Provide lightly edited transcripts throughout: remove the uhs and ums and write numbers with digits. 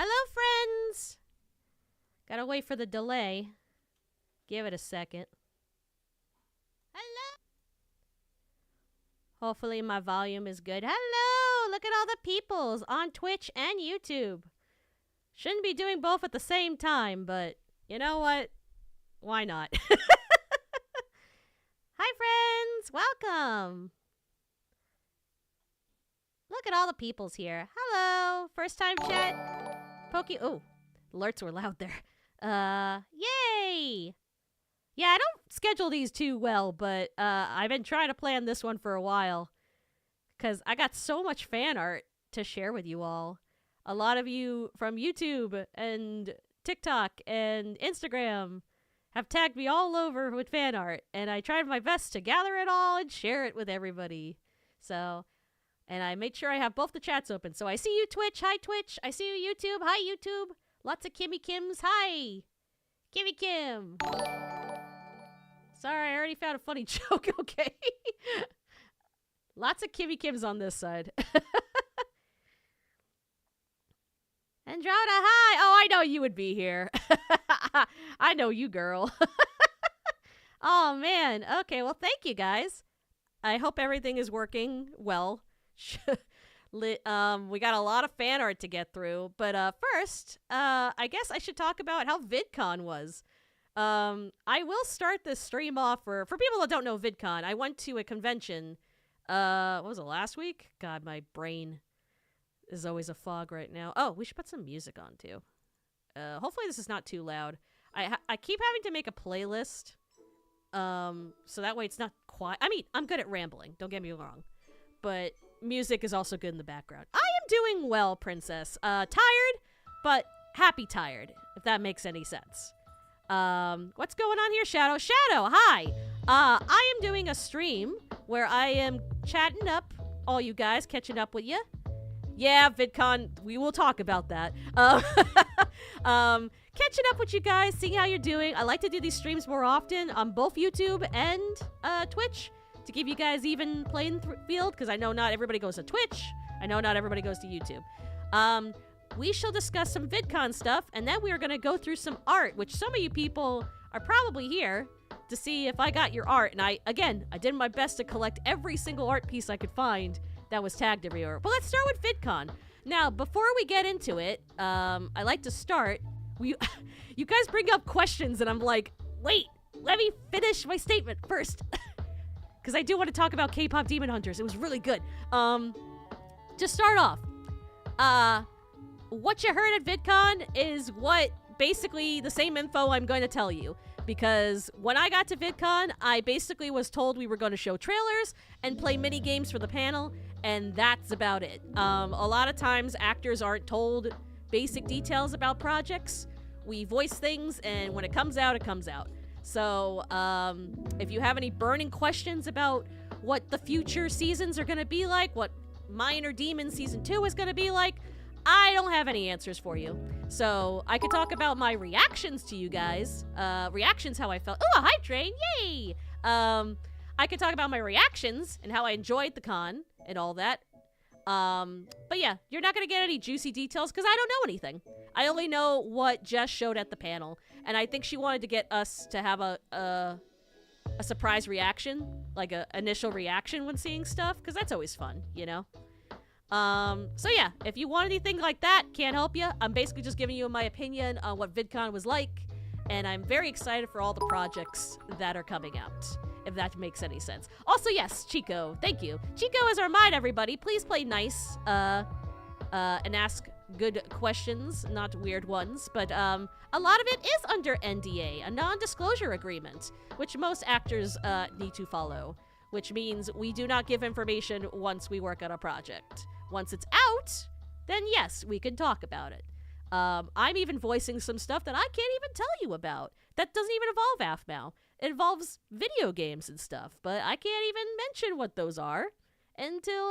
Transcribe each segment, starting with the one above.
Hello, friends! Gotta wait for the delay. Give it a second. Hello! Hopefully my volume is good. Hello! Look at all the peoples on Twitch and YouTube. Shouldn't be doing both at the same time, but you know what? Why not? Hi, friends! Welcome! Look at all the peoples here. Hello! First time chat. Oh, alerts were loud there. Yay! Yeah, I don't schedule these too well, but I've been trying to plan this one for a while. Because I got so much fan art to share with you all. A lot of you from YouTube and TikTok and Instagram have tagged me all over with fan art. And I tried my best to gather it all and share it with everybody. So, and I made sure I have both the chats open. So I see you, Twitch. Hi, Twitch. I see you, YouTube. Hi, YouTube. Lots of Kimmy Kims. Hi. Kimmy Kim. Sorry, I already found a funny joke. Okay. Lots of Kimmy Kims on this side. Androna, hi. Oh, I know you would be here. I know you, girl. Oh, man. Okay, well, thank you, guys. I hope everything is working well. We got a lot of fan art to get through, but first, I guess I should talk about how Vidcon was. I will start this stream off for people that don't know Vidcon. I went to a convention, what was it, last week? God, my brain is always a fog right now. Oh, we should put some music on, too. Hopefully this is not too loud. I keep having to make a playlist, so that way it's not quiet. I mean, I'm good at rambling, don't get me wrong, but music is also good in the background. I am doing well, princess. Tired, but happy tired, if that makes any sense. What's going on here, Shadow? Shadow, hi! I am doing a stream where I am chatting up all you guys, catching up with you. Yeah, VidCon, we will talk about that. Catching up with you guys, seeing how you're doing. I like to do these streams more often on both YouTube and Twitch to give you guys even playing field, because I know not everybody goes to Twitch. I know not everybody goes to YouTube. We shall discuss some VidCon stuff, and then we are going to go through some art, which some of you people are probably here to see if I got your art. And I did my best to collect every single art piece I could find that was tagged everywhere. But let's start with VidCon. Now, before we get into it, I like to start. You guys bring up questions, and I'm like, wait, let me finish my statement first. Because I do want to talk about K-pop Demon Hunters. It was really good. To start off, what you heard at VidCon is basically the same info I'm going to tell you. Because when I got to VidCon, I basically was told we were going to show trailers and play mini games for the panel, and that's about it. A lot of times, actors aren't told basic details about projects. We voice things, and when it comes out, it comes out. So, if you have any burning questions about what the future seasons are going to be like, what Minor Demon Season 2 is going to be like, I don't have any answers for you. So, I could talk about my reactions to you guys. Reactions, how I felt. Oh, hi, Train! Yay! I could talk about my reactions and how I enjoyed the con and all that. But yeah, you're not going to get any juicy details because I don't know anything. I only know what Jess showed at the panel. And I think she wanted to get us to have a surprise reaction, like a initial reaction when seeing stuff, because that's always fun, you know? So yeah, if you want anything like that, can't help you. I'm basically just giving you my opinion on what VidCon was like, and I'm very excited for all the projects that are coming out, if that makes any sense. Also, yes, Chico, thank you. Chico is our mod, everybody. Please play nice, and ask good questions, not weird ones, but a lot of it is under NDA, a non-disclosure agreement, which most actors need to follow, which means we do not give information once we work on a project. Once it's out, then yes, we can talk about it. I'm even voicing some stuff that I can't even tell you about. That doesn't even involve Aphmau. It involves video games and stuff, but I can't even mention what those are until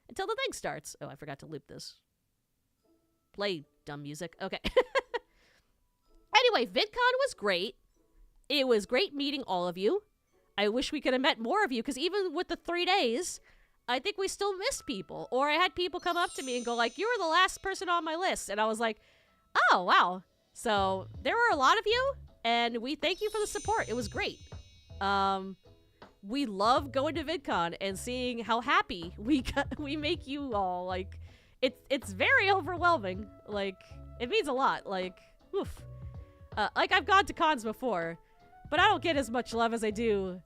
the thing starts. Oh, I forgot to loop this. Play dumb music. Okay. Anyway, VidCon was great. It was great meeting all of you. I wish we could have met more of you, because even with the 3 days, I think we still miss people. Or I had people come up to me and go like, you were the last person on my list. And I was like, oh, wow. So there were a lot of you, and we thank you for the support. It was great. We love going to VidCon and seeing how happy we make you all. Like, it's very overwhelming. Like, it means a lot. Like, oof. Like, I've gone to cons before, but I don't get as much love as I do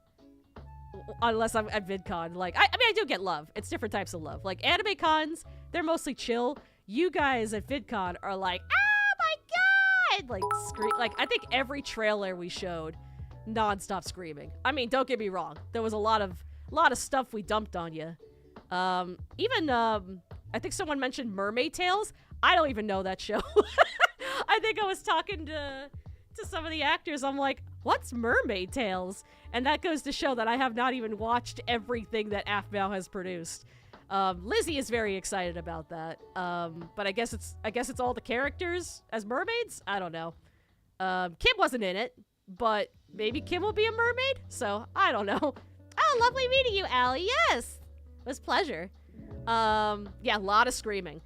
unless I'm at VidCon. Like, I mean, I do get love. It's different types of love. Like, anime cons, they're mostly chill. You guys at VidCon are like, oh my god! Like, scream. Like, I think every trailer we showed, non-stop screaming. I mean, don't get me wrong. There was a lot of stuff we dumped on you. Even, I think someone mentioned Mermaid Tales. I don't even know that show. I think I was talking to some of the actors. I'm like, what's Mermaid Tales? And that goes to show that I have not even watched everything that Aphmau has produced. Lizzie is very excited about that. But I guess it's all the characters as mermaids? I don't know. Kim wasn't in it, but maybe Kim will be a mermaid? So, I don't know. Oh, lovely meeting you, Allie. Yes! It was a pleasure. Yeah, a lot of screaming.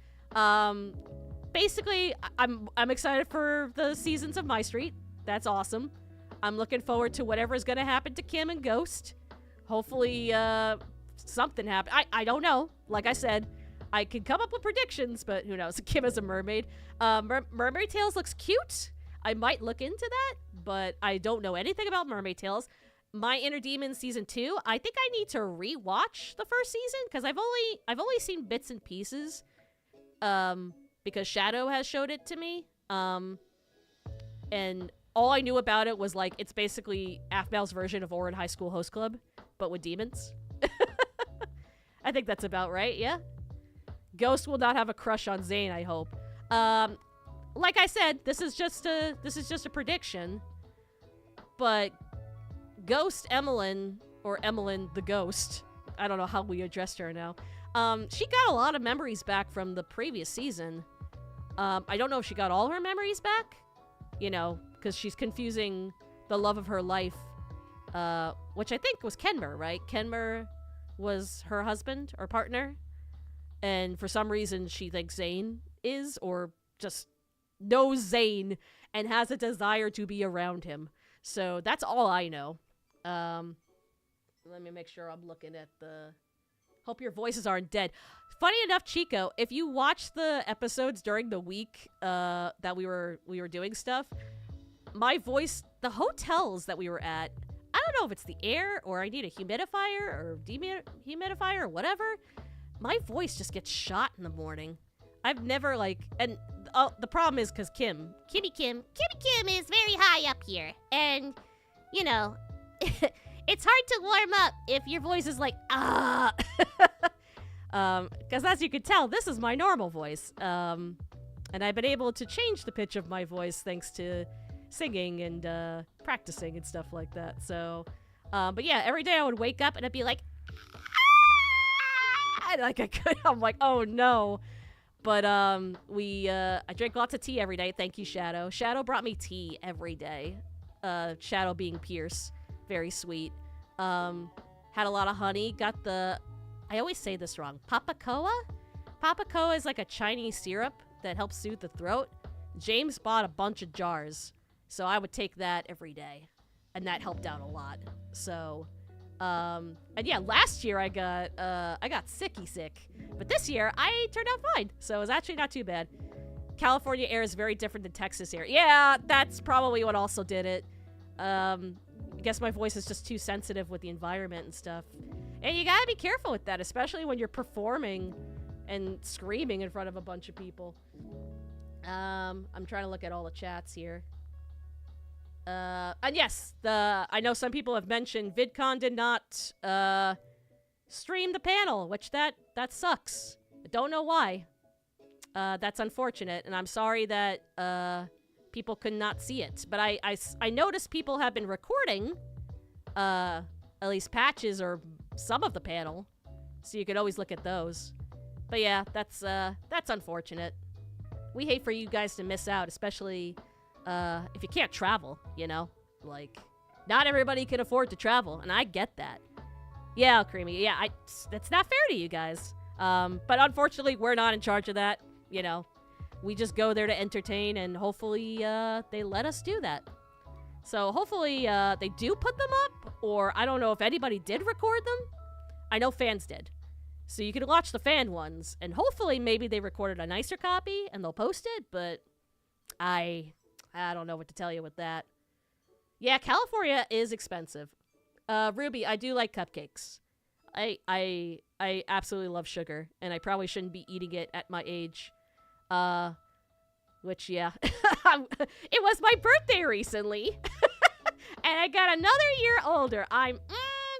Basically, I'm excited for the seasons of My Street. That's awesome. I'm looking forward to whatever is going to happen to Kim and Ghost. Hopefully, something happens. I don't know. Like I said, I can come up with predictions, but who knows? Kim is a mermaid. Mermaid Tales looks cute. I might look into that, but I don't know anything about Mermaid Tales. My Inner Demon Season 2, I think I need to rewatch the first season, because I've only seen bits and pieces. Because Shadow has showed it to me. And all I knew about it was, like, it's basically Aphmau's version of Orin High School Host Club, but with demons. I think that's about right, yeah? Ghost will not have a crush on Zane, I hope. Like I said, this is just a prediction. But Ghost Emmeline, or Emmeline the Ghost, I don't know how we addressed her now. She got a lot of memories back from the previous season. I don't know if she got all her memories back, you know, because she's confusing the love of her life, which I think was Kenmer, right? Kenmer was her husband or partner, and for some reason she thinks Zane is, or just knows Zane and has a desire to be around him. So that's all I know. Let me make sure I'm looking at the... Hope your voices aren't dead. Funny enough, Chico, if you watch the episodes during the week that we were doing stuff, my voice, the hotels that we were at, I don't know if it's the air or I need a humidifier or dehumidifier or whatever. My voice just gets shot in the morning. I've never, like, and the problem is because Kimmy Kim is very high up here, and you know, it's hard to warm up if your voice is like, ah. Because as you can tell, this is my normal voice. And I've been able to change the pitch of my voice thanks to singing and practicing and stuff like that. So, but yeah, every day I would wake up and I'd be like, ah! And like I'm like, oh no. But I drink lots of tea every day. Thank you, Shadow. Shadow brought me tea every day. Shadow being Pierce. Very sweet. Had a lot of honey. Got the... I always say this wrong. Papacoa? Papacoa is like a Chinese syrup that helps soothe the throat. James bought a bunch of jars. So I would take that every day. And that helped out a lot. So... and yeah, last year I got sicky sick. But this year, I turned out fine. So it was actually not too bad. California air is very different than Texas air. Yeah, that's probably what also did it. I guess my voice is just too sensitive with the environment and stuff. And you gotta be careful with that, especially when you're performing and screaming in front of a bunch of people. I'm trying to look at all the chats here. And yes, I know some people have mentioned VidCon did not stream the panel, which that sucks. I don't know why. That's unfortunate, and I'm sorry that people could not see it. But I noticed people have been recording at least patches or some of the panel, so you could always look at those. But yeah, that's unfortunate. We hate for you guys to miss out, especially if you can't travel, you know? Like, not everybody can afford to travel, and I get that. Yeah, Creamy. Yeah, that's not fair to you guys. But unfortunately, we're not in charge of that. You know, we just go there to entertain, and hopefully they let us do that. So hopefully they do put them up, or I don't know if anybody did record them. I know fans did. So you can watch the fan ones, and hopefully maybe they recorded a nicer copy and they'll post it, but I don't know what to tell you with that. Yeah, California is expensive. Ruby, I do like cupcakes. I absolutely love sugar, and I probably shouldn't be eating it at my age. Which, yeah. It was my birthday recently. And I got another year older. I'm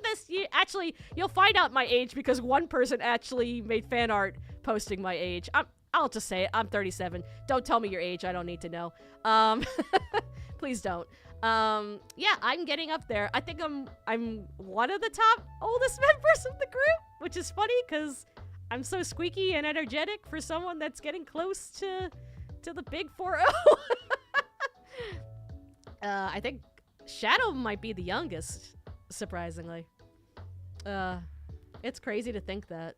this year. Actually, you'll find out my age because one person actually made fan art posting my age. I'll just say it. I'm 37. Don't tell me your age. I don't need to know. Please don't. Yeah, I'm getting up there. I think I'm one of the top oldest members of the group, which is funny because I'm so squeaky and energetic for someone that's getting close to the big 4-0. I think Shadow might be the youngest, surprisingly. It's crazy to think that.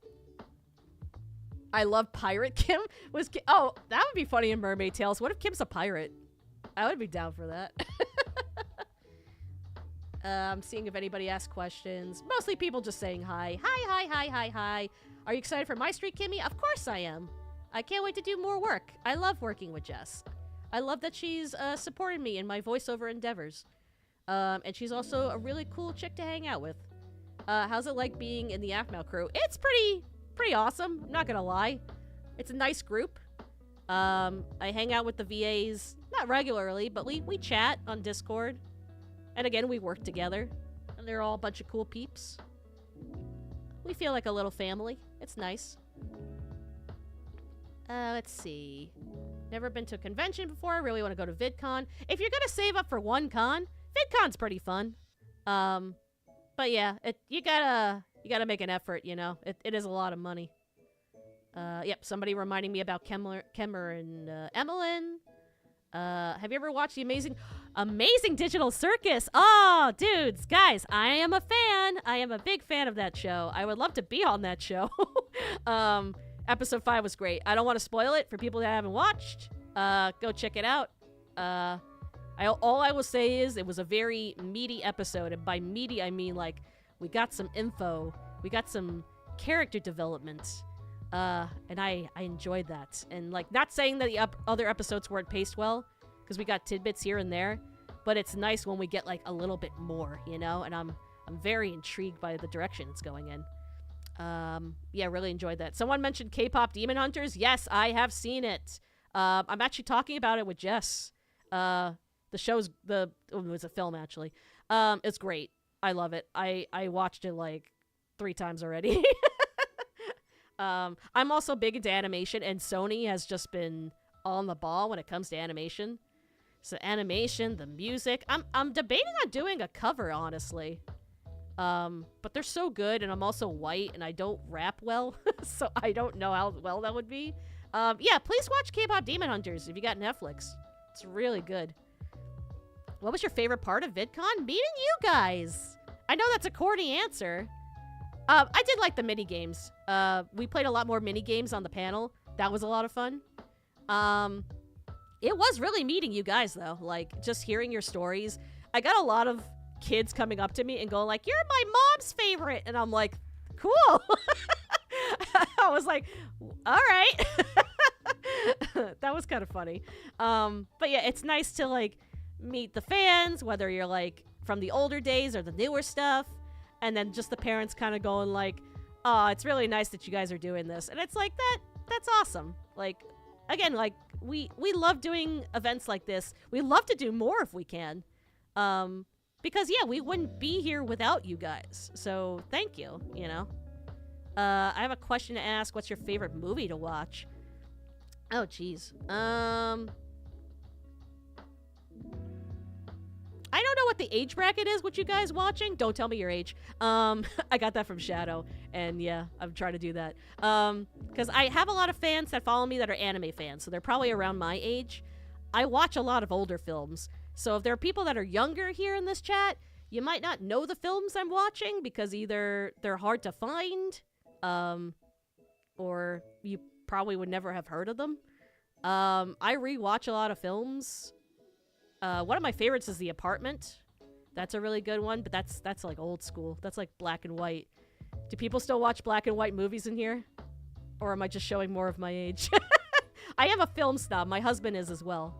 I love Pirate Kim. Oh, that would be funny in Mermaid Tales. What if Kim's a pirate? I would be down for that. I'm seeing if anybody asks questions. Mostly people just saying hi. Hi. Are you excited for my streak, Kimmy? Of course I am. I can't wait to do more work. I love working with Jess. I love that she's supported me in my voiceover endeavors. And she's also a really cool chick to hang out with. How's it like being in the Aphmau crew? It's pretty awesome. I'm not gonna lie. It's a nice group. I hang out with the VAs, not regularly, but we chat on Discord. And again, we work together. And they're all a bunch of cool peeps. We feel like a little family. It's nice. Let's see. Never been to a convention before. I really want to go to Vidcon. If you're gonna save up for one con, Vidcon's pretty fun. But yeah, you gotta make an effort, you know. It is a lot of money. Yep, somebody reminding me about Kemmer and Emmeline. Have you ever watched the Amazing Digital Circus? Oh, dudes, guys, I am a fan. I am a big fan of that show. I would love to be on that show. Episode 5 was great. I don't want to spoil it for people that haven't watched. Go check it out. All I will say is it was a very meaty episode, and by meaty I mean like we got some info, we got some character development, and I enjoyed that. And like, not saying that the other episodes weren't paced well, because we got tidbits here and there, but it's nice when we get like a little bit more, you know. And I'm very intrigued by the direction it's going in. Yeah, really enjoyed that. Someone mentioned K-pop Demon Hunters. Yes, I have seen it. I'm actually talking about it with Jess. The show's it was a film actually. It's great. I love it. I watched it like 3 times already. I'm also big into animation, and Sony has just been on the ball when it comes to animation. So animation, the music. I'm debating on doing a cover, honestly. But they're so good, and I'm also white, and I don't rap well, so I don't know how well that would be. Yeah, please watch K-pop Demon Hunters if you got Netflix. It's really good. What was your favorite part of VidCon? Meeting you guys. I know that's a corny answer. I did like the mini games. We played a lot more mini games on the panel. That was a lot of fun. It was really meeting you guys, though. Like, just hearing your stories. I got a lot of kids coming up to me and going like, "You're my mom's favorite," and I'm like, "Cool." I was like, "All right." That was kind of funny. But yeah, it's nice to like meet the fans, whether you're like from the older days or the newer stuff, and then just the parents kind of going like, "Oh, it's really nice that you guys are doing this," and it's like that's awesome. Like, again, like we love doing events like this. We love to do more if we can. Because, yeah, we wouldn't be here without you guys. So, thank you, you know. I have a question to ask. What's your favorite movie to watch? Oh, jeez. I don't know what the age bracket is with you guys watching. Don't tell me your age. I got that from Shadow. And, yeah, I'm trying to do that. Because I have a lot of fans that follow me that are anime fans. So, they're probably around my age. I watch a lot of older films. So if there are people that are younger here in this chat, You might not know the films I'm watching because either they're hard to find, or you probably would never have heard of them. I rewatch a lot of films. One of my favorites is The Apartment. That's a really good one, but that's like old school. That's like black and white. Do people still watch black and white movies in here? Or am I just showing more of my age? I am a film snob. My husband is as well.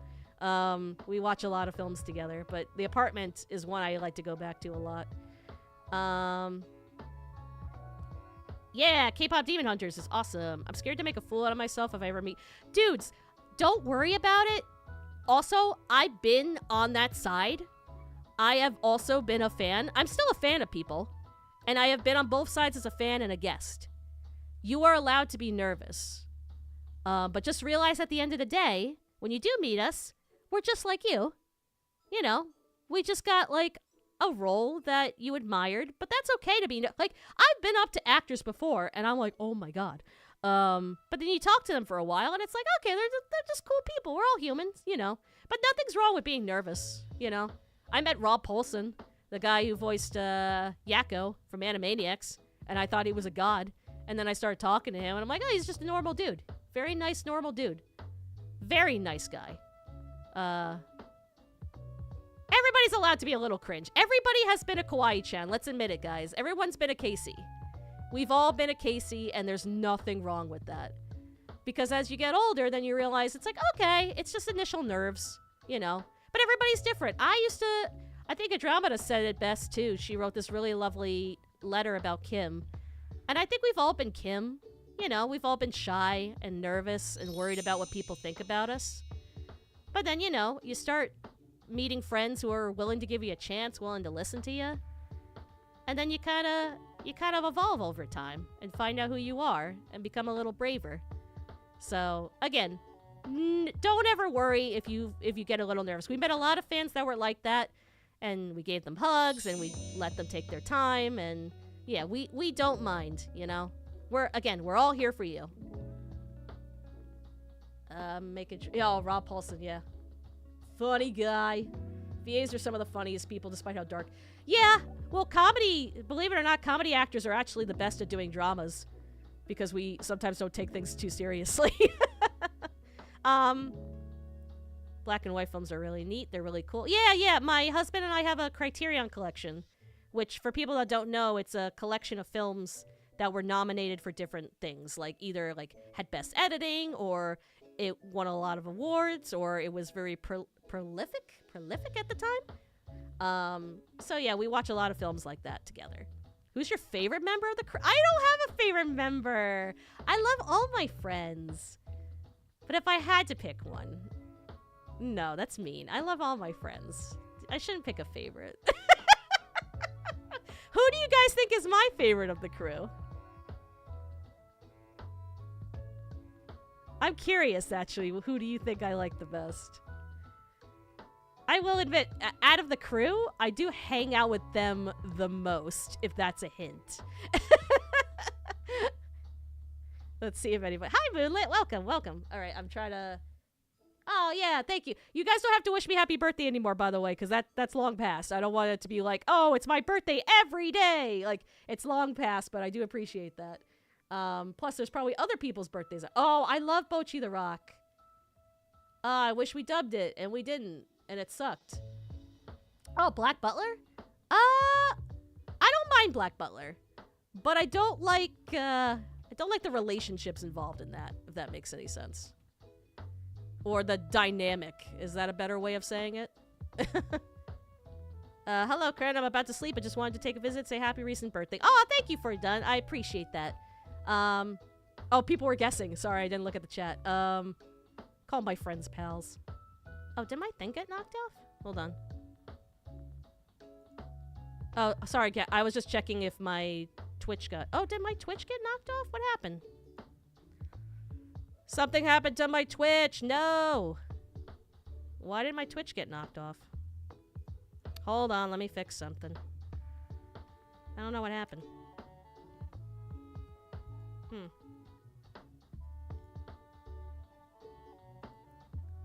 We watch a lot of films together, but The Apartment is one I like to go back to a lot. Yeah, K-pop Demon Hunters is awesome. I'm scared to make a fool out of myself if I ever meet... Dudes, don't worry about it. Also, I've been on that side. I have also been a fan. I'm still a fan of people. And I have been on both sides as a fan and a guest. You are allowed to be nervous. But just realize at the end of the day, when you do meet us, we're just like you. You know, we just got, like, a role that you admired. But that's okay to be... Like, I've been up to actors before, and I'm like, oh my god. But then you talk to them for a while, and it's like, okay, they're just cool people. We're all humans, you know. But nothing's wrong with being nervous, you know. I met Rob Paulson, the guy who voiced Yakko from Animaniacs, and I thought he was a god. And then I started talking to him, and I'm like, oh, he's just a normal dude. Very nice, normal dude. Very nice guy. Everybody's allowed to be a little cringe. Everybody has been a Kawaii-chan. Let's admit it, guys. Everyone's been a Casey. We've all been a Casey, and there's nothing wrong with that. Because as you get older, then you realize it's like, okay, it's just initial nerves, you know. But everybody's different. I think Andromeda said it best, too. She wrote this really lovely letter about Kim. And I think we've all been Kim. You know, we've all been shy and nervous and worried about what people think about us. But then, you know, you start meeting friends who are willing to give you a chance, willing to listen to you. And then you kind of evolve over time and find out who you are and become a little braver. So, again, don't ever worry if you get a little nervous. We met a lot of fans that were like that, and we gave them hugs, and we let them take their time, and yeah, we don't mind, you know? We're all here for you. Rob Paulson, yeah. Funny guy. VAs are some of the funniest people, despite how dark. Yeah, well, comedy, believe it or not, comedy actors are actually the best at doing dramas, because we sometimes don't take things too seriously. Black and white films are really neat. They're really cool. Yeah. My husband and I have a Criterion collection, which, for people that don't know, it's a collection of films that were nominated for different things, like either like had best editing, or it won a lot of awards, or it was very prolific at the time. So yeah, we watch a lot of films like that together. Who's your favorite member of the crew? I don't have a favorite member. I love all my friends. But if I had to pick one, no, that's mean. I love all my friends. I shouldn't pick a favorite. Who do you guys think is my favorite of the crew? I'm curious, actually. Who do you think I like the best? I will admit, out of the crew, I do hang out with them the most, if that's a hint. Let's see if anybody... Hi, Moonlit. Welcome. All right, I'm trying to... Oh, yeah, thank you. You guys don't have to wish me happy birthday anymore, by the way, because that's long past. I don't want it to be like, oh, it's my birthday every day. Like, it's long past, but I do appreciate that. Plus, there's probably other people's birthdays. Oh, I love Bochi the Rock. I wish we dubbed it, and we didn't, and it sucked. Oh, Black Butler? I don't mind Black Butler, but I don't like the relationships involved in that, if that makes any sense. Or the dynamic. Is that a better way of saying it? Hello, Karen. I'm about to sleep. I just wanted to take a visit, say happy recent birthday. Oh, thank you for it, done. I appreciate that. Oh, people were guessing. Sorry, I didn't look at the chat. Call my friends pals. Oh, did my thing get knocked off? Hold on. Oh, sorry, I was just checking if my Twitch got... Oh, did my Twitch get knocked off? What happened? Something happened to my Twitch. No. Why did my Twitch get knocked off? Hold on, let me fix something. I don't know what happened.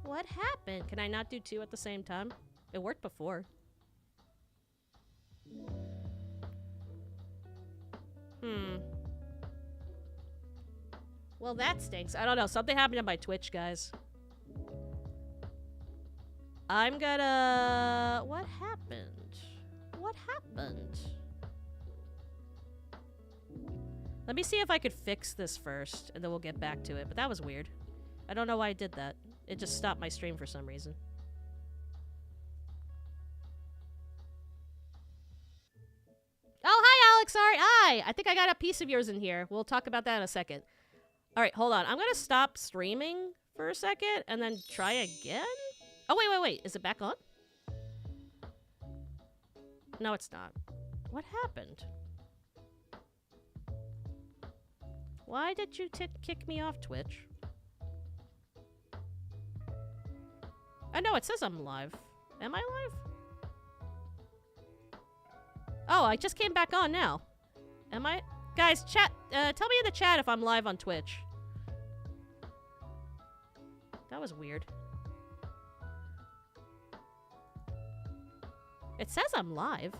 What happened? Can I not do two at the same time? It worked before. Well, that stinks. I don't know. Something happened to my Twitch, guys. I'm gonna... What happened? What happened? Let me see if I could fix this first, and then we'll get back to it. But that was weird. I don't know why I did that. It just stopped my stream for some reason. Oh, hi, Alex. Sorry. Hi. I think I got a piece of yours in here. We'll talk about that in a second. All right, hold on. I'm going to stop streaming for a second and then try again. Oh, wait. Is it back on? No, it's not. What happened? Why did you kick me off Twitch? Oh, no, it says I'm live. Am I live? Oh, I just came back on now. Am I? Guys, chat. Tell me in the chat if I'm live on Twitch. That was weird. It says I'm live.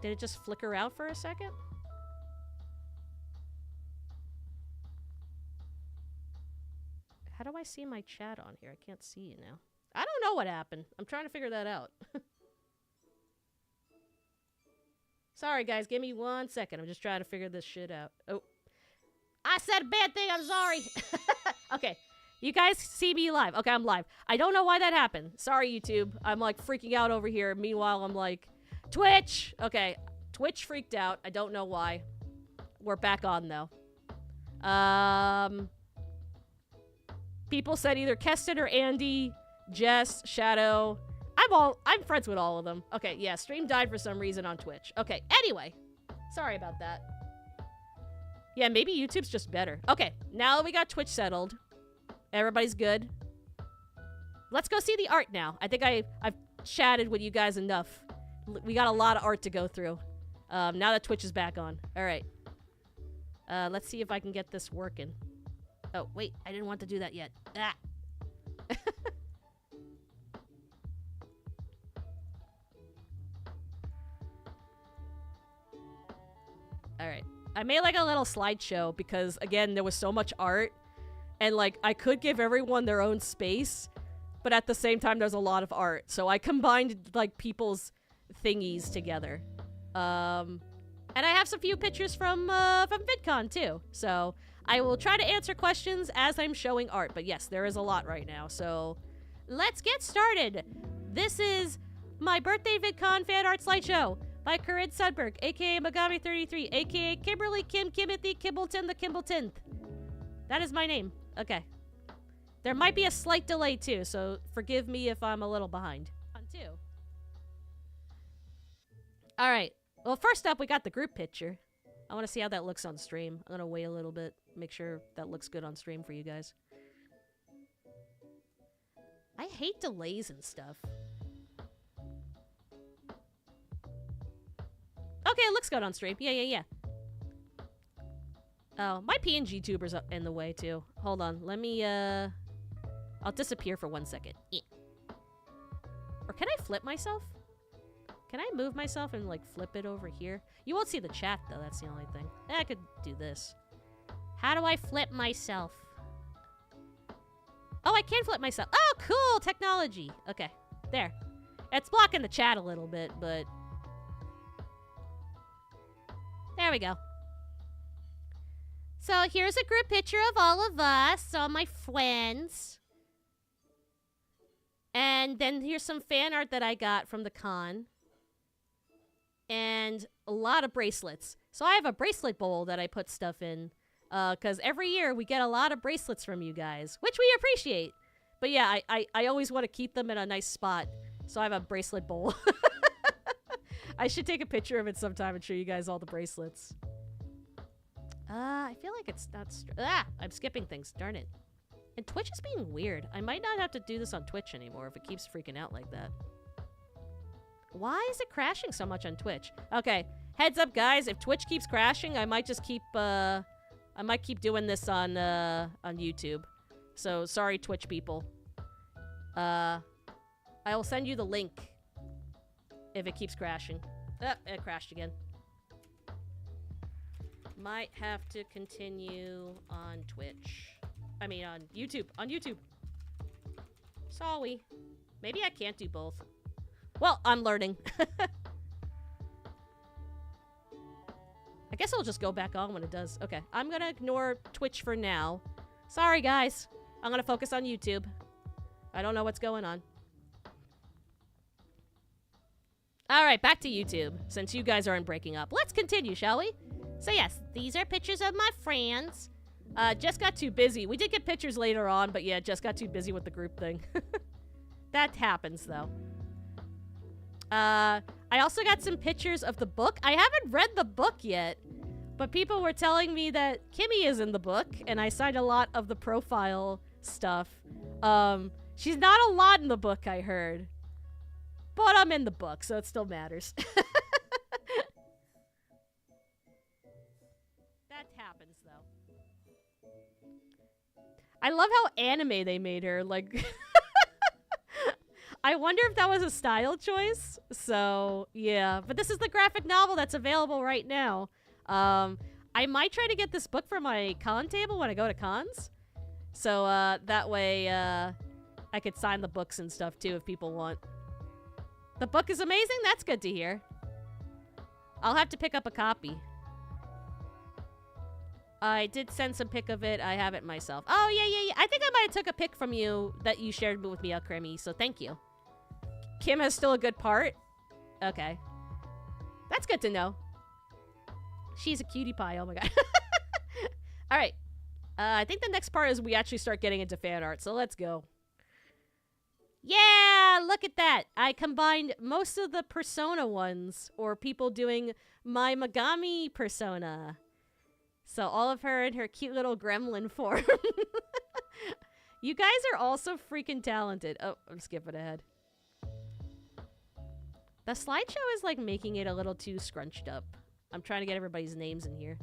Did it just flicker out for a second? How do I see my chat on here? I can't see you now. I don't know what happened. I'm trying to figure that out. Sorry, guys. Give me 1 second. I'm just trying to figure this shit out. Oh. I said a bad thing. I'm sorry. Okay. You guys see me live. Okay, I'm live. I don't know why that happened. Sorry, YouTube. I'm, like, freaking out over here. Meanwhile, I'm like, Twitch! Okay. Twitch freaked out. I don't know why. We're back on, though. People said either Keston or Andy, Jess, Shadow. I'm friends with all of them. Okay, yeah, stream died for some reason on Twitch. Okay, anyway. Sorry about that. Yeah, maybe YouTube's just better. Okay, now that we got Twitch settled, everybody's good. Let's go see the art now. I think I've chatted with you guys enough. We got a lot of art to go through. Now that Twitch is back on. All right. Let's see if I can get this working. Oh, wait. I didn't want to do that yet. Ah. Alright. I made like a little slideshow because, again, there was so much art. And, like, I could give everyone their own space. But at the same time, there's a lot of art. So I combined, like, people's thingies together. And I have some few pictures from Vidcon, too. So I will try to answer questions as I'm showing art. But yes, there is a lot right now. So let's get started. This is my birthday Vidcon fan art slideshow by Corinne Sudberg, a.k.a. Megami33, a.k.a. Kimberly Kim Kimothy Kimbleton the Kimbletonth. That is my name. Okay. There might be a slight delay, too, so forgive me if I'm a little behind. On two. Alright. Well, first up, we got the group picture. I want to see how that looks on stream. I'm going to wait a little bit, make sure that looks good on stream for you guys. I hate delays and stuff. Okay, it looks good on stream. Yeah. Oh, my PNG tuber's up in the way, too. Hold on. Let me, I'll disappear for 1 second. Yeah. Or can I flip myself? Can I move myself and, like, flip it over here? You won't see the chat, though. That's the only thing. I could do this. How do I flip myself? Oh, I can flip myself. Oh, cool! Technology. Okay. There. It's blocking the chat a little bit, but... There we go. So here's a group picture of all of us, all my friends. And then here's some fan art that I got from the con. And a lot of bracelets. So I have a bracelet bowl that I put stuff in. Because every year we get a lot of bracelets from you guys, which we appreciate. But yeah, I always want to keep them in a nice spot. So I have a bracelet bowl. I should take a picture of it sometime and show you guys all the bracelets. I feel like it's not... I'm skipping things. Darn it. And Twitch is being weird. I might not have to do this on Twitch anymore if it keeps freaking out like that. Why is it crashing so much on Twitch? Okay. Heads up, guys. If Twitch keeps crashing, I might just keep... I might keep doing this on YouTube. So, sorry, Twitch people. I will send you the link if it keeps crashing. It crashed again. Might have to continue on Twitch. I mean, on YouTube. On YouTube. Sorry. Maybe I can't do both. Well, I'm learning. I guess I'll just go back on when it does. Okay, I'm gonna ignore Twitch for now. Sorry, guys. I'm gonna focus on YouTube. I don't know what's going on. Alright, back to YouTube, since you guys aren't breaking up. Let's continue, shall we? So yes, these are pictures of my friends. Just got too busy. We did get pictures later on, but yeah, just got too busy with the group thing. That happens, though. I also got some pictures of the book. I haven't read the book yet, but people were telling me that Kimmy is in the book, and I signed a lot of the profile stuff. She's not a lot in the book, I heard. But I'm in the book, so it still matters. That happens, though. I love how anime they made her. Like, I wonder if that was a style choice. So, yeah. But this is the graphic novel that's available right now. I might try to get this book for my con table when I go to cons. So, that way, I could sign the books and stuff, too, if people want. The book is amazing? That's good to hear. I'll have to pick up a copy. I did send some pic of it. I have it myself. Oh, yeah. I think I might have took a pic from you that you shared with me, Krimi, so thank you. Kim has still a good part? Okay. That's good to know. She's a cutie pie. Oh, my God. All right. I think the next part is we actually start getting into fan art, so let's go. Yeah, look at that. I combined most of the persona ones, or people doing my Megami persona. So all of her in her cute little gremlin form. You guys are also freaking talented. Oh, I'm skipping ahead. The slideshow is like making it a little too scrunched up. I'm trying to get everybody's names in here.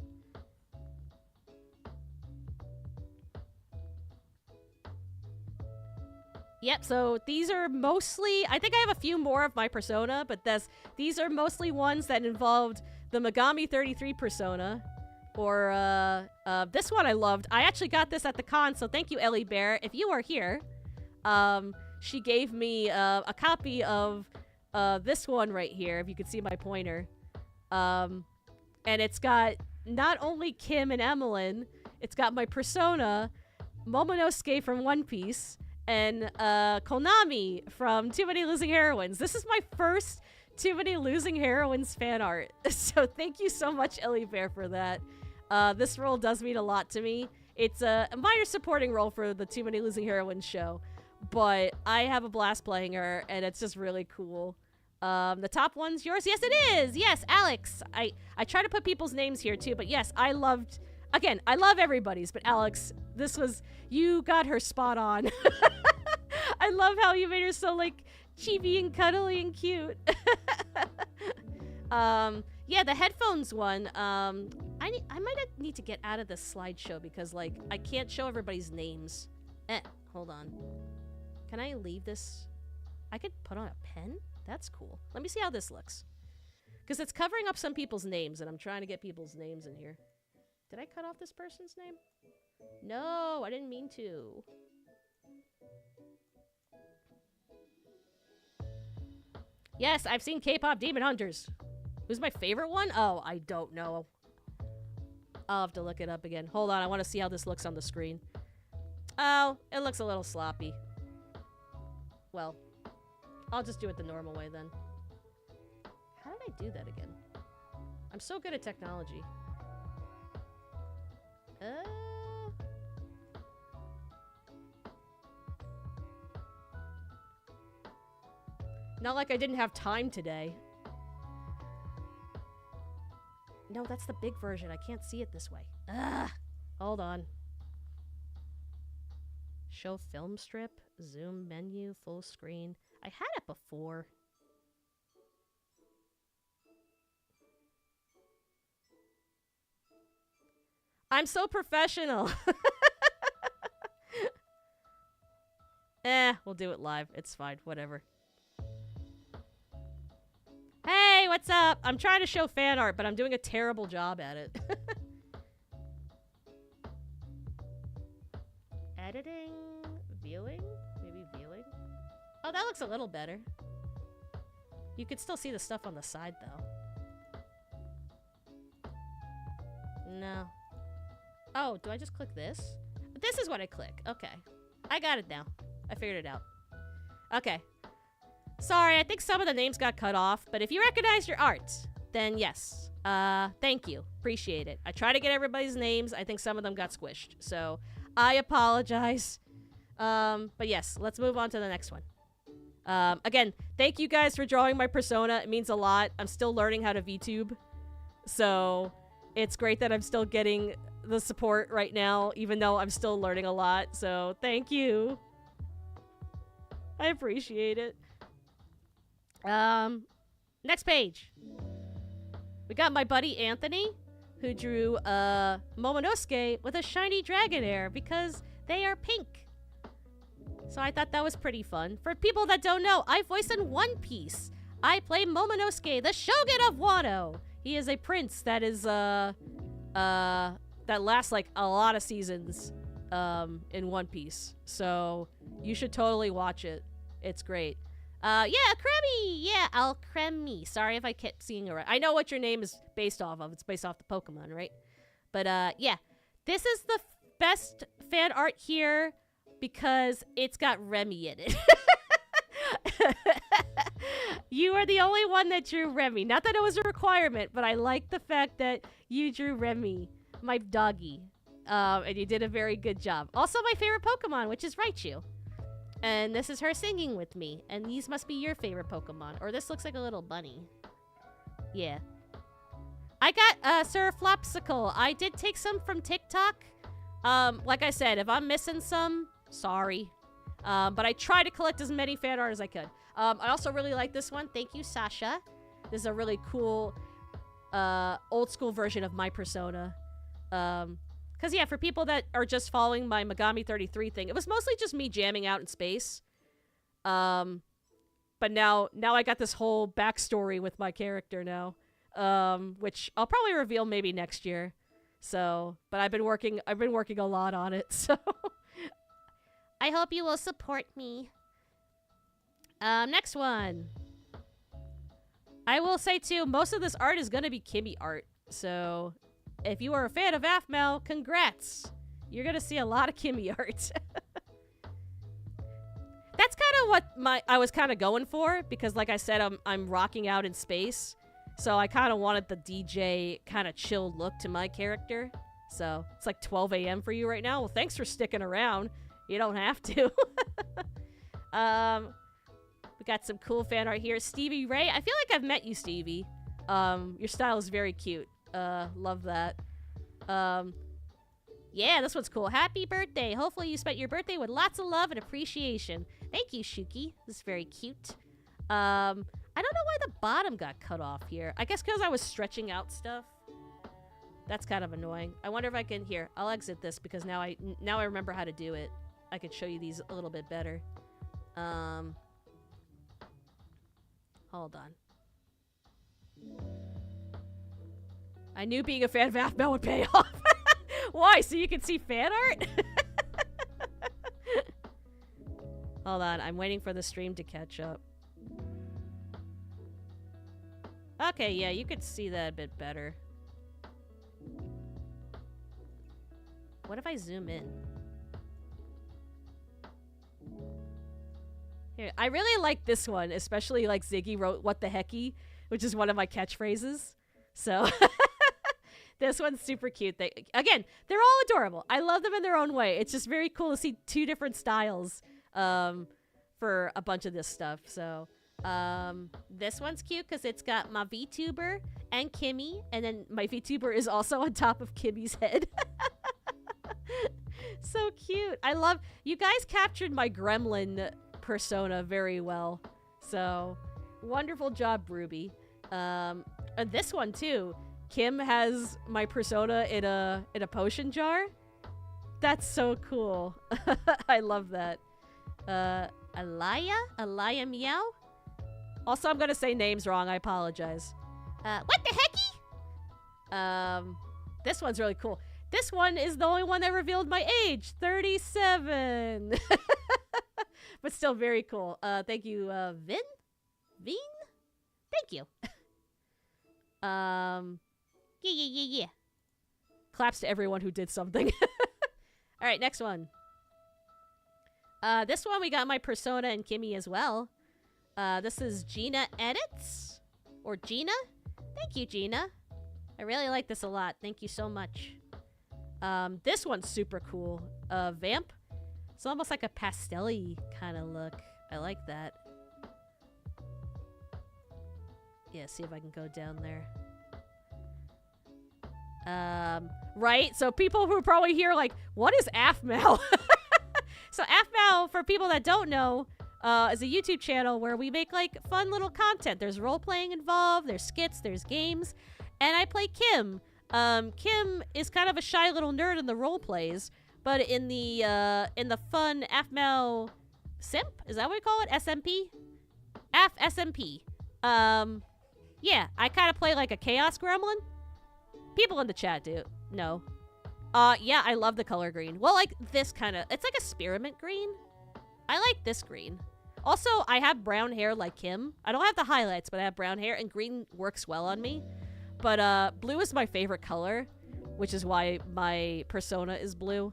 Yep, so these are mostly... I think I have a few more of my persona, but these are mostly ones that involved the Megami 33 persona. Or, this one I loved. I actually got this at the con, so thank you, Ellie Bear. If you are here, she gave me a copy of this one right here, if you can see my pointer. And it's got not only Kim and Emmeline, it's got my persona, Momonosuke from One Piece, and Konami from Too Many Losing Heroines. This is my first Too Many Losing Heroines fan art. So thank you so much, Ellie Bear, for that. This role does mean a lot to me. It's a minor supporting role for the Too Many Losing Heroines show, but I have a blast playing her, and it's just really cool. The top one's yours? Yes, it is! Yes, Alex! I try to put people's names here, too, but yes, I loved... Again, I love everybody's, but Alex, this was... You got her spot on. I love how you made her so, like, chibi and cuddly and cute. Yeah, the headphones one, I might need to get out of this slideshow because, like, I can't show everybody's names. Hold on. Can I leave this? I could put on a pen? That's cool. Let me see how this looks. Because it's covering up some people's names, and I'm trying to get people's names in here. Did I cut off this person's name? No, I didn't mean to. Yes, I've seen K-pop Demon Hunters. Who's my favorite one? Oh, I don't know. I'll have to look it up again. Hold on, I want to see how this looks on the screen. Oh, it looks a little sloppy. Well, I'll just do it the normal way then. How did I do that again? I'm so good at technology. Not like I didn't have time today. No, that's the big version. I can't see it this way. Ugh. Hold on. Show film strip, zoom menu, full screen. I had it before. I'm so professional. We'll do it live. It's fine. Whatever. Hey, what's up? I'm trying to show fan art, but I'm doing a terrible job at it. Editing, viewing, maybe viewing. Oh, that looks a little better. You can still see the stuff on the side, though. No. Oh, do I just click this? This is what I click. Okay. I got it now. I figured it out. Okay. Sorry, I think some of the names got cut off, but if you recognize your art, then yes. Thank you. Appreciate it. I try to get everybody's names. I think some of them got squished, so I apologize. But yes, let's move on to the next one. Again, thank you guys for drawing my persona. It means a lot. I'm still learning how to VTube, so it's great that I'm still getting the support right now, even though I'm still learning a lot, so thank you. I appreciate it. Next page. We got my buddy Anthony, who drew Momonosuke with a shiny dragon hair because they are pink. So I thought that was pretty fun. For people that don't know, I voice in One Piece. I play Momonosuke, the Shogun of Wano. He is a prince that is that lasts like a lot of seasons in One Piece. So you should totally watch it. It's great. Yeah, Cremmy! Yeah, Alcremmy. Sorry if I kept seeing it right. I know what your name is based off of. It's based off the Pokemon, right? But, yeah. This is the best fan art here because it's got Remy in it. You are the only one that drew Remy. Not that it was a requirement, but I like the fact that you drew Remy, my doggy. And you did a very good job. Also, my favorite Pokemon, which is Raichu. And this is her singing with me. And these must be your favorite Pokemon. Or this looks like a little bunny. Yeah. I got Sir Flopsicle. I did take some from TikTok. Like I said, if I'm missing some, sorry. But I try to collect as many fan art as I could. I also really like this one. Thank you, Sasha. This is a really cool old school version of my persona. Because, yeah, for people that are just following my Megami 33 thing, it was mostly just me jamming out in space. But now I got this whole backstory with my character now, which I'll probably reveal maybe next year. So, but I've been working a lot on it, so I hope you will support me. Next one. I will say, too, most of this art is going to be Kimmy art, so if you are a fan of Aphmau, congrats! You're gonna see a lot of Kimmy art. That's kind of what I was kind of going for, because like I said, I'm rocking out in space, so I kind of wanted the DJ kind of chill look to my character. So it's like 12 a.m. for you right now. Well, thanks for sticking around. You don't have to. We got some cool fan art here. Stevie Ray. I feel like I've met you, Stevie. Your style is very cute. Love that. Yeah, this one's cool. Happy birthday. Hopefully you spent your birthday with lots of love and appreciation. Thank you, Shuki. This is very cute. I don't know why the bottom got cut off here. I guess because I was stretching out stuff. That's kind of annoying. I wonder if I can... Here, I'll exit this because now I remember how to do it. I could show you these a little bit better. Hold on. I knew being a fan of Aphmau would pay off. Why? So you can see fan art? Hold on. I'm waiting for the stream to catch up. Okay, yeah, you could see that a bit better. What if I zoom in? Here, I really like this one, especially like Ziggy wrote "What the hecky," which is one of my catchphrases. So this one's super cute. Again, they're all adorable. I love them in their own way. It's just very cool to see two different styles for a bunch of this stuff. So this one's cute because it's got my VTuber and Kimmy, and then my VTuber is also on top of Kimmy's head. So cute. I love... You guys captured my gremlin persona very well. So, wonderful job, Ruby. And this one, too. Kim has my persona in a potion jar. That's so cool. I love that. Alaya Meow? Also, I'm gonna say names wrong. I apologize. What the hecky? This one's really cool. This one is the only one that revealed my age, 37. But still very cool. Thank you, Vin? Thank you. Yeah. Claps to everyone who did something. All right, next one. This one we got my Persona and Kimmy as well. This is Gina Edits or Gina. Thank you, Gina. I really like this a lot. Thank you so much. This one's super cool. Vamp. It's almost like a pastel-y kind of look. I like that. Yeah, see if I can go down there. Right? So people who are probably here like, what is Aphmau? So Aphmau, for people that don't know, is a YouTube channel where we make like fun little content. There's role-playing involved, there's skits, there's games, and I play Kim. Kim is kind of a shy little nerd in the role plays, but in the fun Aphmau simp, is that what we call it? SMP? SMP. Yeah, I kind of play like a chaos gremlin. People in the chat do know. Yeah, I love the color green. Well, like this kind of, it's like a spearmint green. I like this green. Also, I have brown hair like Kim. I don't have the highlights, but I have brown hair, and green works well on me. But blue is my favorite color, which is why my persona is blue.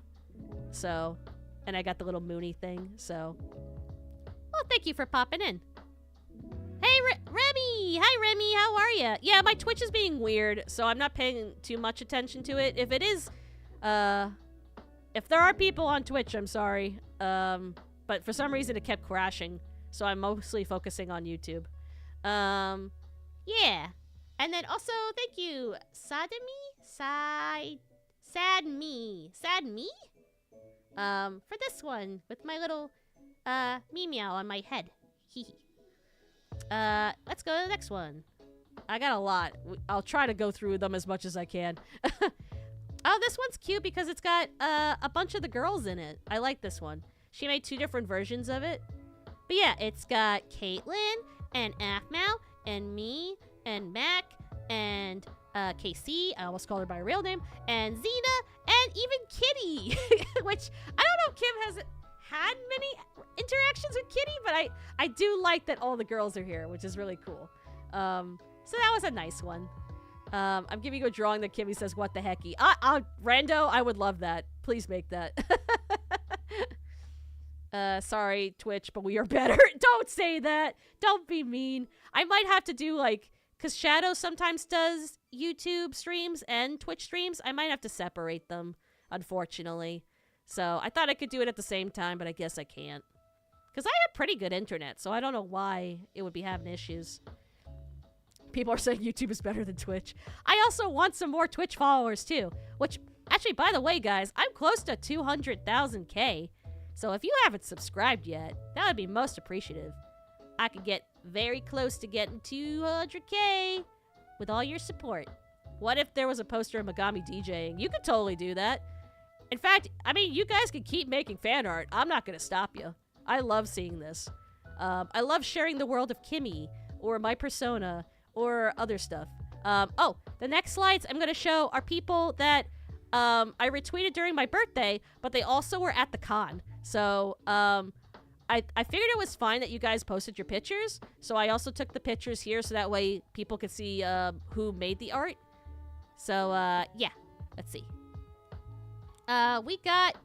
So, and I got the little Moony thing, so. Well, thank you for popping in. Hey, Remy! Hi, Remy, how are ya? Yeah, my Twitch is being weird, so I'm not paying too much attention to it. If it is, if there are people on Twitch, I'm sorry. But for some reason it kept crashing, so I'm mostly focusing on YouTube. Yeah. And then also, thank you, Sadme? For this one, with my little, meow on my head. Hehe. Let's go to the next one. I got a lot. I'll try to go through them as much as I can. Oh, this one's cute because it's got, a bunch of the girls in it. I like this one. She made 2 different versions of it. But yeah, it's got Caitlin, and Aphmau, and me, and Mac, and KC, I almost called her by her real name, and Xena, and even Kitty, which I don't know if Kim has had many interactions with Kitty, but I do like that all the girls are here, which is really cool. So that was a nice one. I'm giving you a drawing that Kimmy says, what the hecky. Rando, I would love that. Please make that. Sorry, Twitch, but we are better. Don't say that. Don't be mean. I might have to do, like, because Shadow sometimes does YouTube streams and Twitch streams. I might have to separate them, unfortunately. So I thought I could do it at the same time, but I guess I can't. Because I have pretty good internet, so I don't know why it would be having issues. People are saying YouTube is better than Twitch. I also want some more Twitch followers, too. Which, actually, by the way, guys, I'm close to 200,000K. So if you haven't subscribed yet, that would be most appreciative. I could get very close to getting 200K with all your support. What if there was a poster of Megami DJing? You could totally do that. In fact, I mean, you guys can keep making fan art. I'm not going to stop you. I love seeing this. I love sharing the world of Kimmy or my persona or other stuff. Oh, the next slides I'm going to show are people that I retweeted during my birthday, but they also were at the con. So, I figured it was fine that you guys posted your pictures, so I also took the pictures here so that way people could see who made the art. So, yeah. Let's see. We got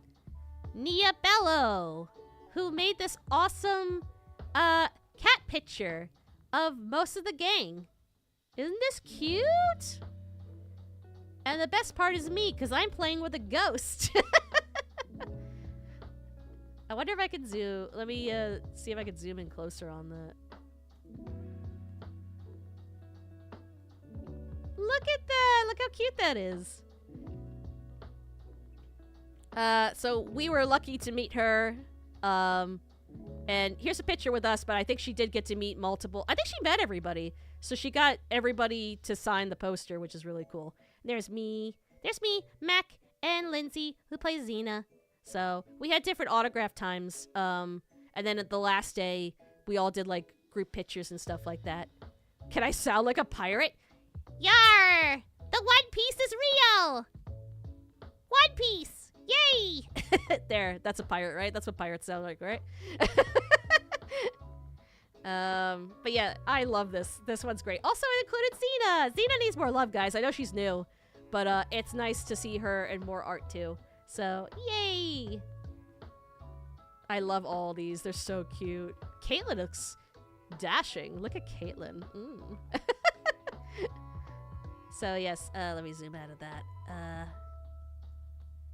Nia Bello, who made this awesome cat picture of most of the gang. Isn't this cute? And the best part is me, because I'm playing with a ghost. I wonder if I can zoom. Let me see if I can zoom in closer on that. Look at that! Look how cute that is. So we were lucky to meet her. And here's a picture with us, but I think she did get to meet multiple. I think she met everybody. So she got everybody to sign the poster, which is really cool. And there's me, Mac, and Lindsay, who plays Xena. So we had different autograph times. And then at the last day, we all did like group pictures and stuff like that. Can I sound like a pirate? Yar! The One Piece is real! One Piece! Yay! There, that's a pirate, right? That's what pirates sound like, right? But yeah, I love this. This one's great. Also, it included Xena. Xena needs more love, guys. I know she's new, but it's nice to see her in more art too. So, yay! I love all these. They're so cute. Caitlyn looks dashing. Look at Caitlyn. So yes, let me zoom out of that.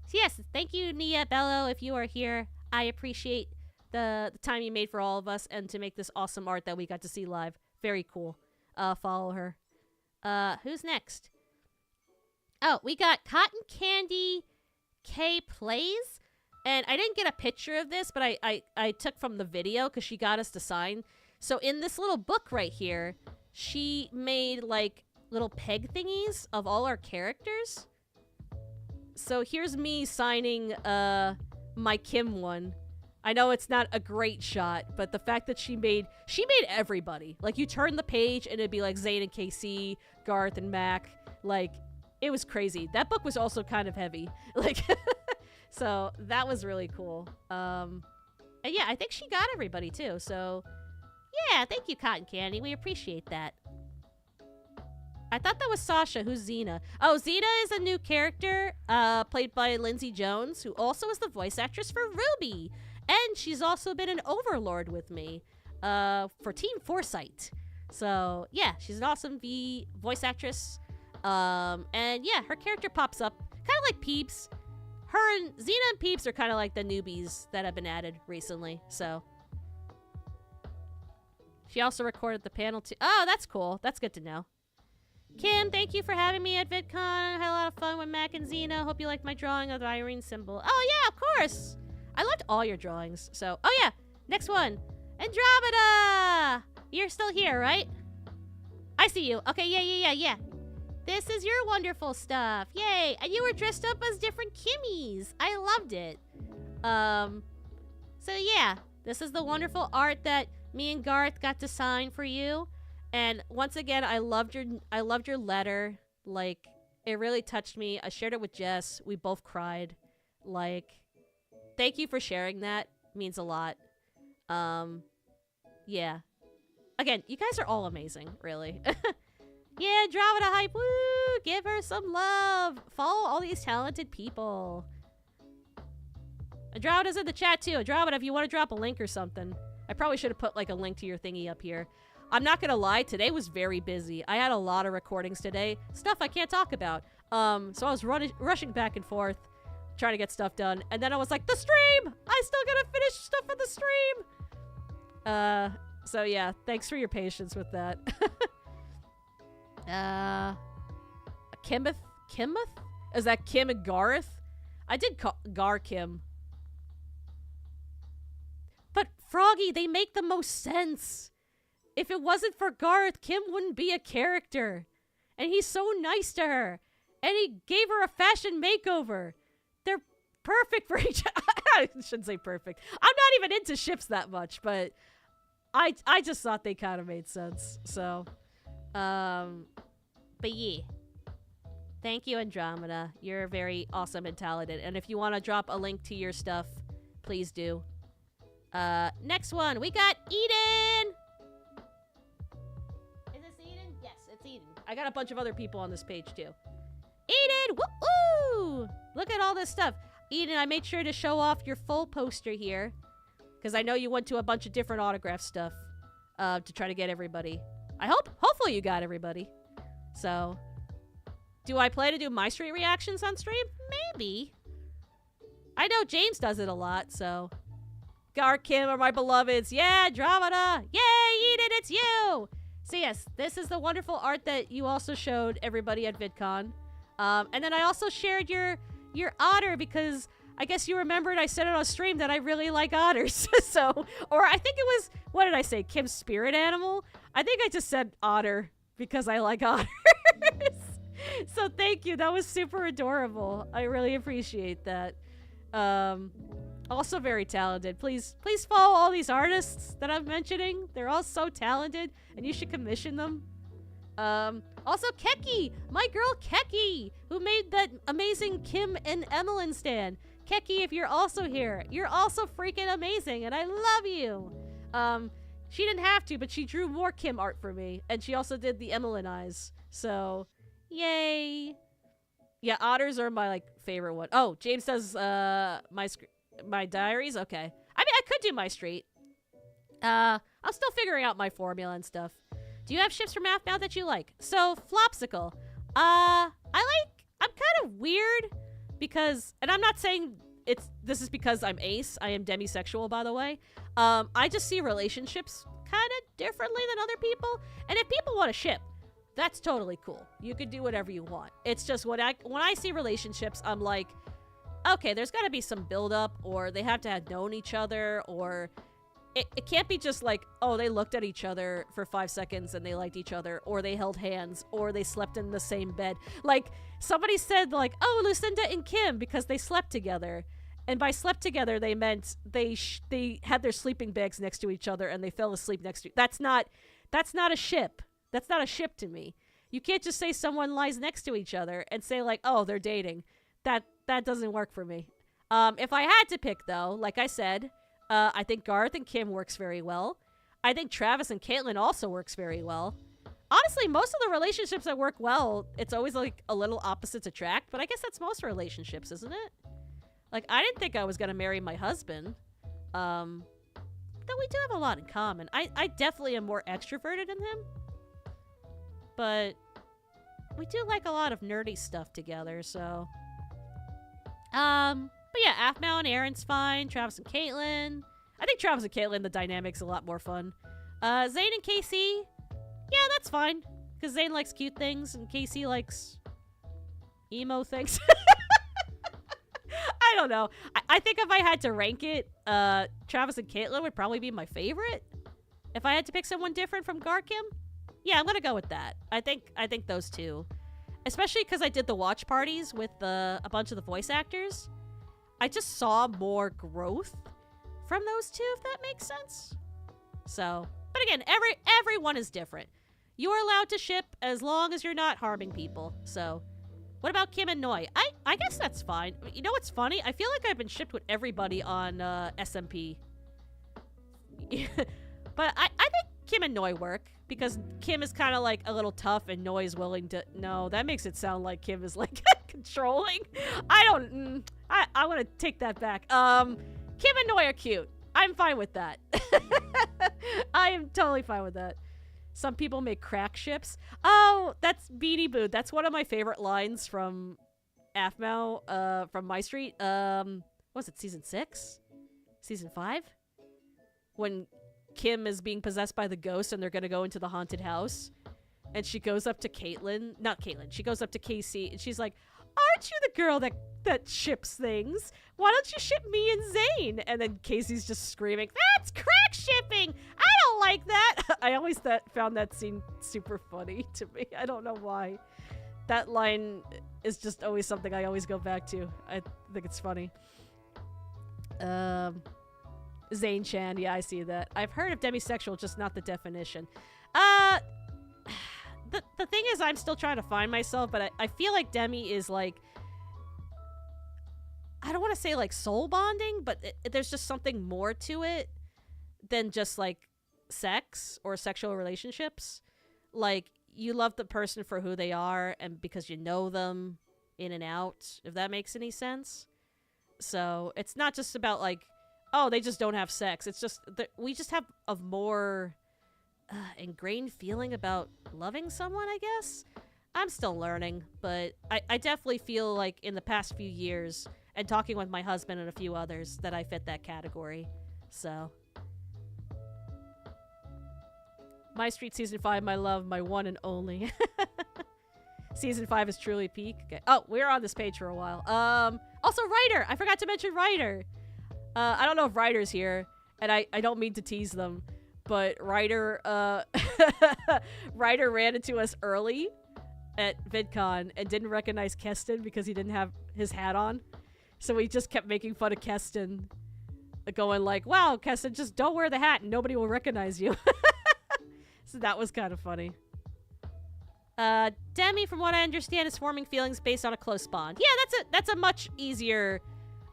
So yes, thank you, Nia Bello, if you are here. I appreciate the time you made for all of us and to make this awesome art that we got to see live. Very cool. Follow her. Who's next? Oh, we got Cotton Candy K Plays. And I didn't get a picture of this, but I took from the video because she got us to sign. So in this little book right here, she made like little peg thingies of all our characters. So here's me signing my Kim one. I know it's not a great shot, but the fact that she made everybody. Like you turn the page and it'd be like Zane and KC, Garth and Mac. Like it was crazy. That book was also kind of heavy. Like so that was really cool. And yeah, I think she got everybody too. So yeah, thank you, Cotton Candy. We appreciate that. I thought that was Sasha. Who's Xena? Oh, Xena is a new character played by Lindsay Jones, who also is the voice actress for Ruby. And she's also been an Overlord with me for Team Foresight. So yeah, she's an awesome voice actress. And yeah, her character pops up kind of like Peeps. Her and Xena and Peeps are kind of like the newbies that have been added recently. So she also recorded the panel too. Oh, that's cool. That's good to know. Kim, thank you for having me at Vidcon. I had a lot of fun with Mac and Xena. Hope you liked my drawing of the Irene symbol. Oh yeah, of course. I loved all your drawings. So, oh yeah, next one. Andromeda! You're still here, right? I see you. Okay, yeah. This is your wonderful stuff. Yay! And you were dressed up as different Kimmies. I loved it. So yeah, this is the wonderful art that me and Garth got to sign for you. And once again, I loved your letter. Like, it really touched me. I shared it with Jess. We both cried. Like, thank you for sharing that. It means a lot. Yeah. Again, you guys are all amazing, really. Yeah, Andromeda hype. Woo! Give her some love. Follow all these talented people. Andromeda's in the chat too. Andromeda, if you want to drop a link or something. I probably should have put like a link to your thingy up here. I'm not gonna lie, today was very busy. I had a lot of recordings today. Stuff I can't talk about. So I was rushing back and forth, trying to get stuff done. And then I was like, the stream! I still gotta finish stuff for the stream! So yeah, thanks for your patience with that. Kimeth? Is that Kim and Garth? I did call Gar Kim. But Froggy, they make the most sense. If it wasn't for Garth, Kim wouldn't be a character. And he's so nice to her. And he gave her a fashion makeover. They're perfect for each other. I shouldn't say perfect. I'm not even into ships that much, but I just thought they kind of made sense. So, but yeah. Thank you, Andromeda. You're very awesome and talented. And if you want to drop a link to your stuff, please do. Next one, we got Eden. Is this Eden? Yes, it's Eden. I got a bunch of other people on this page too. Eden, woo! Look at all this stuff. Eden, I made sure to show off your full poster here, because I know you went to a bunch of different autograph stuff to try to get everybody. Hopefully you got everybody. So, do I plan to do my street reactions on stream? Maybe. I know James does it a lot, so. Gar Kim are my beloveds. Yeah, Andromeda. Yay, Eden, it's you. So yes, this is the wonderful art that you also showed everybody at VidCon. And then I also shared your otter because I guess you remembered I said it on stream that I really like otters. So, or I think it was, what did I say? Kim's spirit animal? I think I just said otter because I like otters. So thank you. That was super adorable. I really appreciate that. Also very talented. Please follow all these artists that I'm mentioning. They're all so talented, and you should commission them. Also, Keki, my girl Keki, who made that amazing Kim and Emmeline stand. Keki, if you're also here, you're also freaking amazing, and I love you. She didn't have to, but she drew more Kim art for me, and she also did the Emmeline eyes. So, yay. Yeah, otters are my, like, favorite one. Oh, James does, my diaries? Okay. I mean, I could do my street. I'm still figuring out my formula and stuff. Do you have ships from Aphmau that you like? So, Flopsicle. I'm kind of weird because, and I'm not saying this is because I'm ace. I am demisexual, by the way. I just see relationships kind of differently than other people. And if people want to ship, that's totally cool. You could do whatever you want. It's just when I see relationships, I'm like, okay, there's got to be some buildup, or they have to have known each other, or it can't be just like, oh, they looked at each other for 5 seconds and they liked each other, or they held hands, or they slept in the same bed. Like, somebody said, like, oh, Lucinda and Kim, because they slept together. And by slept together, they meant they had their sleeping bags next to each other and they fell asleep next to. That's not a ship. That's not a ship to me. You can't just say someone lies next to each other and say, like, oh, they're dating. That doesn't work for me. If I had to pick, though, like I said, I think Garth and Kim works very well. I think Travis and Caitlin also works very well. Honestly, most of the relationships that work well, it's always like a little opposites attract, but I guess that's most relationships, isn't it? Like, I didn't think I was going to marry my husband. Though we do have a lot in common. I definitely am more extroverted than him. But we do like a lot of nerdy stuff together, so. But yeah, Aphmau and Aaron's fine. Travis and Caitlin. I think Travis and Caitlin, the dynamic's a lot more fun. Zane and Casey. Yeah, that's fine. Because Zane likes cute things and Casey likes emo things. I don't know. I think if I had to rank it, Travis and Caitlin would probably be my favorite. If I had to pick someone different from Garkim, yeah, I'm gonna go with that. I think those two. Especially because I did the watch parties with a bunch of the voice actors. I just saw more growth from those two, if that makes sense. So, but again, everyone is different. You are allowed to ship as long as you're not harming people. So, what about Kim and Noi? I guess that's fine. You know what's funny? I feel like I've been shipped with everybody on SMP. But I think Kim and Noi work. Because Kim is kind of like a little tough and Noi is willing to... No, that makes it sound like Kim is like controlling. I want to take that back. Kim and Noi are cute. I'm fine with that. I am totally fine with that. Some people make crack ships. Oh, that's Beanie Boo. That's one of my favorite lines from Aphmau, from My Street. What was it, season 6? Season 5? When Kim is being possessed by the ghost and they're gonna go into the haunted house. And she goes up to she goes up to Casey and she's like, aren't you the girl that ships things? Why don't you ship me and Zane? And then Casey's just screaming, that's crack shipping! I don't like that! I always found that scene super funny to me. I don't know why. That line is just always something I always go back to. I think it's funny. Zane Chan, yeah, I see that. I've heard of demisexual, just not the definition. The thing is, I'm still trying to find myself, but I feel like demi is like, I don't want to say like soul bonding, but there's just something more to it than just like sex or sexual relationships. Like, you love the person for who they are and because you know them in and out, if that makes any sense. So it's not just about like, oh, they just don't have sex. It's just that we just have a more ingrained feeling about loving someone, I guess. I'm still learning, but I definitely feel like in the past few years and talking with my husband and a few others that I fit that category. So. My Street Season 5, my love, my one and only. Season 5 is truly peak. Okay. Oh, we're on this page for a while. Also, Ryder. I forgot to mention Ryder. I don't know if Ryder's here, and I don't mean to tease them, but Ryder ran into us early at VidCon and didn't recognize Keston because he didn't have his hat on. So we just kept making fun of Keston, going like, wow, Keston, just don't wear the hat and nobody will recognize you. So that was kind of funny. Demi, from what I understand, is forming feelings based on a close bond. Yeah, that's a much easier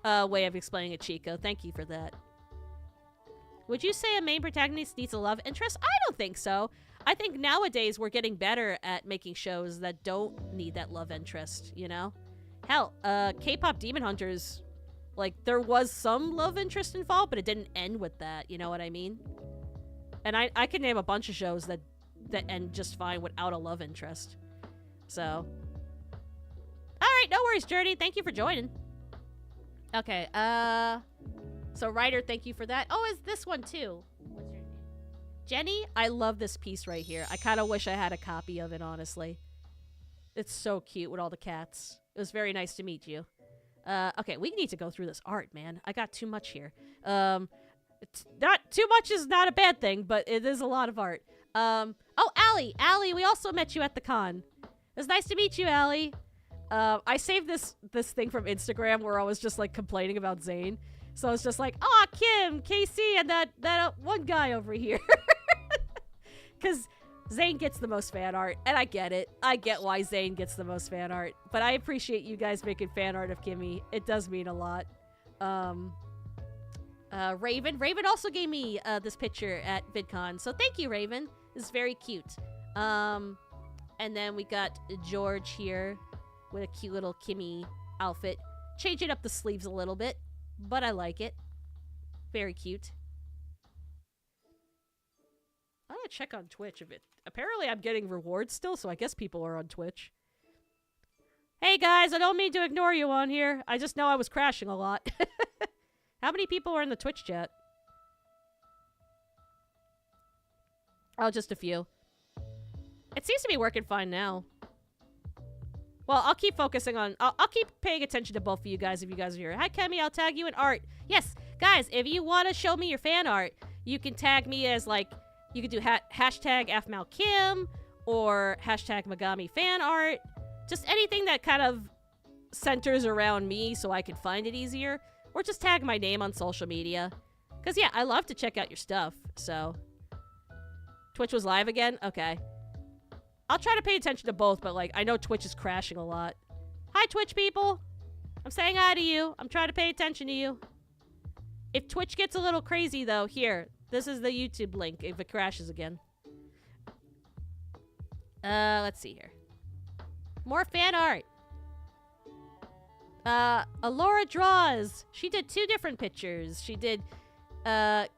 way of explaining it, Chico. Thank you for that. Would you say a main protagonist needs a love interest? I don't think so. I think nowadays we're getting better at making shows that don't need that love interest, you know? Hell, K-pop Demon Hunters, like, there was some love interest involved, but it didn't end with that, you know what I mean? And I can name a bunch of shows that end just fine without a love interest. So. Alright, no worries, Journey. Thank you for joining. Okay, so Ryder, thank you for that. Oh, is this one too? What's your name? Jenny? I love this piece right here. I kind of wish I had a copy of it, honestly. It's so cute with all the cats. It was very nice to meet you. Okay, we need to go through this art, man. I got too much here. Not too much is not a bad thing, but it is a lot of art. Oh, Allie! Allie, we also met you at the con. It was nice to meet you, Allie. I saved this thing from Instagram where I was just, like, complaining about Zane. So I was just like, oh, Kim, Casey, and that one guy over here. Because Zane gets the most fan art, and I get it. I get why Zane gets the most fan art. But I appreciate you guys making fan art of Kimmy. It does mean a lot. Raven. Raven also gave me this picture at VidCon. So thank you, Raven. It's very cute. And then we got George here with a cute little Kimmy outfit. Changing up the sleeves a little bit, but I like it. Very cute. I'm gonna check on Twitch a bit. Apparently I'm getting rewards still, so I guess people are on Twitch. Hey guys, I don't mean to ignore you on here. I just know I was crashing a lot. How many people are in the Twitch chat? Oh, just a few. It seems to be working fine now. Well, I'll keep focusing on... I'll keep paying attention to both of you guys if you guys are here. Hi, Kemi. I'll tag you in art. Yes, guys, if you want to show me your fan art, you can tag me as, like... You could do hashtag Aphmau Kim or hashtag Megami fan art. Just anything that kind of centers around me so I can find it easier. Or just tag my name on social media. Because, yeah, I love to check out your stuff, so... Twitch was live again? Okay. I'll try to pay attention to both, but, like, I know Twitch is crashing a lot. Hi, Twitch people! I'm saying hi to you. I'm trying to pay attention to you. If Twitch gets a little crazy, though, here. This is the YouTube link if it crashes again. Let's see here. More fan art. Alora Draws. She did 2 different pictures. She did,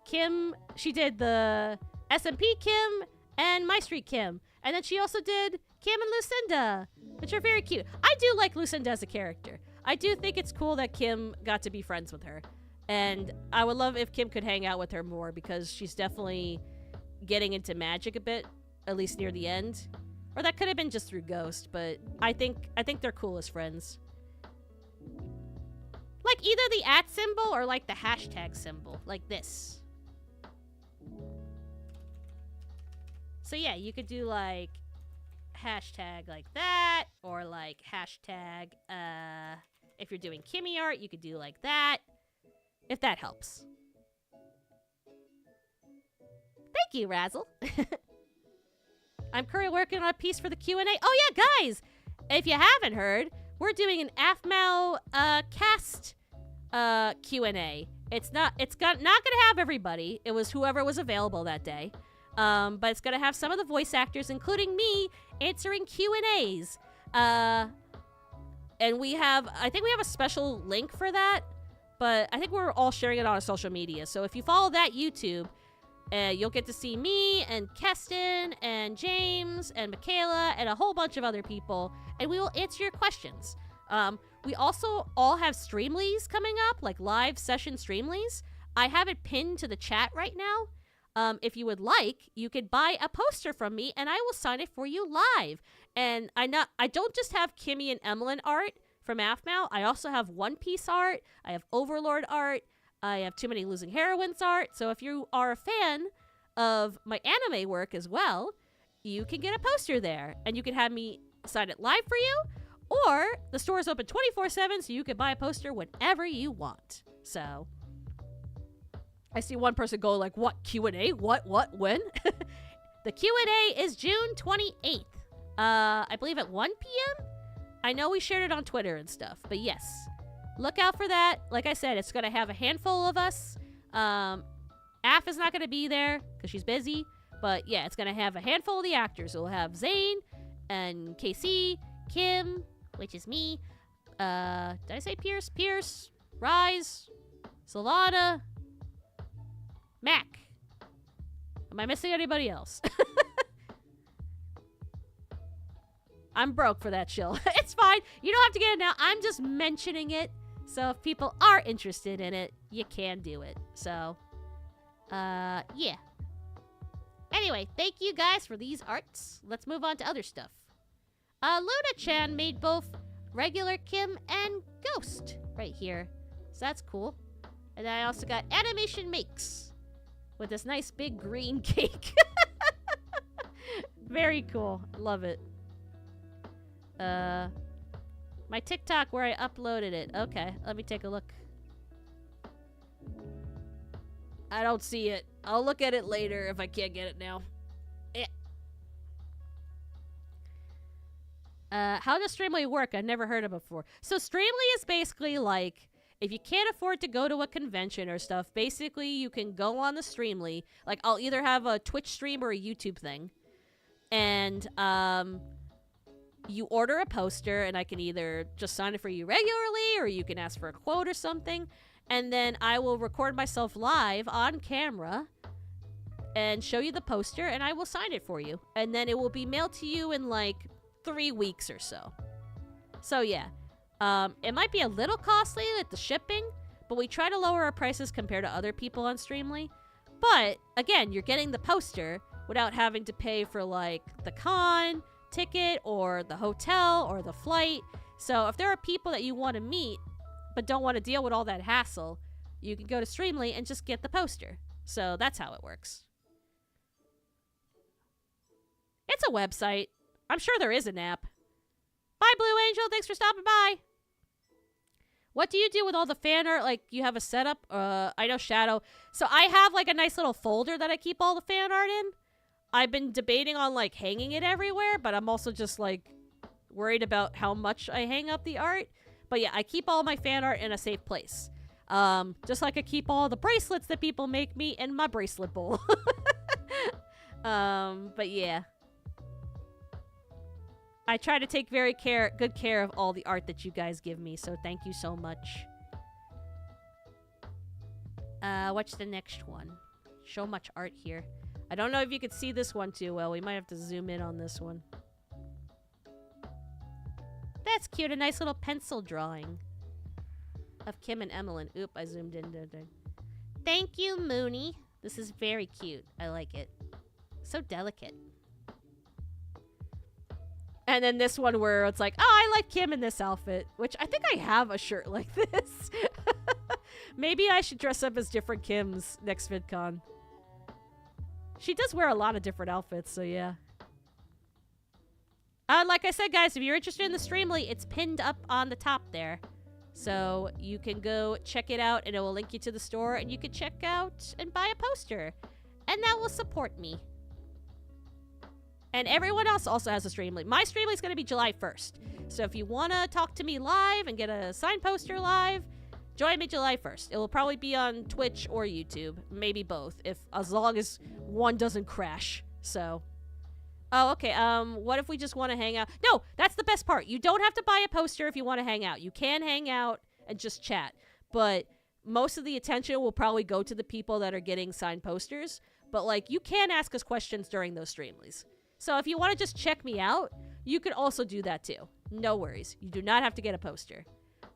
Kim. She did the SMP Kim and My Street Kim. And then she also did Kim and Lucinda, which are very cute. I do like Lucinda as a character. I do think it's cool that Kim got to be friends with her. And I would love if Kim could hang out with her more because she's definitely getting into magic a bit, at least near the end. Or that could have been just through Ghost, but I think they're cool as friends. Like either the @ symbol or like the hashtag symbol, like this. So yeah, you could do like hashtag like that, or like hashtag, if you're doing Kimmy art, you could do like that. If that helps. Thank you, Razzle. I'm currently working on a piece for the Q&A. Oh yeah, guys! If you haven't heard, we're doing an Aphmau cast Q&A. It's not gonna have everybody. It was whoever was available that day. But it's gonna have some of the voice actors, including me, answering Q&As. And I think we have a special link for that. But I think we're all sharing it on our social media. So if you follow that YouTube, you'll get to see me and Keston and James and Michaela and a whole bunch of other people. And we will answer your questions. We also all have Streamlies coming up, like live session Streamlies. I have it pinned to the chat right now. If you would like, you could buy a poster from me and I will sign it for you live. And I don't just have Kimmy and Emmeline art from Aphmau. I also have One Piece art. I have Overlord art. I have Too Many Losing Heroines art. So if you are a fan of my anime work as well, you can get a poster there. And you can have me sign it live for you. Or the store is open 24/7, so you can buy a poster whenever you want. So I see one person go like, what, Q&A? What, when? The Q&A is June 28th. I believe at 1 p.m. I know we shared it on Twitter and stuff, but yes, look out for that. Like I said, it's gonna have a handful of us. Aph is not gonna be there because she's busy, but yeah, it's gonna have a handful of the actors. We'll have Zane and KC, Kim, which is me. Did I say Pierce? Pierce, Rise, Solana, Mac. Am I missing anybody else? I'm broke for that shill. It's fine. You don't have to get it now. I'm just mentioning it. So if people are interested in it, you can do it. So, yeah. Anyway, thank you guys for these arts. Let's move on to other stuff. Luna-chan made both regular Kim and Ghost right here. So that's cool. And then I also got Animation Makes with this nice big green cake. Very cool. Love it. My TikTok where I uploaded it. Okay, let me take a look. I don't see it. I'll look at it later if I can't get it now. How does Streamly work? I've never heard of it before. So Streamly is basically like, if you can't afford to go to a convention or stuff, basically you can go on the Streamly. Like, I'll either have a Twitch stream or a YouTube thing. And, you order a poster, and I can either just sign it for you regularly, or you can ask for a quote or something. And then I will record myself live on camera and show you the poster, and I will sign it for you. And then it will be mailed to you in, like, 3 weeks or so. So, yeah. It might be a little costly with the shipping, but we try to lower our prices compared to other people on Streamly. But, again, you're getting the poster without having to pay for, like, the con ticket or the hotel or the flight. So if there are people that you want to meet but don't want to deal with all that hassle, you can go to Streamly and just get the poster. So that's how it works. It's a website. I'm sure there is an app. Bye, Blue Angel. Thanks for stopping by. What do you do with all the fan art? Like, you have a setup? I know Shadow. So I have, like, a nice little folder that I keep all the fan art in. I've been debating on, like, hanging it everywhere, but I'm also just, like, worried about how much I hang up the art. But yeah, I keep all my fan art in a safe place. Just like I keep all the bracelets that people make me in my bracelet bowl. But yeah. I try to take good care of all the art that you guys give me, so thank you so much. What's the next one? So much art here. I don't know if you could see this one too well. We might have to zoom in on this one. That's cute. A nice little pencil drawing of Kim and Emmeline. Oop, I zoomed in. Thank you, Mooney. This is very cute. I like it. So delicate. And then this one where it's like, oh, I like Kim in this outfit. Which I think I have a shirt like this. Maybe I should dress up as different Kims next VidCon. She does wear a lot of different outfits, so yeah. Like I said, guys, if you're interested in the Streamly, it's pinned up on the top there. So you can go check it out, and it will link you to the store, and you can check out and buy a poster. And that will support me. And everyone else also has a Streamly. My Streamly is going to be July 1st. So if you want to talk to me live and get a signed poster live, join me July 1st. It will probably be on Twitch or YouTube. Maybe both, as long as one doesn't crash. So. Oh, okay. What if we just want to hang out? No, that's the best part. You don't have to buy a poster if you want to hang out. You can hang out and just chat. But most of the attention will probably go to the people that are getting signed posters. But, like, you can ask us questions during those Streamlies. So if you want to just check me out, you could also do that too. No worries. You do not have to get a poster.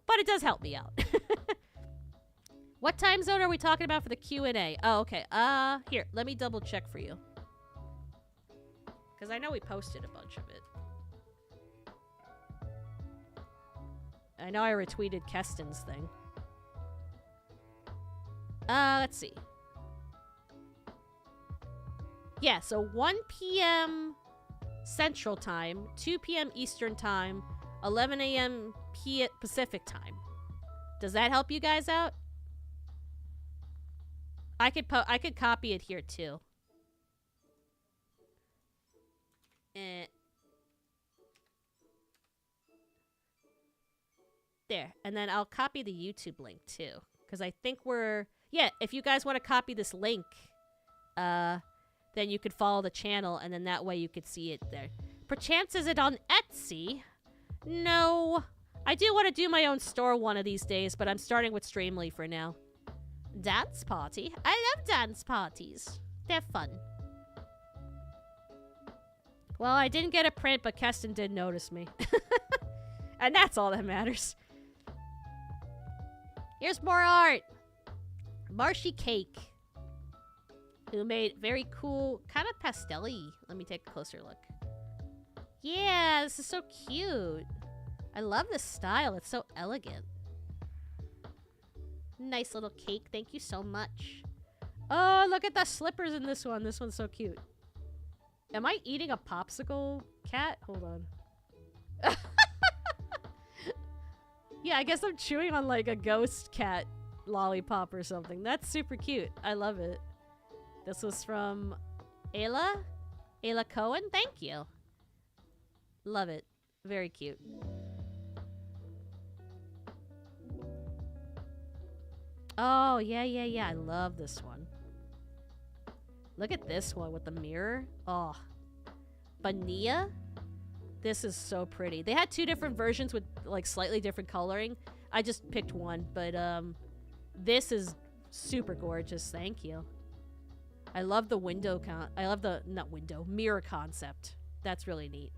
But it does help me out. What time zone are we talking about for the Q&A? Oh, okay. Here, let me double check for you. Because I know we posted a bunch of it. I know I retweeted Keston's thing. Let's see. Yeah, so 1 p.m. Central Time, 2 p.m. Eastern Time, 11 a.m. Pacific Time. Does that help you guys out? I could copy it here too. There. And then I'll copy the YouTube link, too. Because I think we're... Yeah, if you guys want to copy this link, then you could follow the channel, and then that way you could see it there. Perchance is it on Etsy? No. I do want to do my own store one of these days, but I'm starting with Streamly for now. Dance party? I love dance parties. They're fun. Well, I didn't get a print, but Keston did notice me. And that's all that matters. Here's more art. Marshy Cake, who made very cool, kind of pastel-y. Let me take a closer look. Yeah, this is so cute. I love this style. It's so elegant. Nice little cake. Thank you so much. Oh, look at the slippers in this one. This one's so cute. Am I eating a popsicle cat? Hold on. Yeah, I guess I'm chewing on like a ghost cat lollipop or something. That's super cute. I love it. This was from Ayla Cohen. Thank you. Love it. Very cute. Oh, yeah. I love this one. Look at this one with the mirror. Oh. Bania. This is so pretty. They had two different versions with like slightly different coloring. I just picked one, but this is super gorgeous. Thank you. I love the mirror concept. That's really neat.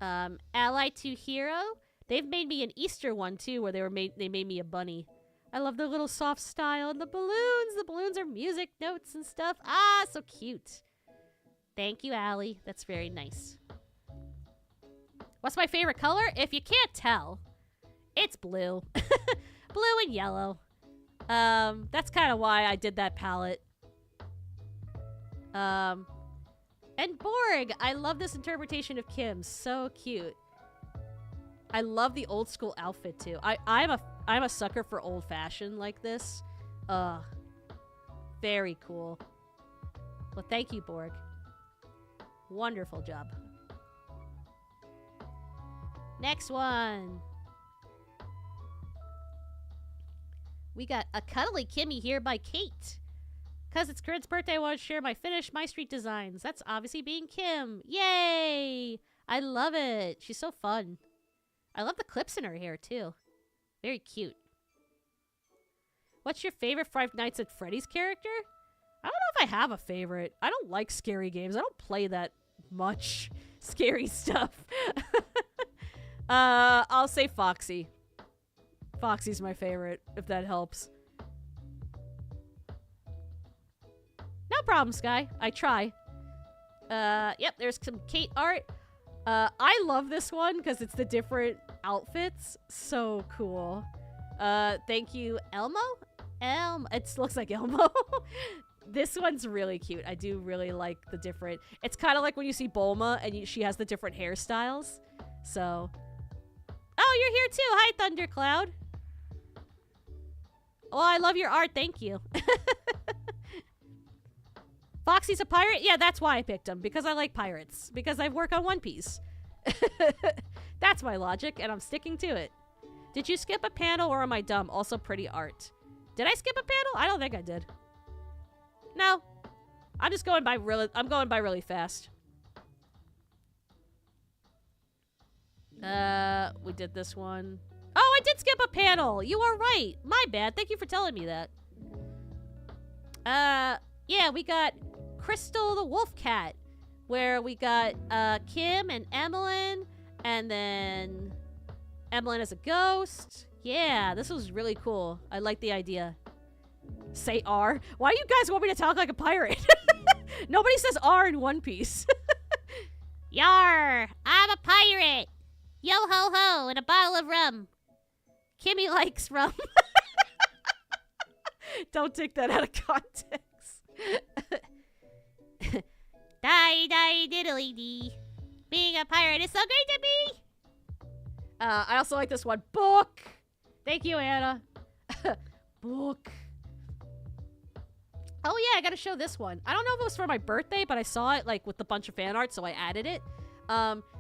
Ally to Hero. They've made me an Easter one too, where they made me a bunny. I love the little soft style and the balloons. The balloons are music notes and stuff. Ah, so cute. Thank you, Allie. That's very nice. What's my favorite color? If you can't tell, it's blue. Blue and yellow. That's kind of why I did that palette. And Borg. I love this interpretation of Kim. So cute. I love the old school outfit too. I'm a sucker for old fashioned like this. Very cool. Well, thank you, Borg. Wonderful job. Next one. We got a Cuddly Kimmy here by Kate. Because it's Corinne's birthday, I want to share my finished My Street designs. That's obviously being Kim. Yay! I love it. She's so fun. I love the clips in her hair, too. Very cute. What's your favorite Five Nights at Freddy's character? I don't know if I have a favorite. I don't like scary games. I don't play that much scary stuff. I'll say Foxy. Foxy's my favorite, if that helps. No problem, Sky. I try. Yep, there's some Kate art. I love this one because it's the different outfits. So cool. Thank you, Elmo? It looks like Elmo. This one's really cute. I do really like the different... It's kind of like when you see Bulma and she has the different hairstyles. So... Oh, you're here too. Hi, Thundercloud. Well, I love your art. Thank you. Foxy's a pirate? Yeah, that's why I picked him. Because I like pirates. Because I work on One Piece. That's my logic, and I'm sticking to it. Did you skip a panel, or am I dumb? Also pretty art. Did I skip a panel? I don't think I did. No. I'm just going by really fast. We did this one. Oh, I did skip a panel. You are right. My bad. Thank you for telling me that. Yeah, we got Crystal the Wolf Cat, where we got Kim and Emmeline, and then Emmeline as a ghost. Yeah, this was really cool. I like the idea. Say R. Why do you guys want me to talk like a pirate? Nobody says R in One Piece. Yar! I'm a pirate! Yo ho ho, and a bottle of rum. Kimmy likes rum. Don't take that out of context. Die, die, diddly dee. Being a pirate is so great to me. I also like this one. Book. Thank you, Anna. Book. Oh yeah, I gotta show this one. I don't know if it was for my birthday, but I saw it like with a bunch of fan art, so I added it.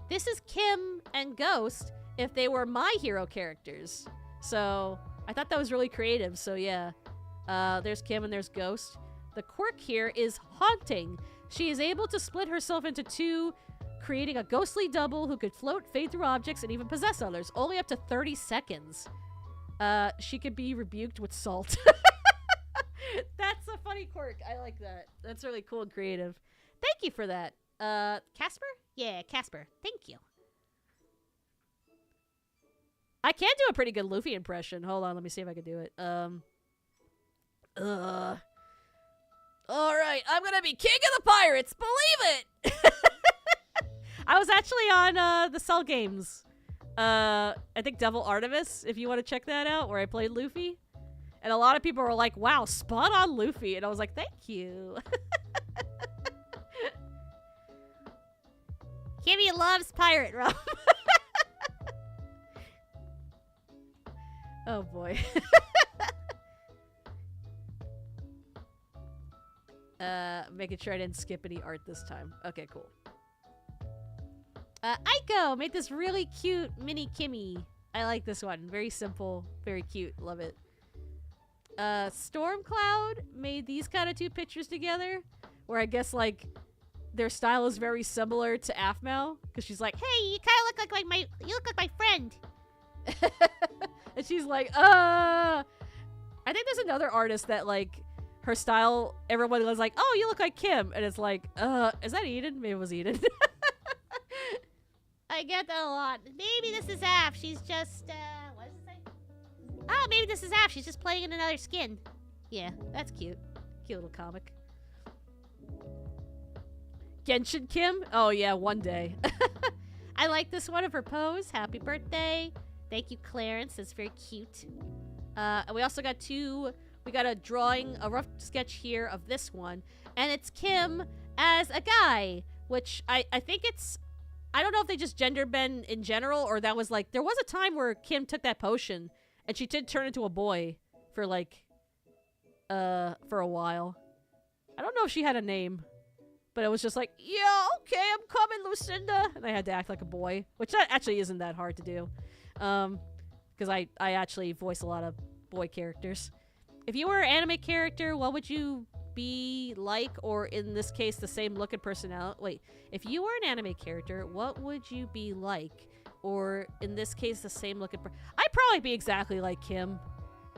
This is Kim and Ghost, if they were my hero characters. So I thought that was really creative. So yeah, there's Kim and there's Ghost. The quirk here is Haunting. She is able to split herself into two, creating a ghostly double who could float, fade through objects, and even possess others, only up to 30 seconds. She could be rebuked with salt. That's a funny quirk. I like that. That's really cool and creative. Thank you for that. Casper? Yeah, Casper. Thank you. I can do a pretty good Luffy impression. Hold on, let me see if I can do it. Alright, I'm gonna be king of the pirates! Believe it! I was actually on the Cell Games. I think Devil Artemis, if you want to check that out, where I played Luffy. And a lot of people were like, wow, spot on Luffy. And I was like, thank you. Kimmy loves pirate rum. Oh boy. Making sure I didn't skip any art this time. Okay, cool. Aiko made this really cute mini Kimmy. I like this one. Very simple, very cute. Love it. Stormcloud made these kind of two pictures together, where I guess like their style is very similar to Aphmau, because she's like, "Hey, you kind of look like my friend," and she's like, I think there's another artist that like her style. Everyone was like, "Oh, you look like Kim," and it's like, is that Eden? Maybe it was Eden. I get that a lot. Maybe this is Aph. She's just what does it say? Oh, maybe this is Aph. She's just playing in another skin. Yeah, that's cute. Cute little comic. Genshin Kim? Oh yeah, one day. I like this one of her pose. Happy birthday. Thank you, Clarence. That's very cute. And we also got we got a drawing, a rough sketch here of this one. And it's Kim as a guy, which I think it's, I don't know if they just gender bend in general, or that was like, there was a time where Kim took that potion and she did turn into a boy for like, for a while. I don't know if she had a name, but it was just like, yeah, okay, I'm coming, Lucinda. And I had to act like a boy, which that actually isn't that hard to do. Because I actually voice a lot of boy characters. If you were an anime character, what would you be like, or in this case, the same look and personality? Wait, if you were an anime character, what would you be like? Or in this case, the same look and I'd probably be exactly like Kim.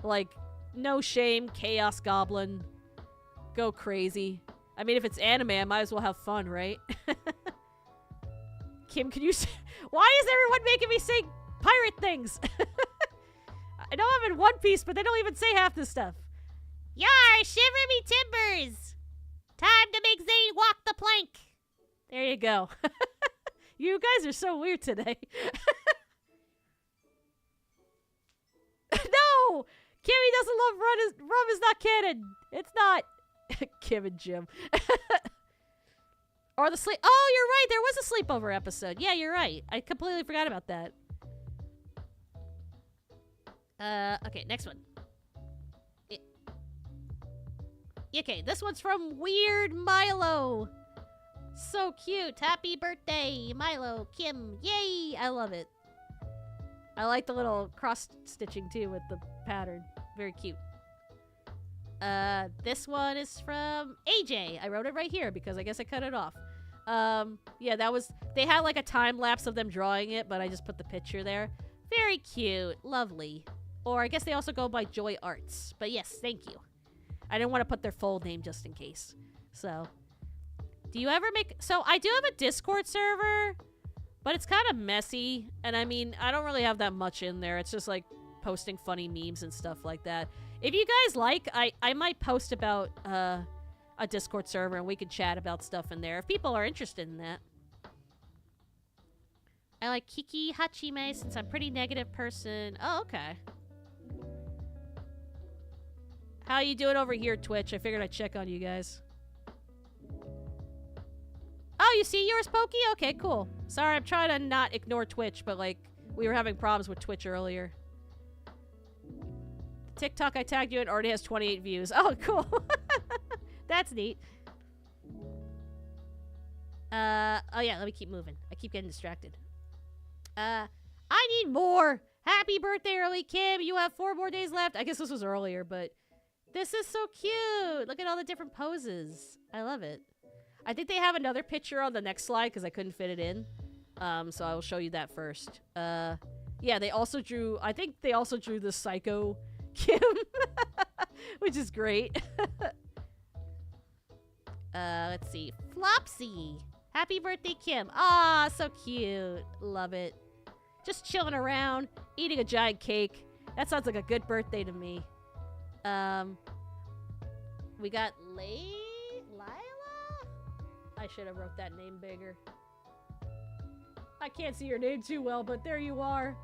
Like, no shame, chaos goblin, go crazy. I mean, if it's anime, I might as well have fun, right? Kim, can you why is everyone making me say pirate things? I know I'm in One Piece, but they don't even say half this stuff. Yar, shiver me timbers! Time to make Zane walk the plank! There you go. You guys are so weird today. No! Kimmy doesn't love rum. Rum is not canon. It's not. Kim and Jim. Or the sleep. Oh, you're right. There was a sleepover episode. Yeah, you're right. I completely forgot about that. Okay, next one. Okay, this one's from Weird Milo. So cute. Happy birthday, Milo, Kim. Yay! I love it. I like the little cross-stitching, too, with the pattern. Very cute. This one is from AJ. I wrote it right here because I guess I cut it off. Yeah, that was... They had, like, a time-lapse of them drawing it, but I just put the picture there. Very cute. Lovely. Or I guess they also go by Joy Arts. But yes, thank you. I didn't want to put their full name just in case. So, do you ever make... So, I do have a Discord server, but it's kind of messy. And I mean, I don't really have that much in there. It's just like posting funny memes and stuff like that. If you guys like, I might post about a Discord server and we can chat about stuff in there if people are interested in that. I like Kiki Hachime since I'm a pretty negative person. Oh, okay. How you doing over here, Twitch? I figured I'd check on you guys. Oh, you see yours, Pokey? Okay, cool. Sorry, I'm trying to not ignore Twitch, but, like, we were having problems with Twitch earlier. The TikTok I tagged you in already has 28 views. Oh, cool. That's neat. Oh, yeah, let me keep moving. I keep getting distracted. I I need more. Happy birthday, early Kim. You have 4 more days left. I guess this was earlier, but this is so cute. Look at all the different poses. I love it. I think they have another picture on the next slide because I couldn't fit it in. So I will show you that first. Yeah, they also drew, I think they also drew the Psycho Kim, which is great. Let's see. Flopsy. Happy birthday, Kim. Ah, so cute. Love it. Just chilling around, eating a giant cake. That sounds like a good birthday to me. We got Lila? I should have wrote that name bigger. I can't see your name too well, but there you are.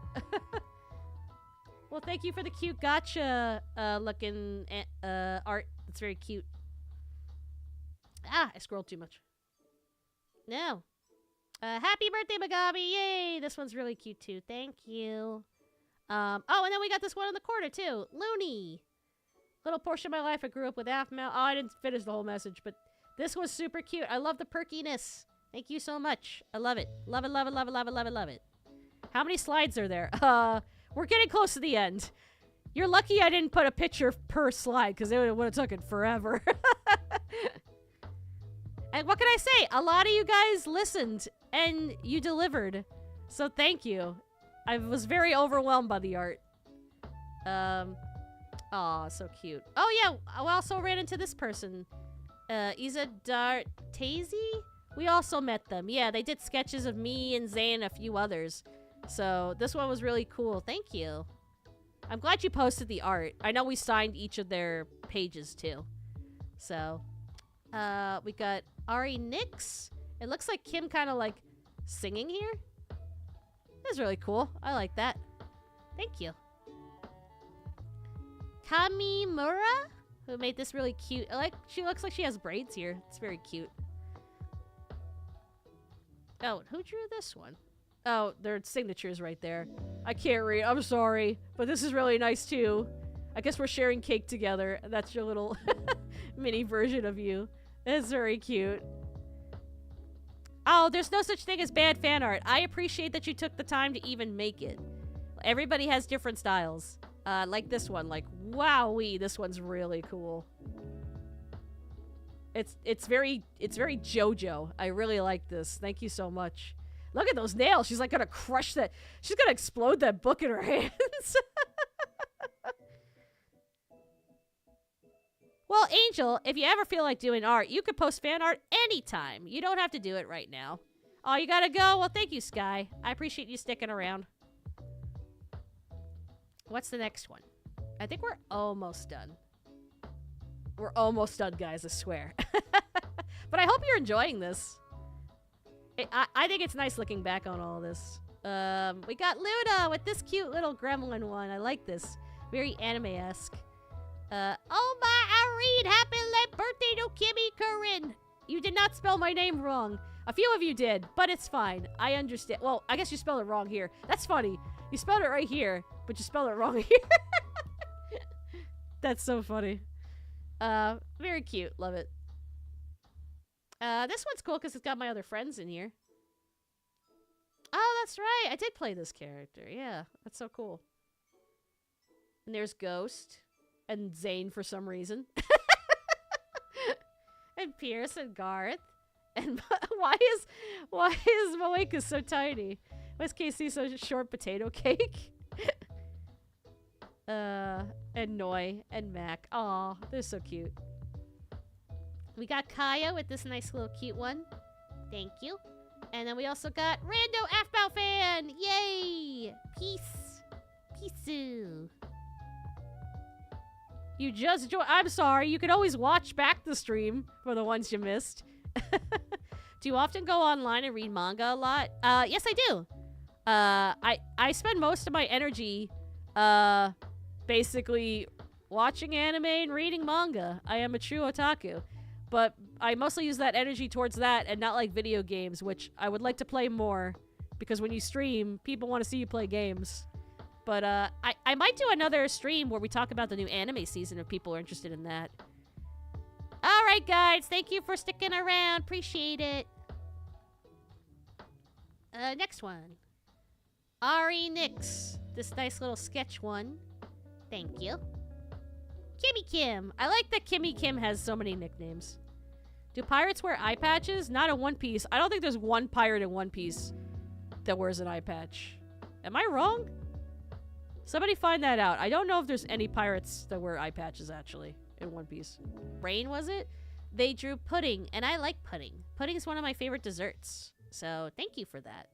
Well, thank you for the cute gotcha looking art. It's very cute. Ah, I scrolled too much. No. Happy birthday, Megami! Yay! This one's really cute too. Thank you. Oh, and then we got this one in the corner too. Looney. Little portion of my life I grew up with Aphmau. Oh, I didn't finish the whole message, but this was super cute. I love the perkiness. Thank you so much. I love it. Love it, love it, love it, love it, love it, love it. How many slides are there? We're getting close to the end. You're lucky I didn't put a picture per slide, because it would have taken forever. And what can I say? A lot of you guys listened, and you delivered. So thank you. I was very overwhelmed by the art. Aw, so cute. Oh yeah, I also ran into this person. Isa Dartazy? We also met them. Yeah, they did sketches of me and Zane and a few others. So this one was really cool. Thank you. I'm glad you posted the art. I know we signed each of their pages too. So, we got Ari Nix. It looks like Kim kind of like singing here. That's really cool. I like that. Thank you. Kamimura, who made this really cute. She looks like she has braids here. It's very cute. Oh, who drew this one? Oh, their signature's right there. I can't read. I'm sorry, but this is really nice too. I guess we're sharing cake together. That's your little mini version of you. It's very cute. Oh, there's no such thing as bad fan art. I appreciate that you took the time to even make it. Everybody has different styles. Like this one. Like, wowee, this one's really cool. It's very JoJo. I really like this. Thank you so much. Look at those nails. She's like gonna crush that. She's gonna explode that book in her hands. Well, Angel, if you ever feel like doing art, you could post fan art anytime. You don't have to do it right now. Oh, you gotta go? Well, thank you, Sky. I appreciate you sticking around. What's the next one? I think we're almost done. We're almost done, guys, I swear. But I hope you're enjoying this. I think it's nice looking back on all this. We got Luna with this cute little gremlin one. I like this. Very anime-esque. Oh my Irene, happy late birthday to Kimmy Corinne. You did not spell my name wrong. A few of you did, but it's fine. I understand. Well, I guess you spelled it wrong here. That's funny. You spelled it right here, but you spelled it wrong here. That's so funny. Very cute. Love it. This one's cool because it's got my other friends in here. Oh, that's right. I did play this character. Yeah, that's so cool. And there's Ghost. And Zane for some reason. And Pierce and Garth. And why is Moeka so tiny? Why is Casey so short potato cake? And Noi and Mac. Aw, they're so cute. We got Kaya with this nice little cute one. Thank you. And then we also got Rando Aphmau fan. Yay! Peace. Peace. You just joined. I'm sorry. You can always watch back the stream for the ones you missed. Do you often go online and read manga a lot? Yes, I do. I spend most of my energy, basically watching anime and reading manga. I am a true otaku. But I mostly use that energy towards that and not like video games, which I would like to play more. Because when you stream, people want to see you play games. But I might do another stream where we talk about the new anime season if people are interested in that. Alright, guys. Thank you for sticking around. Appreciate it. Next one. Ari Nix. This nice little sketch one. Thank you. Kimmy Kim. I like that Kimmy Kim has so many nicknames. Do pirates wear eye patches? Not in One Piece. I don't think there's one pirate in One Piece that wears an eye patch. Am I wrong? Somebody find that out. I don't know if there's any pirates that wear eye patches, actually, in One Piece. Rain, was it? They drew pudding, and I like pudding. Pudding is one of my favorite desserts. So, thank you for that.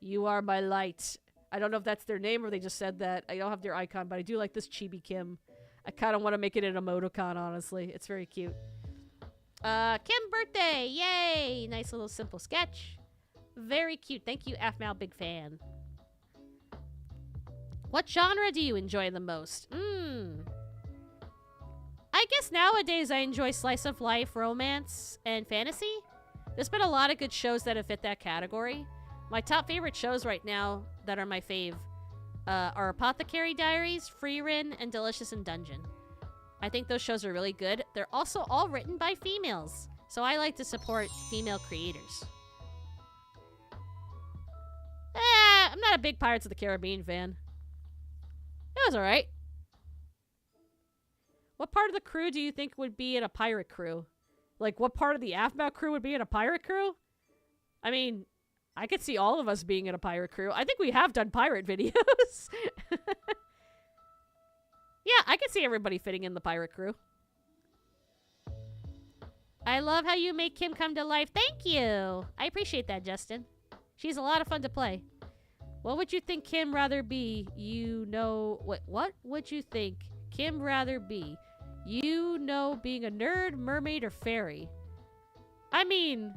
You are my light. I don't know if that's their name or they just said that. I don't have their icon, but I do like this Chibi Kim. I kind of want to make it an emoticon, honestly. It's very cute. Kim birthday! Yay! Nice little simple sketch. Very cute. Thank you, Aphmau. Big fan. What genre do you enjoy the most? I guess nowadays I enjoy slice of life, romance, and fantasy. There's been a lot of good shows that have fit that category. My top favorite shows right now that are my fave are Apothecary Diaries, Frieren, and Delicious in Dungeon. I think those shows are really good. They're also all written by females, so I like to support female creators. I'm not a big Pirates of the Caribbean fan. It was alright. What part of the crew do you think would be in a pirate crew? Like, what part of the Aphmau crew would be in a pirate crew? I mean, I could see all of us being in a pirate crew. I think we have done pirate videos. Yeah, I could see everybody fitting in the pirate crew. I love how you make Kim come to life. Thank you. I appreciate that, Justin. She's a lot of fun to play. What would you think Kim rather be? You know... What would you think Kim rather be? You know, being a nerd, mermaid, or fairy? I mean...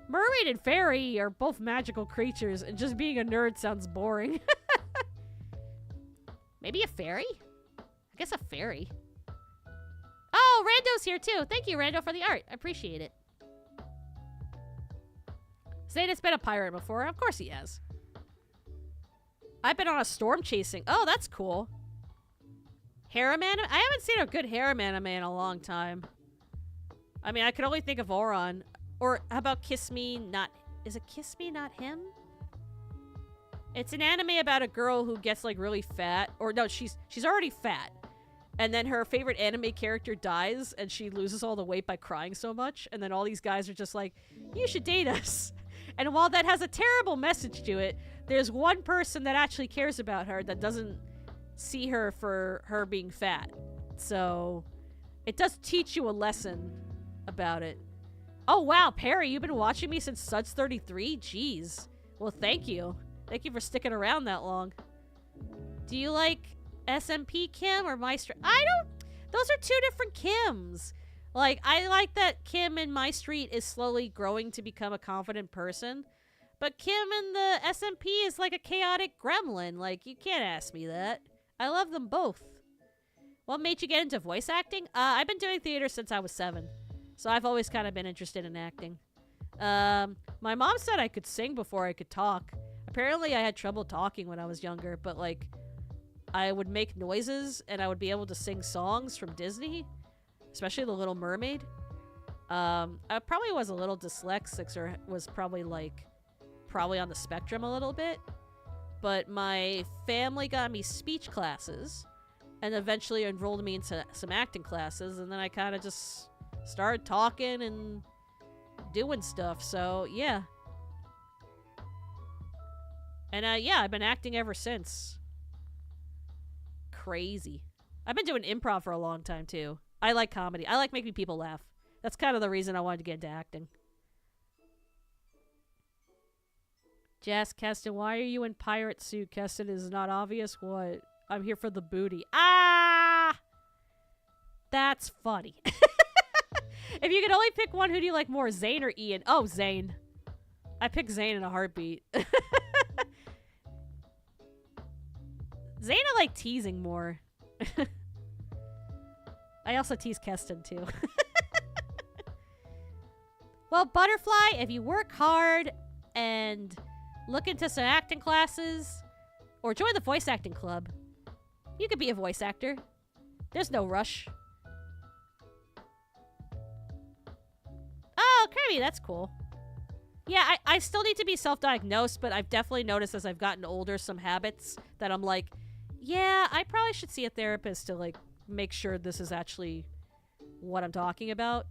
Mermaid and fairy are both magical creatures, and just being a nerd sounds boring. Maybe a fairy? I guess a fairy. Oh, Rando's here too. Thank you, Rando, for the art. I appreciate it. Zayda's been a pirate before. Of course he has. I've been on a storm chasing. Oh, that's cool. Harem anime? I haven't seen a good harem anime in a long time. I mean, I could only think of Oron. Or how about Kiss Me Not... Is it Kiss Me Not Him? It's an anime about a girl who gets, like, really fat. Or no, she's already fat. And then her favorite anime character dies, and she loses all the weight by crying so much. And then all these guys are just like, you should date us. And while that has a terrible message to it, there's one person that actually cares about her that doesn't see her for her being fat. So it does teach you a lesson about it. Oh, wow, Perry, you've been watching me since Suds 33? Jeez. Well, thank you. Thank you for sticking around that long. Do you like SMP Kim or My Street? I don't... Those are two different Kims. Like, I like that Kim in My Street is slowly growing to become a confident person. But Kim in the SMP is like a chaotic gremlin. Like, you can't ask me that. I love them both. What made you get into voice acting? I've been doing theater since I was 7. So I've always kind of been interested in acting. My mom said I could sing before I could talk. Apparently I had trouble talking when I was younger, but like I would make noises and I would be able to sing songs from Disney, especially The Little Mermaid. I probably was a little dyslexic or was probably on the spectrum a little bit. But my family got me speech classes and eventually enrolled me into some acting classes, and then I kind of just started talking and doing stuff, so yeah. And yeah, I've been acting ever since. Crazy. I've been doing improv for a long time too. I like comedy. I like making people laugh. That's kind of the reason I wanted to get into acting. Jazz Keston, why are you in pirate suit? Keston, is not obvious. What? I'm here for the booty. Ah! That's funny. If you could only pick one, who do you like more, Zane or Ian? Oh, Zane. I pick Zane in a heartbeat. Zane I like teasing more. I also tease Keston too. Well, Butterfly, if you work hard and look into some acting classes or join the voice acting club, you could be a voice actor. There's no rush. Oh, Kirby, that's cool. Yeah, I still need to be self-diagnosed, but I've definitely noticed as I've gotten older some habits that I'm like, yeah, I probably should see a therapist to, like, make sure this is actually what I'm talking about.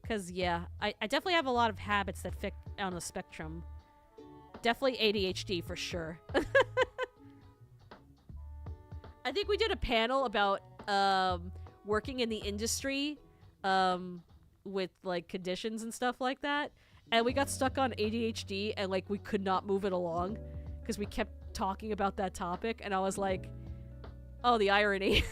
Because, yeah, I definitely have a lot of habits that fit on the spectrum. Definitely ADHD for sure. I think we did a panel about working in the industry with, like, conditions and stuff like that. And we got stuck on ADHD and, like, we could not move it along because we kept talking about that topic. And I was like, oh, the irony.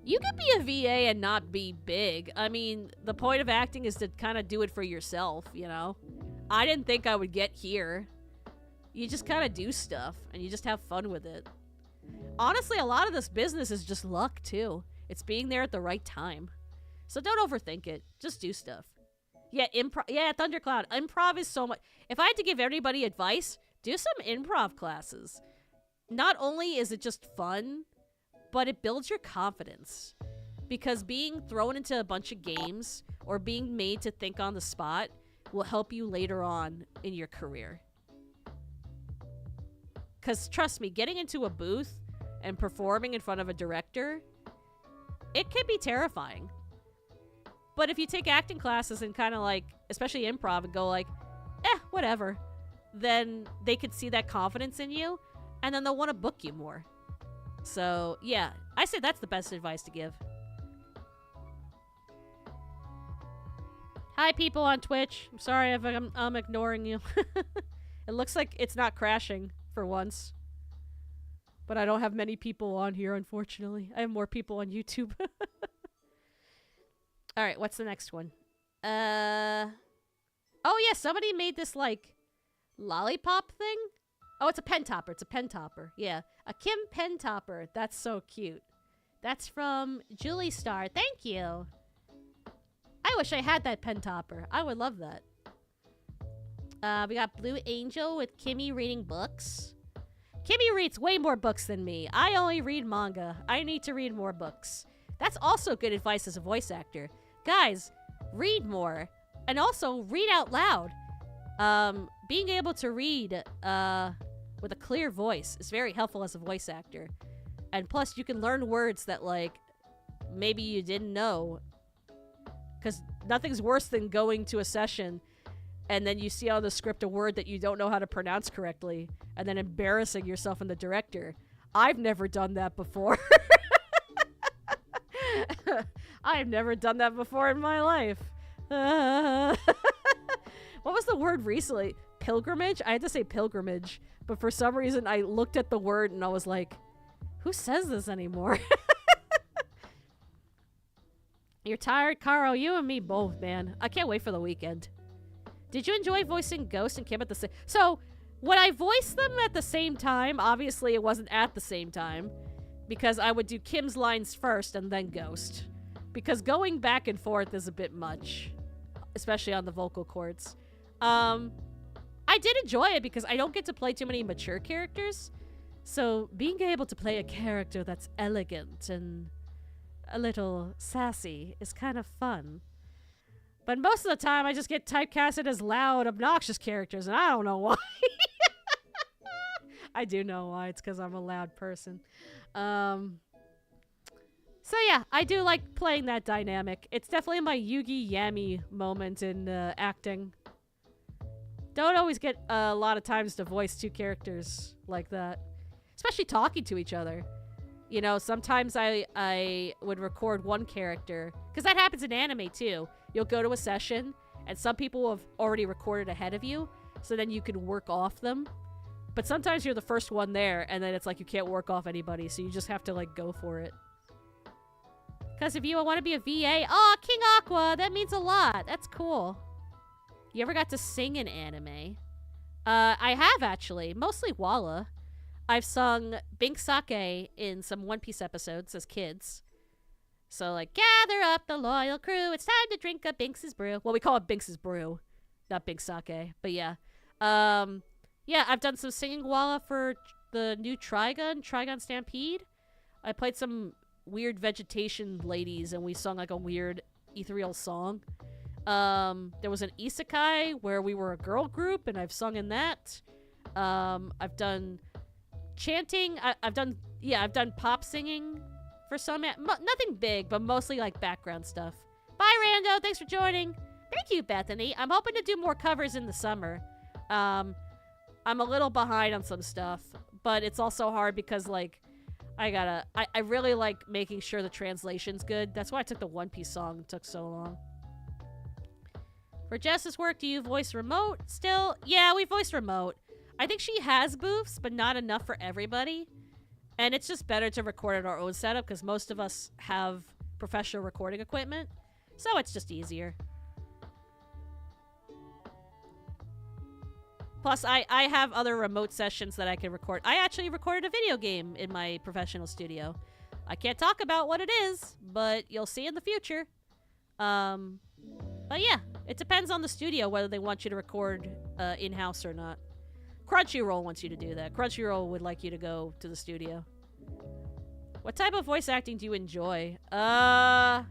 You could be a VA and not be big. I mean, the point of acting is to kind of do it for yourself, you know? I didn't think I would get here. You just kind of do stuff and you just have fun with it. Honestly, a lot of this business is just luck, too. It's being there at the right time. So don't overthink it. Just do stuff. Yeah, improv. Yeah, Thundercloud. Improv is so much. If I had to give everybody advice, do some improv classes. Not only is it just fun, but it builds your confidence. Because being thrown into a bunch of games or being made to think on the spot will help you later on in your career. Because trust me, getting into a booth and performing in front of a director, it can be terrifying. But if you take acting classes and kind of like, especially improv, and go like, whatever, then they could see that confidence in you, and then they'll want to book you more. So, yeah, I say that's the best advice to give. Hi, people on Twitch. I'm sorry if I'm ignoring you. It looks like it's not crashing for once. But I don't have many people on here, unfortunately. I have more people on YouTube. Alright, what's the next one? Oh yeah, somebody made this, like, lollipop thing? Oh, it's a pen topper. It's a pen topper. Yeah. A Kim pen topper. That's so cute. That's from Julie Star. Thank you. I wish I had that pen topper. I would love that. We got Blue Angel with Kimmy reading books. Kimmy reads way more books than me. I only read manga. I need to read more books. That's also good advice as a voice actor. Guys, read more. And also, read out loud. Being able to read with a clear voice is very helpful as a voice actor. And plus, you can learn words that, like, maybe you didn't know. Because nothing's worse than going to a session and then you see on the script a word that you don't know how to pronounce correctly and then embarrassing yourself and the director. I've never done that before. I've never done that before in my life. What was the word recently? Pilgrimage? I had to say pilgrimage, but for some reason I looked at the word and I was like, who says this anymore? You're tired, Caro? You and me both, man. I can't wait for the weekend. Did you enjoy voicing Ghost and Kim at the same... So, when I voiced them at the same time, obviously it wasn't at the same time, because I would do Kim's lines first and then Ghost. Because going back and forth is a bit much, especially on the vocal cords. I did enjoy it because I don't get to play too many mature characters. So, being able to play a character that's elegant and a little sassy is kind of fun. But most of the time, I just get typecasted as loud, obnoxious characters, and I don't know why. I do know why. It's because I'm a loud person. So yeah, I do like playing that dynamic. It's definitely my Yugi Yami moment in acting. Don't always get a lot of times to voice two characters like that. Especially talking to each other. You know, sometimes I would record one character. Because that happens in anime, too. You'll go to a session, and some people have already recorded ahead of you. So then you can work off them. But sometimes you're the first one there, and then it's like you can't work off anybody. So you just have to, like, go for it. Because if you want to be a VA... Oh, King Aqua! That means a lot. That's cool. You ever got to sing in anime? I have, actually. Mostly Walla. I've sung Bink Sake in some One Piece episodes as kids. So, like, gather up the loyal crew. It's time to drink a Binks's brew. Well, we call it Binks's brew, not Bink Sake. But yeah. Yeah, I've done some singing Walla for the new Trigun Stampede. I played some weird vegetation ladies, and we sung, like, a weird ethereal song. There was an isekai where we were a girl group, and I've sung in that. I've done chanting. I've done pop singing for some. Nothing big, but mostly like background stuff. Bye, Rando. Thanks for joining. Thank you, Bethany. I'm hoping to do more covers in the summer. I'm a little behind on some stuff, but it's also hard because, like, I really like making sure the translation's good. That's why I took the One Piece song. It took so long. For Jess's work, do you voice remote still? Yeah, we voice remote. I think she has booths, but not enough for everybody. And it's just better to record at our own setup because most of us have professional recording equipment. So it's just easier. Plus, I have other remote sessions that I can record. I actually recorded a video game in my professional studio. I can't talk about what it is, but you'll see in the future. But yeah, it depends on the studio whether they want you to record in-house or not. Crunchyroll wants you to do that. Crunchyroll would like you to go to the studio. What type of voice acting do you enjoy? I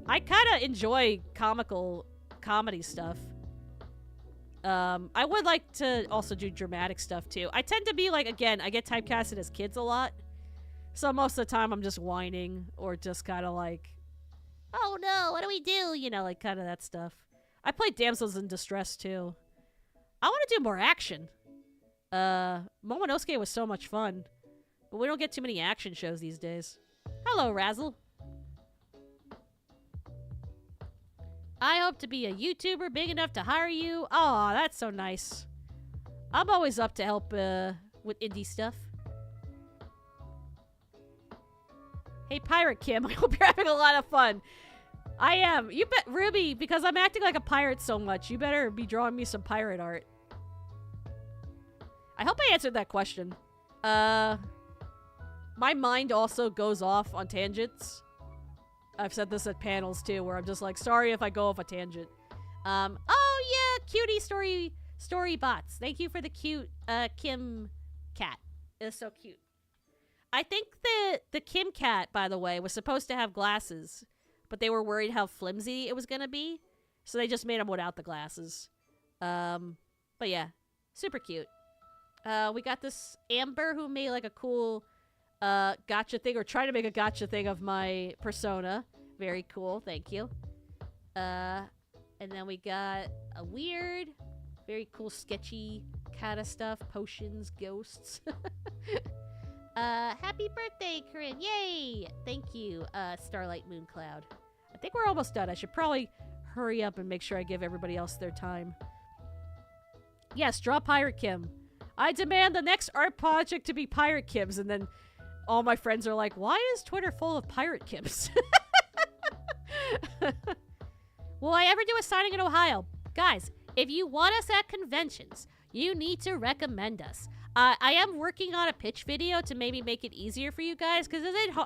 kind of enjoy comedy stuff. I would like to also do dramatic stuff too. I tend to be like, again, I get typecasted as kids a lot. So most of the time I'm just whining or just kind of like, oh no, what do we do? You know, like kind of that stuff. I played Damsels in Distress too. I want to do more action. Momonosuke was so much fun. But we don't get too many action shows these days. Hello, Razzle. I hope to be a YouTuber big enough to hire you. Aw, that's so nice. I'm always up to help with indie stuff. Hey, Pirate Kim, I hope you're having a lot of fun. I am. You bet, Ruby, because I'm acting like a pirate so much, you better be drawing me some pirate art. I hope I answered that question. My mind also goes off on tangents. I've said this at panels too, where I'm just like, sorry if I go off a tangent. Oh yeah, cutie story bots. Thank you for the cute Kim cat. It's so cute. I think the Kim cat, by the way, was supposed to have glasses, but they were worried how flimsy it was gonna be, so they just made him without the glasses. But yeah, super cute. We got this Amber who made like a cool gotcha thing, or trying to make a gotcha thing of my persona. Very cool, thank you. And then we got a weird, very cool, sketchy kind of stuff. Potions, ghosts. Happy birthday, Corinne. Yay! Thank you, Starlight Mooncloud. I think we're almost done. I should probably hurry up and make sure I give everybody else their time. Yes, draw Pirate Kim. I demand the next art project to be Pirate Kim's, and then all my friends are like, why is Twitter full of Pirate Kim's? Will I ever do a signing in Ohio? Guys, if you want us at conventions, you need to recommend us. I am working on a pitch video to maybe make it easier for you guys, because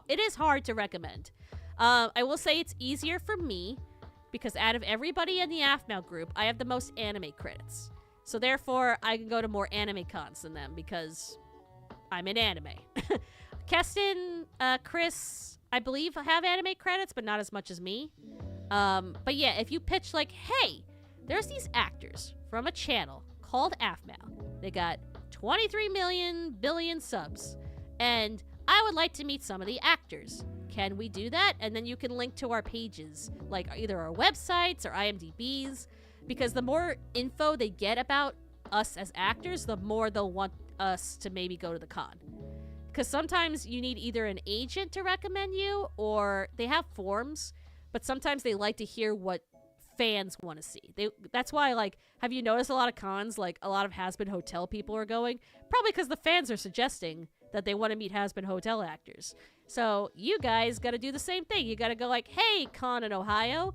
it is hard to recommend. I will say it's easier for me, because out of everybody in the Aphmau group, I have the most anime credits. So therefore, I can go to more anime cons than them, because I'm in anime. Keston, Chris, I believe have anime credits, but not as much as me. But yeah, if you pitch like, hey, there's these actors from a channel called Aphmau. They got 23 billion subs, and I would like to meet some of the actors. Can we do that? And then you can link to our pages, like either our websites or IMDb's, because the more info they get about us as actors, the more they'll want us to maybe go to the con. Because sometimes you need either an agent to recommend you, or they have forms, but sometimes they like to hear what fans want to see. That's why, like, have you noticed a lot of cons, like a lot of Has-Been Hotel people are going? Probably because the fans are suggesting that they want to meet Has-Been Hotel actors. So you guys got to do the same thing. You got to go like, hey, con in Ohio,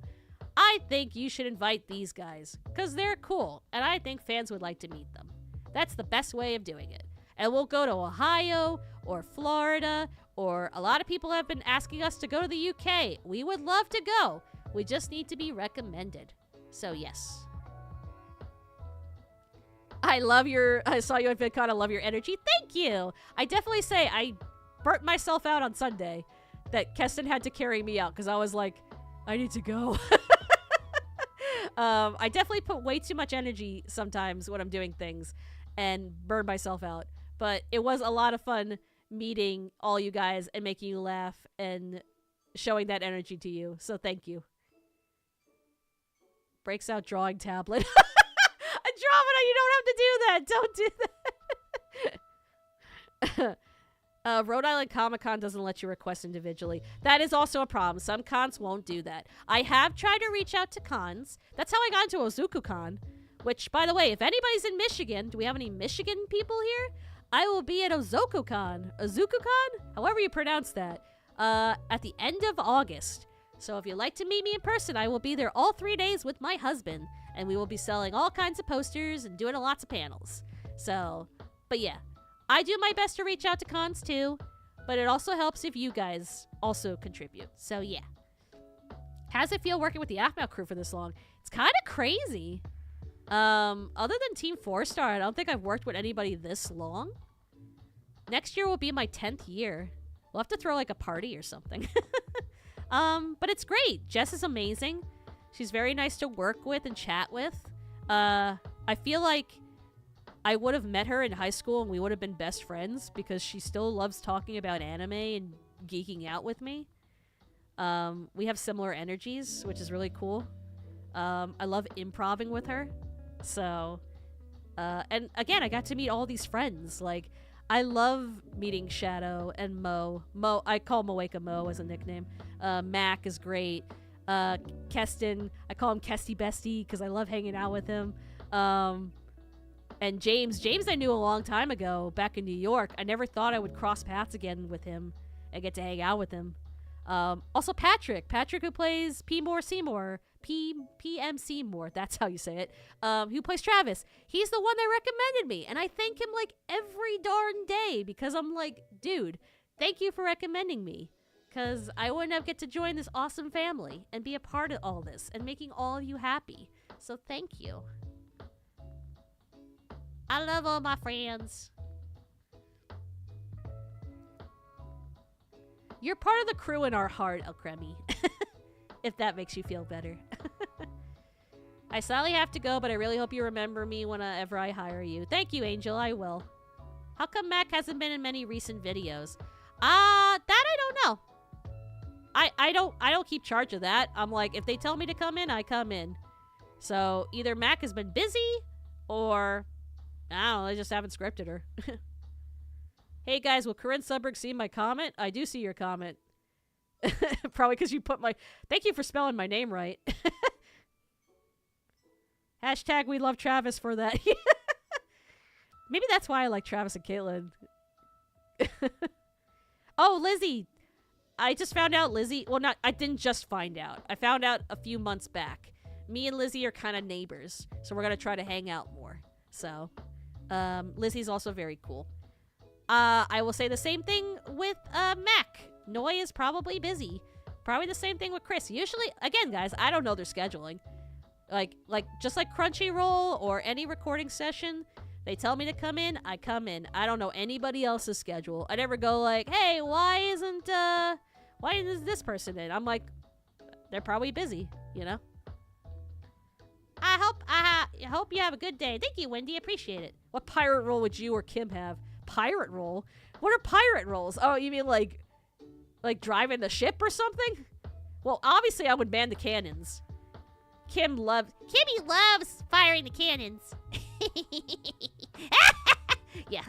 I think you should invite these guys because they're cool, and I think fans would like to meet them. That's the best way of doing it. And we'll go to Ohio or Florida, or a lot of people have been asking us to go to the UK. We would love to go. We just need to be recommended. So yes. I saw you at VidCon. I love your energy. Thank you. I definitely say I burnt myself out on Sunday that Keston had to carry me out because I was like, I need to go. I definitely put way too much energy sometimes when I'm doing things and burn myself out. But it was a lot of fun meeting all you guys and making you laugh and showing that energy to you. So thank you. Breaks out drawing tablet. Andromeda, you don't have to do that. Don't do that. Rhode Island Comic Con doesn't let you request individually. That is also a problem. Some cons won't do that. I have tried to reach out to cons. That's how I got into Ozuku-Con. Which, by the way, if anybody's in Michigan, do we have any Michigan people here? I will be at Ozuku-Con. Ozuku-Con? However you pronounce that. At the end of August. So if you'd like to meet me in person, I will be there all 3 days with my husband. And we will be selling all kinds of posters and doing lots of panels. So, but yeah. I do my best to reach out to cons too, but it also helps if you guys also contribute. So yeah. How does it feel working with the Aphmau crew for this long? It's kind of crazy. Other than Team 4-Star, I don't think I've worked with anybody this long. Next year will be my 10th year. We'll have to throw like a party or something. But it's great. Jess is amazing. She's very nice to work with and chat with. I feel like I would have met her in high school and we would have been best friends because she still loves talking about anime and geeking out with me. We have similar energies, which is really cool. I love improving with her. So, and again, I got to meet all these friends. Like, I love meeting Shadow and Mo. Mo, I call Moeka Mo as a nickname. Mac is great. Keston, I call him Kesty Bestie because I love hanging out with him. And James I knew a long time ago back in New York. I never thought I would cross paths again with him and get to hang out with him. Also Patrick who plays PM Seymour, that's how you say it, who plays Travis. He's the one that recommended me, and I thank him like every darn day because I'm like, dude, thank you for recommending me because I wouldn't have get to join this awesome family and be a part of all this and making all of you happy. So thank you. I love all my friends. You're part of the crew in our heart, Alcremi. If that makes you feel better. I sadly have to go, but I really hope you remember me whenever I hire you. Thank you, Angel. I will. How come Mac hasn't been in many recent videos? That I don't know. I don't keep charge of that. I'm like, if they tell me to come in, I come in. So either Mac has been busy or I don't know, they just haven't scripted her. Hey guys, will Corinne Sudberg see my comment? I do see your comment. Probably because you put my... Thank you for spelling my name right. Hashtag we love Travis for that. Maybe that's why I like Travis and Caitlin. Oh, Lizzie. I just found out Lizzie... Well, I didn't just find out. I found out a few months back. Me and Lizzie are kind of neighbors. So we're going to try to hang out more. So... Lizzie's also very cool. I will say the same thing with Mac. Noi is probably busy. Probably the same thing with Chris. Usually, again, guys, I don't know their scheduling. Like just like Crunchyroll or any recording session, they tell me to come in, I come in. I don't know anybody else's schedule. I never go like, hey, why isn't this person in? I'm like, they're probably busy, you know? I hope you have a good day. Thank you, Wendy. Appreciate it. What pirate role would you or Kim have? Pirate role? What are pirate roles? Oh, you mean like driving the ship or something? Well, obviously I would man the cannons. Kimmy loves firing the cannons. Yeah.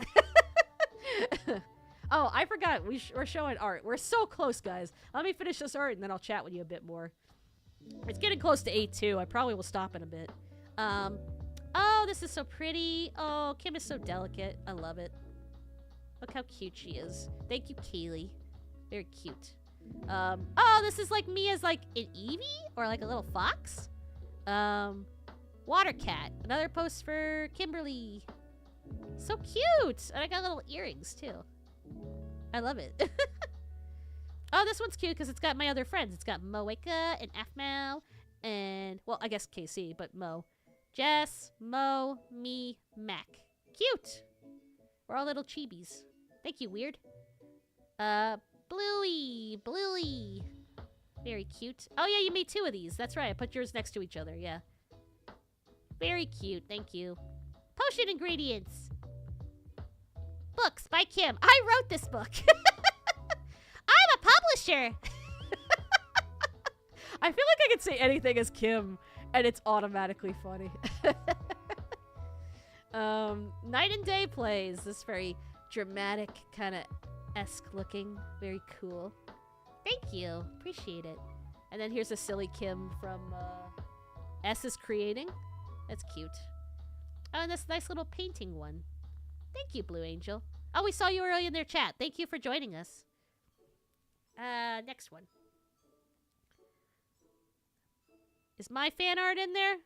Oh, I forgot. We're showing art. We're so close, guys. Let me finish this art and then I'll chat with you a bit more. It's getting close to 8 too. I probably will stop in a bit. Oh, this is so pretty. Oh, Kim is so delicate. I love it. Look how cute she is. Thank you, Kaylee. Very cute. Oh, this is like me as like an Eevee or like a little fox. Water cat. Another post for Kimberly. So cute. And I got little earrings too. I love it. Oh, this one's cute because it's got my other friends. It's got Moeka and Aphmau and, well, I guess KC, but Mo. Jess, Mo, me, Mac. Cute. We're all little chibis. Thank you, Weird. Bluey. Very cute. Oh, yeah, you made 2 of these. That's right. I put yours next to each other. Yeah. Very cute. Thank you. Potion ingredients. Books by Kim. I wrote this book. I'm a publisher. I feel like I could say anything as Kim, and it's automatically funny. Night and Day plays. This very dramatic, kind of esque looking. Very cool. Thank you. Appreciate it. And then here's a silly Kim from S is Creating. That's cute. Oh, and this nice little painting one. Thank you, Blue Angel. Oh, we saw you early in their chat. Thank you for joining us. Next one. Is my fan art in there?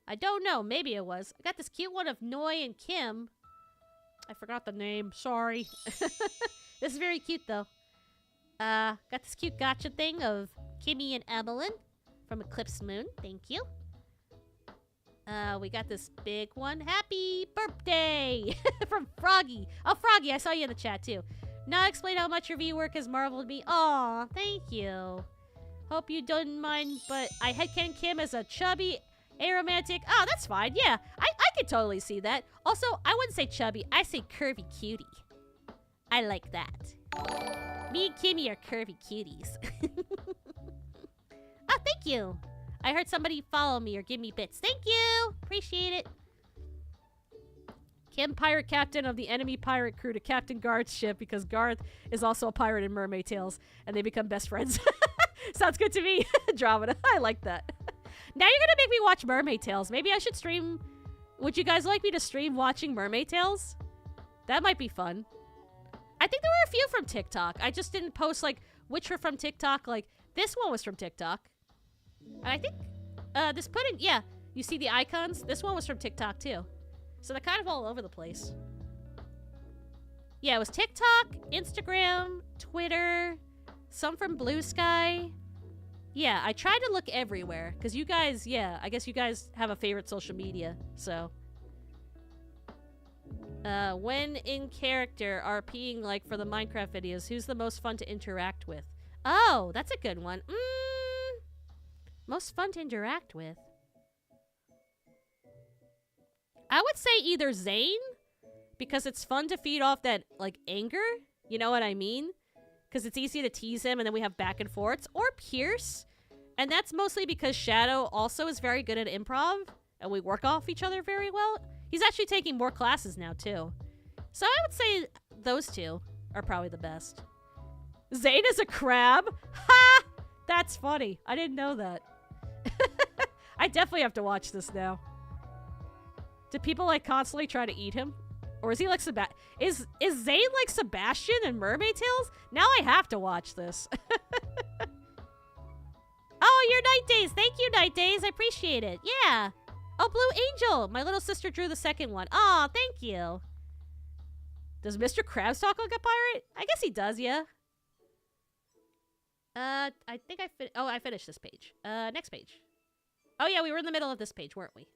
I don't know. Maybe it was. I got this cute one of Noi and Kim. I forgot the name. Sorry. This is very cute, though. Got this cute gotcha thing of Kimmy and Evelyn from Eclipse Moon. Thank you. We got this big one. Happy birthday from Froggy. Oh, Froggy, I saw you in the chat, too. Not explain how much your V work has marveled me. Aw, thank you. Hope you don't mind, but I headcanon Kim as a chubby, aromantic. Oh, that's fine. Yeah, I could totally see that. Also, I wouldn't say chubby. I say curvy cutie. I like that. Me and Kimmy are curvy cuties. Oh, thank you. I heard somebody follow me or give me bits. Thank you. Appreciate it. Kim, pirate captain of the enemy pirate crew to Captain Garth's ship because Garth is also a pirate in Mermaid Tales, and they become best friends. Sounds good to me. Dramata. I like that. Now you're going to make me watch Mermaid Tales. Maybe I should stream. Would you guys like me to stream watching Mermaid Tales? That might be fun. I think there were a few from TikTok. I just didn't post, like, which were from TikTok. Like, this one was from TikTok. And I think this pudding, yeah. You see the icons? This one was from TikTok, too. So they're kind of all over the place. Yeah, it was TikTok, Instagram, Twitter, some from Blue Sky. Yeah, I tried to look everywhere. Because you guys, yeah, I guess you guys have a favorite social media. So. When in character RPing like for the Minecraft videos, who's the most fun to interact with? Oh, that's a good one. Most fun to interact with. I would say either Zane, because it's fun to feed off that, like, anger. You know what I mean? Because it's easy to tease him, and then we have back and forths. Or Pierce, and that's mostly because Shadow also is very good at improv, and we work off each other very well. He's actually taking more classes now, too. So I would say those two are probably the best. Zane is a crab? Ha! That's funny. I didn't know that. I definitely have to watch this now. Do people, like, constantly try to eat him? Or is he like Is Zane like Sebastian in Mermaid Tales? Now I have to watch this. Oh, your Night Days. Thank you, Night Days. I appreciate it. Yeah. Oh, Blue Angel. My little sister drew the second one. Aw, thank you. Does Mr. Krabs talk like a pirate? I guess he does, yeah. I think I finished this page. Next page. Oh, yeah, we were in the middle of this page, weren't we?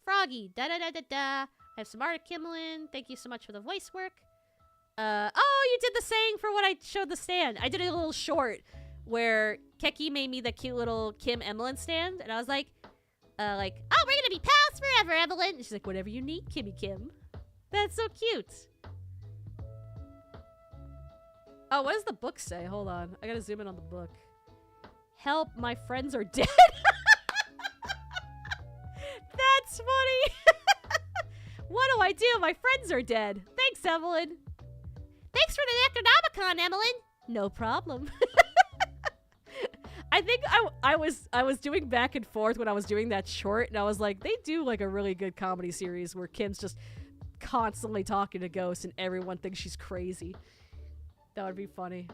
Froggy, da-da-da-da-da. I have some art, Kimlin. Thank you so much for the voice work. Oh, you did the saying for what I showed the stand. I did a little short where Keki made me the cute little Kim Emlyn stand. And I was like, oh, we're gonna be pals forever, Evelyn. And she's like, whatever you need, Kimmy Kim. That's so cute. Oh, what does the book say? Hold on. I gotta zoom in on the book. Help, my friends are dead. That's funny. What do I do? My friends are dead. Thanks, Evelyn. Thanks for the Necronomicon, Evelyn. No problem. I think I was doing back and forth when I was doing that short, and I was like, they do like a really good comedy series where Kim's just constantly talking to ghosts and everyone thinks she's crazy. That would be funny.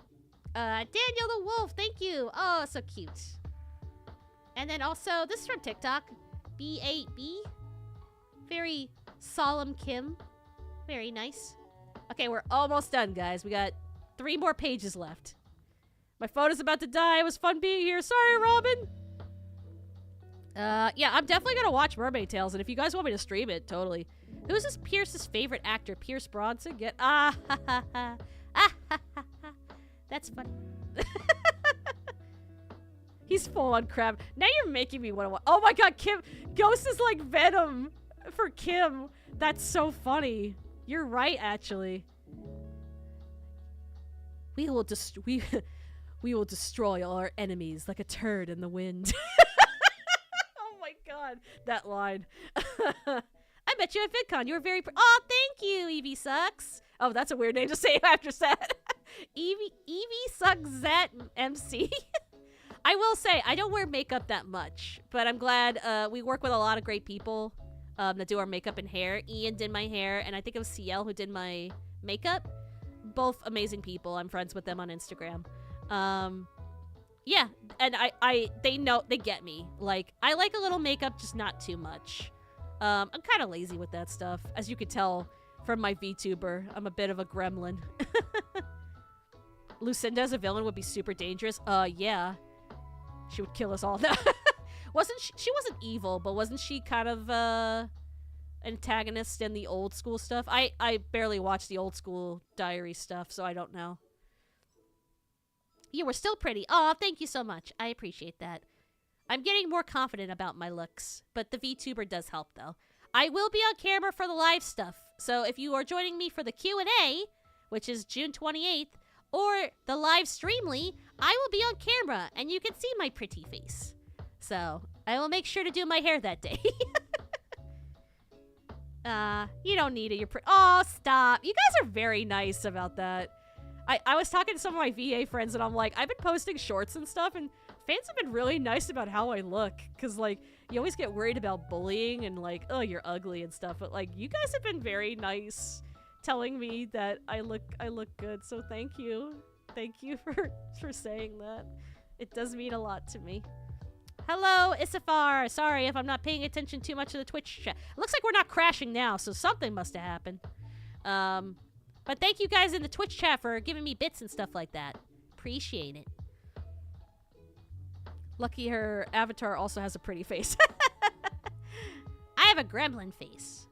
Daniel the Wolf, thank you. Oh, so cute. And then also, this is from TikTok. B8B. Very solemn Kim. Very nice. Okay, we're almost done, guys. We got 3 more pages left. My phone is about to die. It was fun being here. Sorry, Robin. Yeah, I'm definitely gonna watch Mermaid Tales, and if you guys want me to stream it, totally. Who's this Pierce's favorite actor? Pierce Bronson? Get ah ha ha ha. Ah ha ha ha. That's funny. He's full on crab. Now you're making me want to watch. Oh my god, Kim. Ghost is like Venom for Kim. That's so funny. You're right, actually. We will destroy all our enemies like a turd in the wind. Oh my god, that line. I met you at VidCon. You were very oh, thank you, Evie Sucks. Oh, that's a weird name to say after Zet. Evie Sucks Zet MC. I will say, I don't wear makeup that much, but I'm glad we work with a lot of great people that do our makeup and hair. Ian did my hair, and I think it was CL who did my makeup. Both amazing people. I'm friends with them on Instagram. Yeah, and they know, they get me. Like, I like a little makeup, just not too much. I'm kind of lazy with that stuff. As you could tell from my VTuber, I'm a bit of a gremlin. Lucinda as a villain would be super dangerous. Yeah. She would kill us all. She wasn't evil, but wasn't she kind of antagonist in the old school stuff? I barely watched the old school diary stuff, so I don't know. You were still pretty. Oh, thank you so much. I appreciate that. I'm getting more confident about my looks, but the VTuber does help, though. I will be on camera for the live stuff, so if you are joining me for the Q&A, which is June 28th, or the live streamly, I will be on camera, and you can see my pretty face. So, I will make sure to do my hair that day. You don't need it. You're oh, stop. You guys are very nice about that. I was talking to some of my VA friends, and I'm like, I've been posting shorts and stuff, and fans have been really nice about how I look. Because, like, you always get worried about bullying and, like, oh, you're ugly and stuff. But, like, you guys have been very nice telling me that I look good. So thank you. Thank you for saying that. It does mean a lot to me. Hello, Isafar. Sorry if I'm not paying attention too much to the Twitch chat. It looks like we're not crashing now, so something must have happened. But thank you guys in the Twitch chat for giving me bits and stuff like that. Appreciate it. Lucky her avatar also has a pretty face. I have a gremlin face.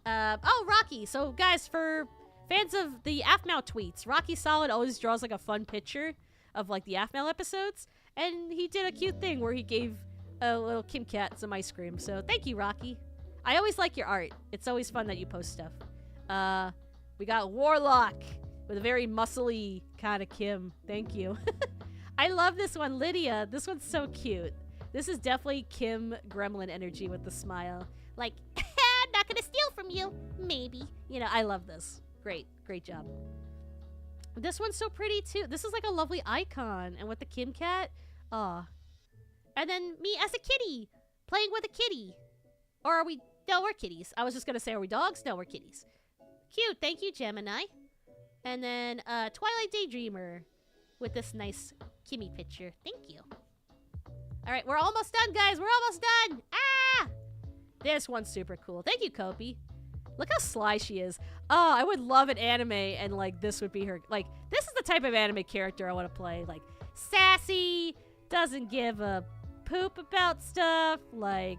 Oh, Rocky. So, guys, for fans of the Aphmau tweets, Rocky Solid always draws, like, a fun picture of, like, the Aphmau episodes. And he did a cute thing where he gave a little Kim Cat some ice cream. So, thank you, Rocky. I always like your art. It's always fun that you post stuff. We got Warlock with a very muscly kind of Kim. Thank you. I love this one, Lydia. This one's so cute. This is definitely Kim Gremlin energy with the smile. Like, I'm not gonna steal from you. Maybe. You know, I love this. Great. Great job. This one's so pretty, too. This is like a lovely icon. And with the Kim Cat, aw. And then me as a kitty, playing with a kitty. Or are we... No, we're kitties. I was just gonna say, are we dogs? No, we're kitties. Cute. Thank you, Gemini. And then, Twilight Daydreamer with this nice Kimmy picture. Thank you. All right, we're almost done, guys. We're almost done. Ah! This one's super cool. Thank you, Kopi. Look how sly she is. Oh, I would love an anime, and, like, this would be her. Like, this is the type of anime character I want to play. Like, sassy, doesn't give a poop about stuff, like,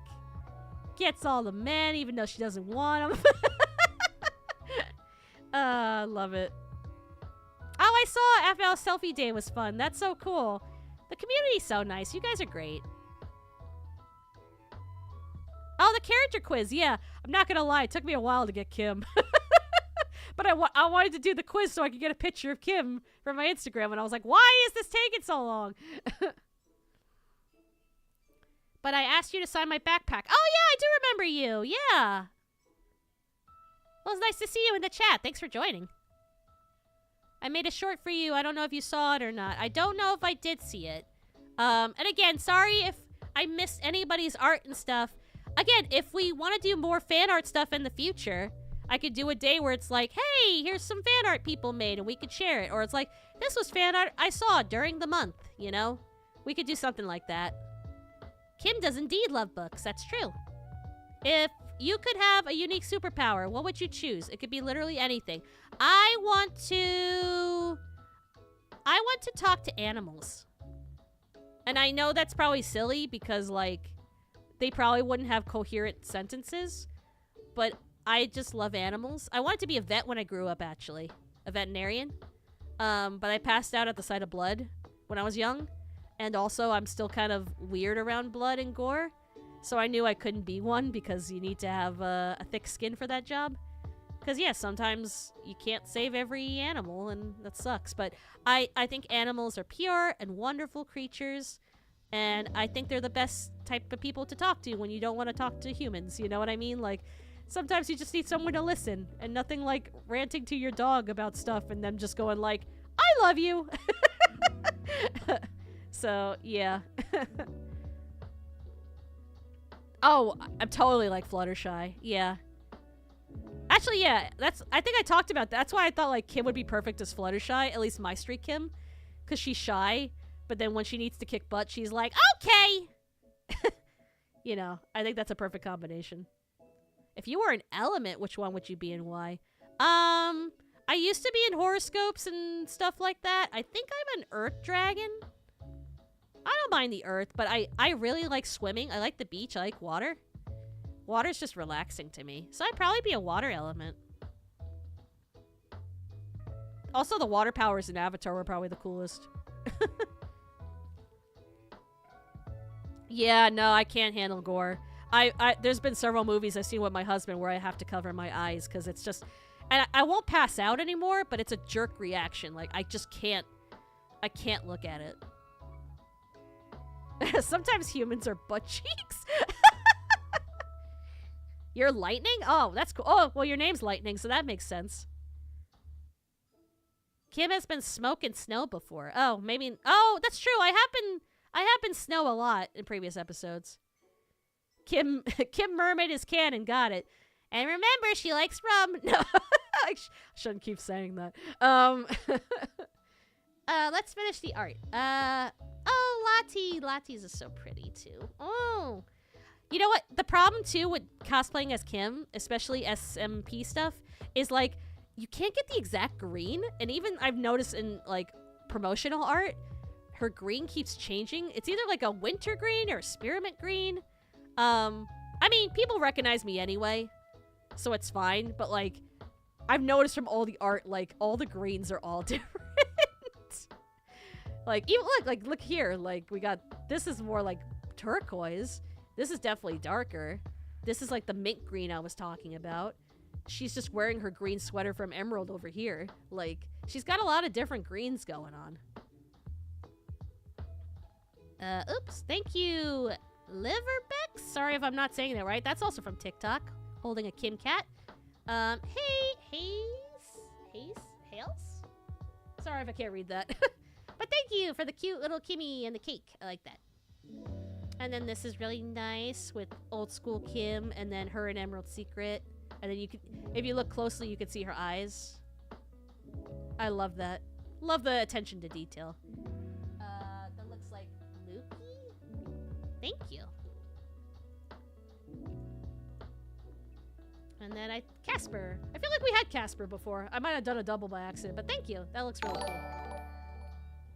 gets all the men, even though she doesn't want them. Love it. Oh, I saw FL Selfie Day was fun. That's so cool. The community's so nice. You guys are great. Oh, the character quiz. Yeah, I'm not gonna lie. It took me a while to get Kim. But I wanted to do the quiz so I could get a picture of Kim from my Instagram. And I was like, why is this taking so long? But I asked you to sign my backpack. Oh, yeah, I do remember you. Yeah. Well, it's nice to see you in the chat. Thanks for joining. I made a short for you. I don't know if you saw it or not. I don't know if I did see it. And again, sorry if I missed anybody's art and stuff. Again, if we want to do more fan art stuff in the future, I could do a day where it's like, hey, here's some fan art people made and we could share it. Or it's like, this was fan art I saw during the month, you know? We could do something like that. Kim does indeed love books. That's true. If you could have a unique superpower, what would you choose? It could be literally anything. I want to talk to animals. And I know that's probably silly because, like, they probably wouldn't have coherent sentences. But I just love animals. I wanted to be a vet when I grew up, actually. A veterinarian. But I passed out at the sight of blood when I was young. And also, I'm still kind of weird around blood and gore. So I knew I couldn't be one because you need to have a thick skin for that job. Because, yeah, sometimes you can't save every animal, and that sucks. But I think animals are pure and wonderful creatures. And I think they're the best type of people to talk to when you don't want to talk to humans. You know what I mean? Like, sometimes you just need someone to listen. And nothing like ranting to your dog about stuff and them just going like, I love you! So, yeah. Oh, I'm totally like Fluttershy. Yeah. Actually, yeah, I think I talked about that. That's why I thought like Kim would be perfect as Fluttershy, at least my street Kim, because she's shy, but then when she needs to kick butt, she's like, okay! You know, I think that's a perfect combination. If you were an element, which one would you be and why? I used to be in horoscopes and stuff like that. I think I'm an earth dragon. I don't mind the earth, but I really like swimming. I like the beach. I like water. Water's just relaxing to me. So I'd probably be a water element. Also, the water powers in Avatar were probably the coolest. Yeah, no, I can't handle gore. There's been several movies I've seen with my husband where I have to cover my eyes because it's just... And I won't pass out anymore, but it's a jerk reaction. Like, I just can't... I can't look at it. Sometimes humans are butt cheeks. You're lightning? Oh, that's cool. Oh, well, your name's Lightning, so that makes sense. Kim has been smoking snow before. Oh, maybe... Oh, that's true. I have been snow a lot in previous episodes. Kim Mermaid is canon. Got it. And remember, she likes rum. No, I shouldn't keep saying that. Let's finish the art. Oh, Lottie. Lottie's is so pretty, too. Oh. You know what? The problem, too, with cosplaying as Kim, especially SMP stuff, is, like, you can't get the exact green. And even I've noticed in, like, promotional art, her green keeps changing. It's either, like, a winter green or a spearmint green. I mean, people recognize me anyway, so it's fine. But, like, I've noticed from all the art, like, all the greens are all different. Like, even look here. Like, we got, this is more like turquoise. This is definitely darker. This is like the mint green I was talking about. She's just wearing her green sweater from Emerald over here. Like, she's got a lot of different greens going on. Oops. Thank you, Liverbeck. Sorry if I'm not saying that right. That's also from TikTok. Holding a Kim cat. Hales? Sorry if I can't read that. But thank you for the cute little Kimmy and the cake. I like that. And then this is really nice with old school Kim and then her and Emerald Secret. And then you can, if you look closely, you can see her eyes. I love that. Love the attention to detail. That looks like Lukey. Thank you. And then Casper. I feel like we had Casper before. I might have done a double by accident, but thank you. That looks really cool.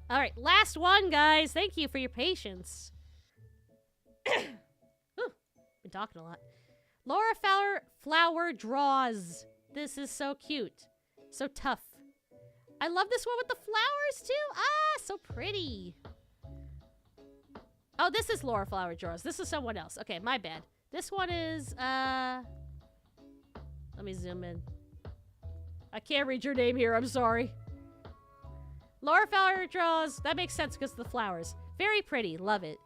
All right, last one, guys. Thank you for your patience. Ooh, been talking a lot. Laura Flower draws. This is so cute. So tough. I love this one with the flowers, too. Ah, so pretty. Oh, this is Laura Flower draws. This is someone else. Okay, my bad. This one is, let me zoom in. I can't read your name here. I'm sorry. Laura Flower draws. That makes sense because of the flowers. Very pretty. Love it.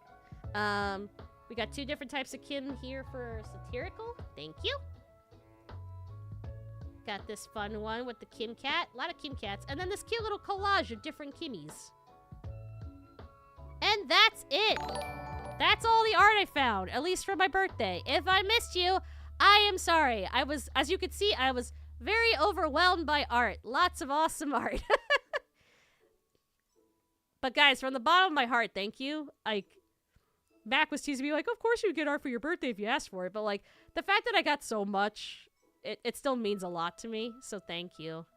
We got two different types of Kim here for satirical. Thank you. Got this fun one with the Kim cat. A lot of Kim cats. And then this cute little collage of different Kimmies. And that's it. That's all the art I found, at least for my birthday. If I missed you, I am sorry. As you can see, I was very overwhelmed by art. Lots of awesome art. But guys, from the bottom of my heart, thank you. Like, Mac was teasing me like, of course you get art for your birthday if you ask for it. But like, the fact that I got so much, it still means a lot to me. So thank you.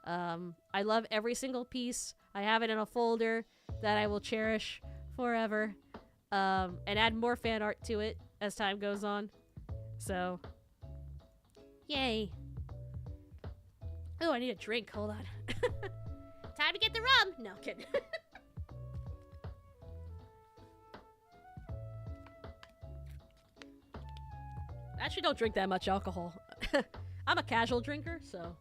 I love every single piece. I have it in a folder that I will cherish forever. And add more fan art to it as time goes on. So, yay. Oh, I need a drink. Hold on. Time to get the rum. No, kidding. I actually don't drink that much alcohol. I'm a casual drinker, so.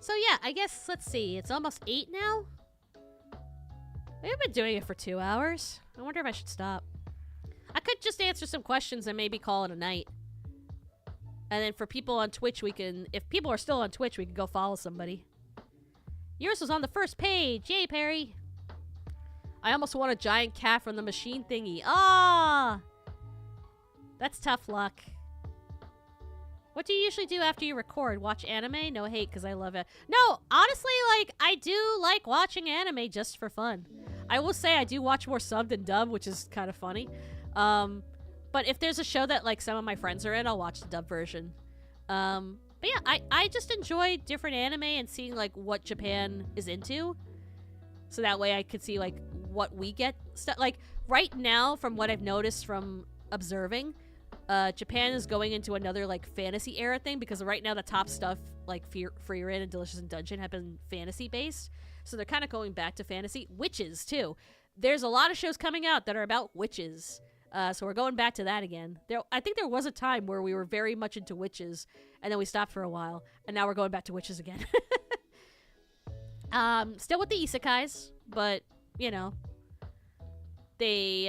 So yeah, I guess, let's see. It's almost 8 now? We've been doing it for 2 hours. I wonder if I should stop. I could just answer some questions and maybe call it a night. And then for people on Twitch, we can... If people are still on Twitch, we can go follow somebody. Yours was on the first page. Yay, Perry. I almost won a giant cat from the machine thingy. Ah! That's tough luck. What do you usually do after you record? Watch anime? No hate, because I love it. No, honestly, like, I do like watching anime just for fun. I will say I do watch more sub than dub, which is kind of funny. But if there's a show that, like, some of my friends are in, I'll watch the dub version. But yeah, I just enjoy different anime and seeing, like, what Japan is into. So that way I could see, like, what we get. Like, right now, from what I've noticed from observing, Japan is going into another, like, fantasy era thing, because right now the top stuff, like Frieren and Delicious in Dungeon, have been fantasy-based. So they're kind of going back to fantasy. Witches, too. There's a lot of shows coming out that are about witches. So we're going back to that again. I think there was a time where we were very much into witches, and then we stopped for a while, and now we're going back to witches again. Still with the isekais, but, you know, they,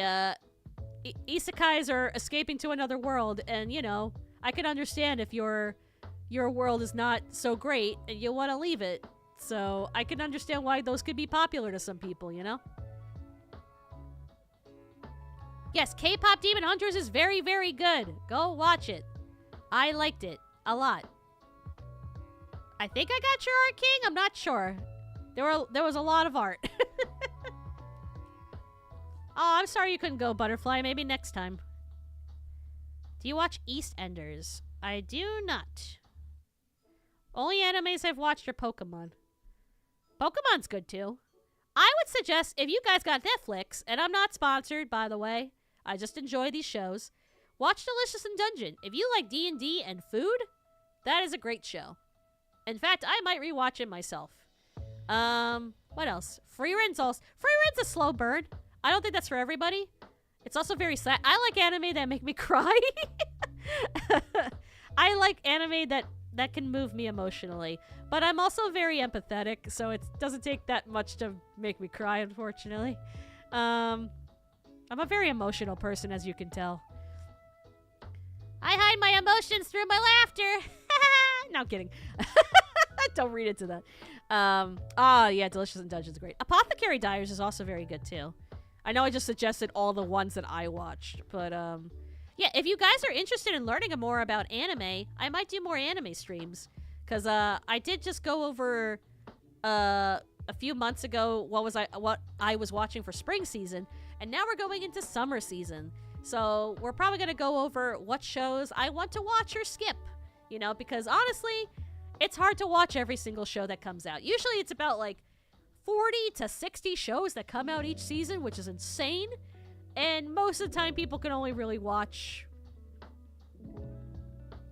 isekais are escaping to another world, and, you know, I can understand if your world is not so great and you want to leave it. So I can understand why those could be popular to some people, you know? Yes, K-pop Demon Hunters is very, very good. Go watch it. I liked it a lot. I think I got your art, King. I'm not sure. There was a lot of art. Oh, I'm sorry you couldn't go, Butterfly. Maybe next time. Do you watch EastEnders? I do not. Only animes I've watched are Pokemon. Pokemon's good, too. I would suggest, if you guys got Netflix, and I'm not sponsored, by the way, I just enjoy these shows, watch Delicious in Dungeon. If you like D&D and food, that is a great show. In fact, I might rewatch it myself. What else? Freeren's a slow burn. I don't think that's for everybody. It's also very sad. I like anime that make me cry. I like anime that can move me emotionally. But I'm also very empathetic, so it doesn't take that much to make me cry, unfortunately. I'm a very emotional person, as you can tell. I hide my emotions through my laughter. No, I'm kidding. Don't read into that. Yeah, Delicious in Dungeon's great. Apothecary Diaries is also very good, too. I know I just suggested all the ones that I watched, but, yeah, if you guys are interested in learning more about anime, I might do more anime streams. Because, I did just go over, a few months ago what I was watching for spring season, and now we're going into summer season. So, we're probably going to go over what shows I want to watch or skip. You know, because honestly, it's hard to watch every single show that comes out. Usually it's about, like, 40 to 60 shows that come out each season, which is insane. And most of the time, people can only really watch...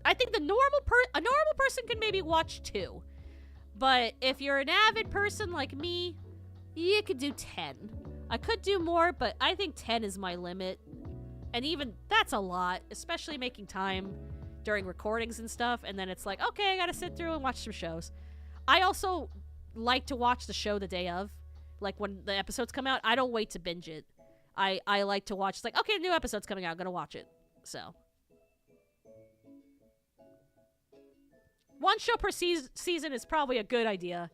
I think a normal person can maybe watch 2. But if you're an avid person like me, you could do 10. I could do more, but I think 10 is my limit. And even that's a lot, especially making time during recordings and stuff. And then it's like, okay, I gotta sit through and watch some shows. I also like to watch the show the day of. Like, when the episodes come out, I don't wait to binge it. I like to watch, it's like, okay, new episode's coming out, I'm gonna watch it. So. One show per season is probably a good idea.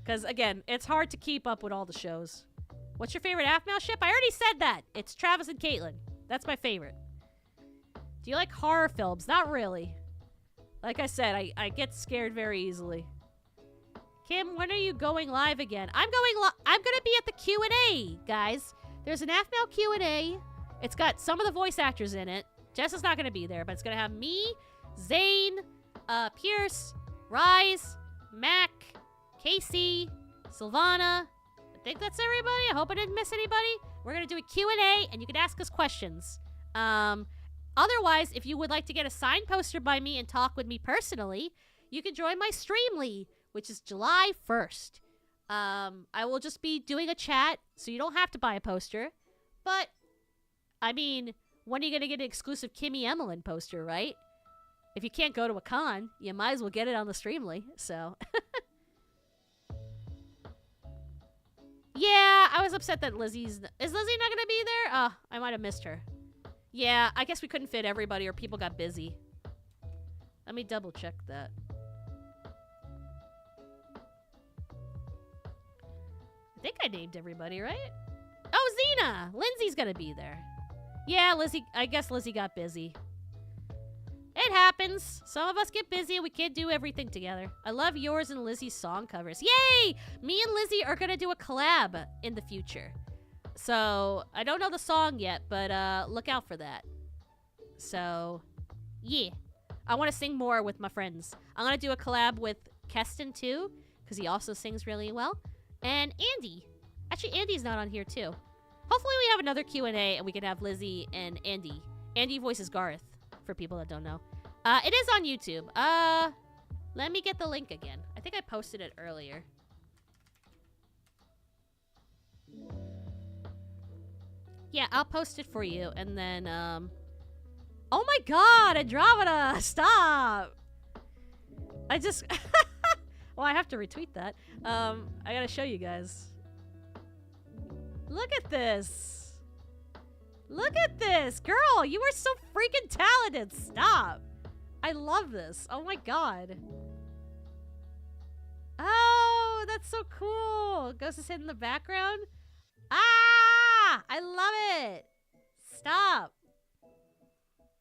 Because, again, it's hard to keep up with all the shows. What's your favorite Aphmau ship? I already said that. It's Travis and Caitlin. That's my favorite. Do you like horror films? Not really. Like I said, I get scared very easily. Kim, when are you going live again? I'm gonna be at the Q&A, guys. There's an Aphmau Q&A. It's got some of the voice actors in it. Jess is not gonna be there, but it's gonna have me, Zane, Pierce, Rise, Mac, Casey, Sylvana. I think that's everybody. I hope I didn't miss anybody. We're gonna do a Q&A, and you can ask us questions. Otherwise, if you would like to get a signed poster by me and talk with me personally, you can join my Streamly, which is July 1st. I will just be doing a chat, so you don't have to buy a poster. But I mean, when are you going to get an exclusive Kimmy Emelin poster, right? If you can't go to a con, you might as well get it on the Streamly, so. Yeah, I was upset that Lizzie's... Is Lizzie not going to be there? Oh, I might have missed her. Yeah, I guess we couldn't fit everybody or people got busy. Let me double check that. I think I named everybody, right? Oh, Xena! Lindsay's gonna be there. Yeah, Lizzie. I guess Lizzie got busy. It happens. Some of us get busy and we can't do everything together. I love yours and Lizzie's song covers. Yay! Me and Lizzie are gonna do a collab in the future. So, I don't know the song yet, but look out for that. So, yeah. I want to sing more with my friends. I'm gonna do a collab with Keston too, because he also sings really well. And Andy. Actually, Andy's not on here too. Hopefully we have another Q&A and we can have Lizzie and Andy. Andy voices Garth, for people that don't know. It is on YouTube. Let me get the link again. I think I posted it earlier. Yeah, I'll post it for you. And then, oh my god, Andromeda! Stop! I just... Well, I have to retweet that. I gotta show you guys. Look at this. Look at this. Girl, you are so freaking talented. Stop. I love this. Oh my god. Oh, that's so cool. Ghost is hidden in the background. Ah! I love it. Stop.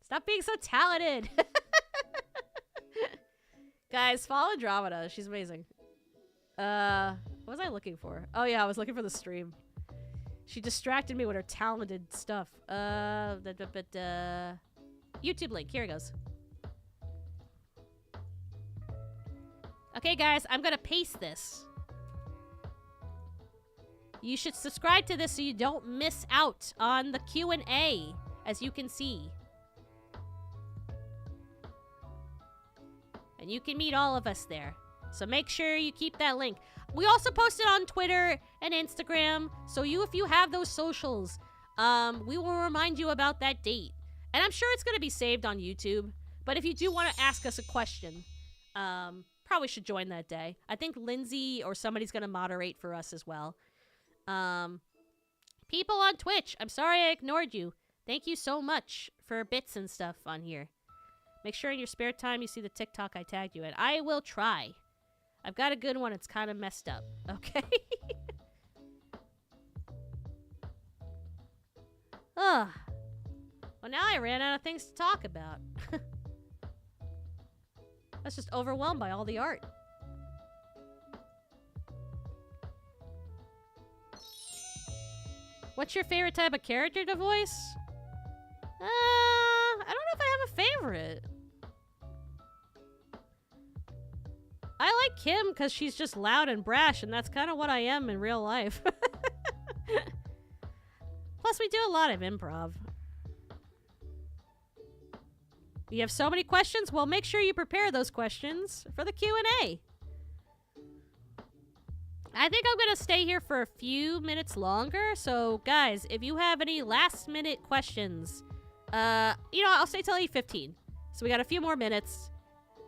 Stop being so talented. Guys, follow Andromeda. She's amazing. What was I looking for? Oh yeah, I was looking for the stream. She distracted me with her talented stuff. YouTube link. Here it goes. Okay, guys, I'm gonna paste this. You should subscribe to this so you don't miss out on the Q&A, as you can see. And you can meet all of us there. So make sure you keep that link. We also post it on Twitter and Instagram. So if you have those socials, we will remind you about that date. And I'm sure it's going to be saved on YouTube. But if you do want to ask us a question, probably should join that day. I think Lindsay or somebody's going to moderate for us as well. People on Twitch, I'm sorry I ignored you. Thank you so much for bits and stuff on here. Make sure in your spare time you see the TikTok I tagged you in. I will try. I've got a good one. It's kind of messed up. Okay? Ugh. Well, now I ran out of things to talk about. I was just overwhelmed by all the art. What's your favorite type of character to voice? I don't know if I have a favorite. I like Kim because she's just loud and brash, and that's kind of what I am in real life. Plus, we do a lot of improv. You have so many questions? Well, make sure you prepare those questions for the Q&A. I think I'm going to stay here for a few minutes longer. So, guys, if you have any last-minute questions, I'll stay till 8:15. So we got a few more minutes.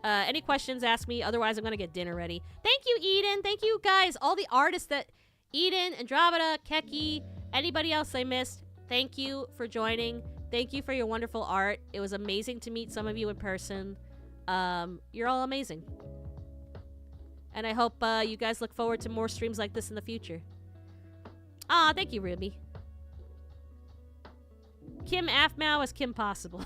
Any questions, ask me. Otherwise, I'm going to get dinner ready. Thank you, Eden. Thank you, guys. All the artists that... Eden, Andromeda, Keki, anybody else I missed, thank you for joining. Thank you for your wonderful art. It was amazing to meet some of you in person. You're all amazing. And I hope you guys look forward to more streams like this in the future. Aw, thank you, Ruby. Kim Aphmau is Kim Possible.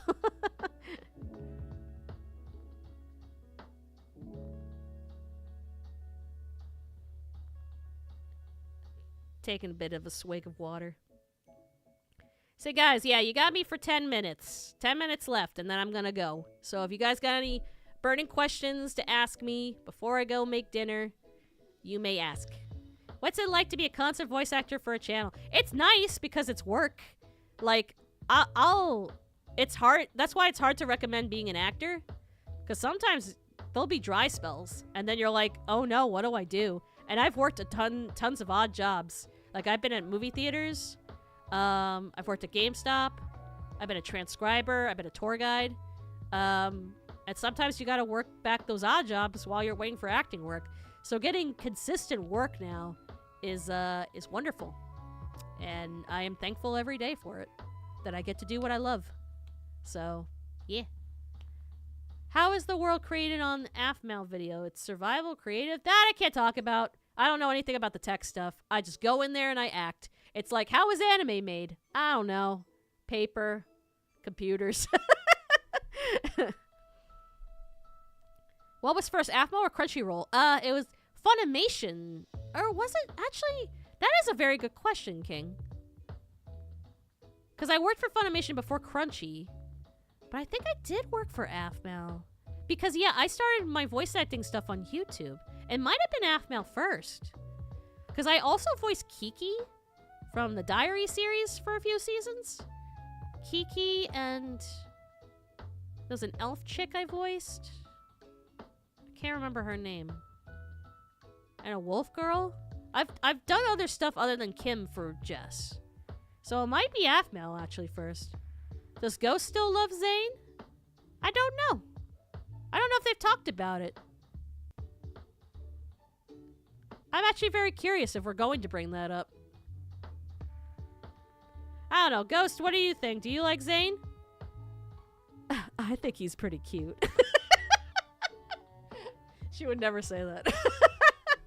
Taking a bit of a swig of water. So guys, yeah, you got me for 10 minutes. 10 minutes left, and then I'm gonna go. So if you guys got any burning questions to ask me before I go make dinner, you may ask. What's it like to be a concert voice actor for a channel? It's nice because it's work. Like, it's hard. That's why it's hard to recommend being an actor. Because sometimes there'll be dry spells, and then you're like, oh no, what do I do? And I've worked tons of odd jobs. Like, I've been at movie theaters. I've worked at GameStop. I've been a transcriber. I've been a tour guide. And sometimes you gotta work back those odd jobs while you're waiting for acting work. So getting consistent work now is wonderful. And I am thankful every day for it. That I get to do what I love. So, yeah. How is the world created on the Aphmau video? It's survival, creative? That I can't talk about. I don't know anything about the tech stuff. I just go in there and I act. It's like, how is anime made? I don't know. Paper. Computers. What was first, Aphmau or Crunchyroll? It was Funimation. Or was it? Actually, that is a very good question, King. Because I worked for Funimation before Crunchy. But I think I did work for Aphmau. Because, yeah, I started my voice acting stuff on YouTube. It might have been Aphmau first. Because I also voiced Kiki from the Diary series for a few seasons. Kiki and... there's an elf chick I voiced. I can't remember her name. And a wolf girl. I've done other stuff other than Kim for Jess. So it might be Aphmau actually first. Does Ghost still love Zane? I don't know. I don't know if they've talked about it. I'm actually very curious if we're going to bring that up. I don't know. Ghost, what do you think? Do you like Zane? I think he's pretty cute. She would never say that.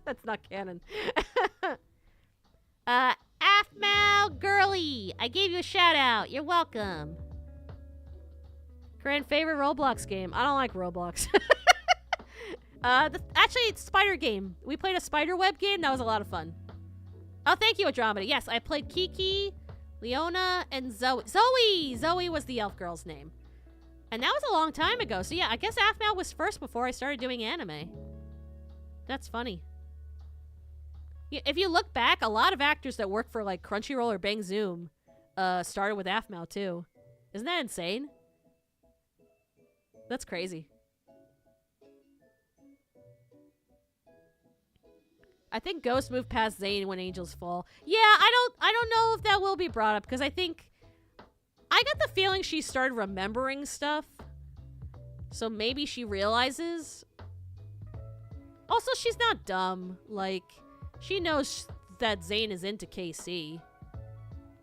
That's not canon. Aphmau girly, I gave you a shout out. You're welcome. Current favorite Roblox game. I don't like Roblox. Actually, it's Spider game. We played a spider web game. That was a lot of fun. Oh, thank you, Andromeda. Yes, I played Kiki, Leona, and Zoe. Zoe was the elf girl's name. And that was a long time ago. So yeah, I guess Aphmau was first before I started doing anime. That's funny. Yeah, if you look back, a lot of actors that work for like Crunchyroll or Bang Zoom started with Aphmau too. Isn't that insane? That's crazy. I think Ghost moved past Zane when Angels Fall. Yeah, I don't know if that will be brought up because I think I got the feeling she started remembering stuff. So maybe she realizes. Also, she's not dumb. Like, she knows that Zane is into KC.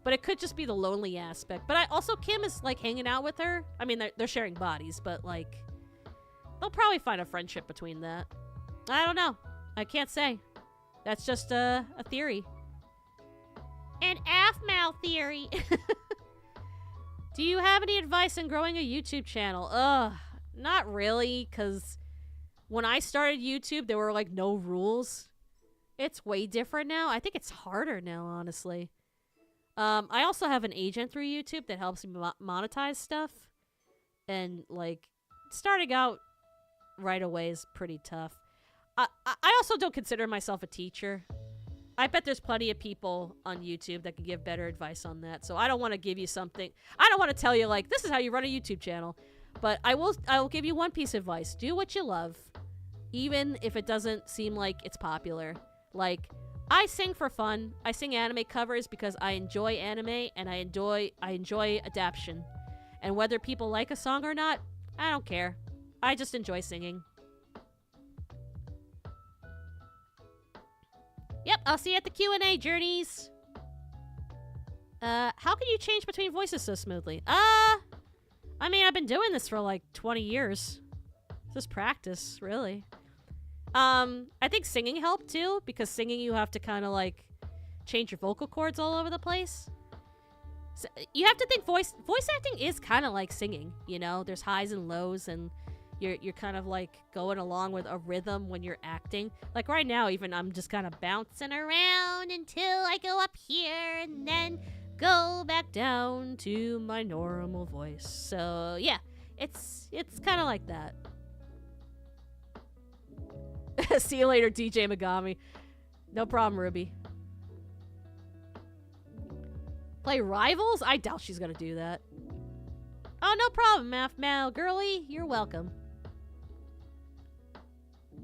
But it could just be the lonely aspect. But also, Kim is, like, hanging out with her. I mean, they're sharing bodies, but, like, they'll probably find a friendship between that. I don't know. I can't say. That's just a theory. An Aphmau theory. Do you have any advice on growing a YouTube channel? Not really, because when I started YouTube, there were, like, no rules. It's way different now. I think it's harder now, honestly. I also have an agent through YouTube that helps me monetize stuff. And, like, starting out right away is pretty tough. I also don't consider myself a teacher. I bet there's plenty of people on YouTube that can give better advice on that. So I don't want to give you something. I don't want to tell you, like, this is how you run a YouTube channel. But I will give you one piece of advice. Do what you love, even if it doesn't seem like it's popular. Like, I sing for fun. I sing anime covers because I enjoy anime and I enjoy adaptation. And whether people like a song or not, I don't care. I just enjoy singing. Yep, I'll see you at the Q&A, Journeys. How can you change between voices so smoothly? I mean, I've been doing this for like 20 years. Just practice, really. I think singing helped too, because singing you have to kind of like change your vocal cords all over the place. So you have to think voice acting is kind of like singing, you know? There's highs and lows, and you're kind of like going along with a rhythm when you're acting. Like right now, even I'm just kind of bouncing around until I go up here and then go back down to my normal voice. So yeah, it's kind of like that. See you later, DJ Megami. No problem, Ruby. Play Rivals? I doubt she's gonna do that. Oh, no problem, Aphmau girly. You're welcome.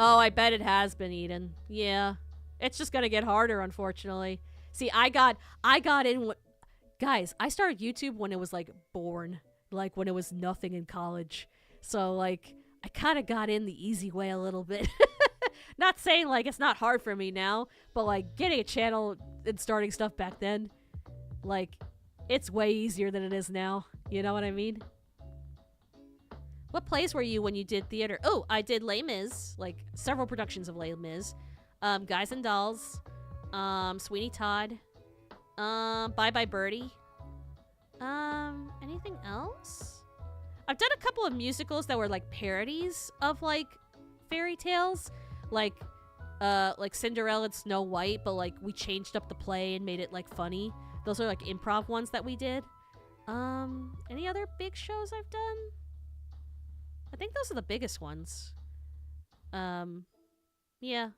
Oh, I bet it has been, Eden. Yeah. It's just gonna get harder, unfortunately. See, I got in Guys, I started YouTube when it was like born, like when it was nothing in college. So like I kind of got in the easy way a little bit. Not saying like it's not hard for me now, but like getting a channel and starting stuff back then, like it's way easier than it is now. You know what I mean? What plays were you when you did theater? Oh, I did Les Mis, like several productions of Les Mis. Guys and Dolls, Sweeney Todd, Bye Bye Birdie. Anything else? I've done a couple of musicals that were like parodies of like fairy tales, like Cinderella and Snow White, but like we changed up the play and made it like funny. Those are like improv ones that we did. Any other big shows I've done? I think those are the biggest ones. Yeah.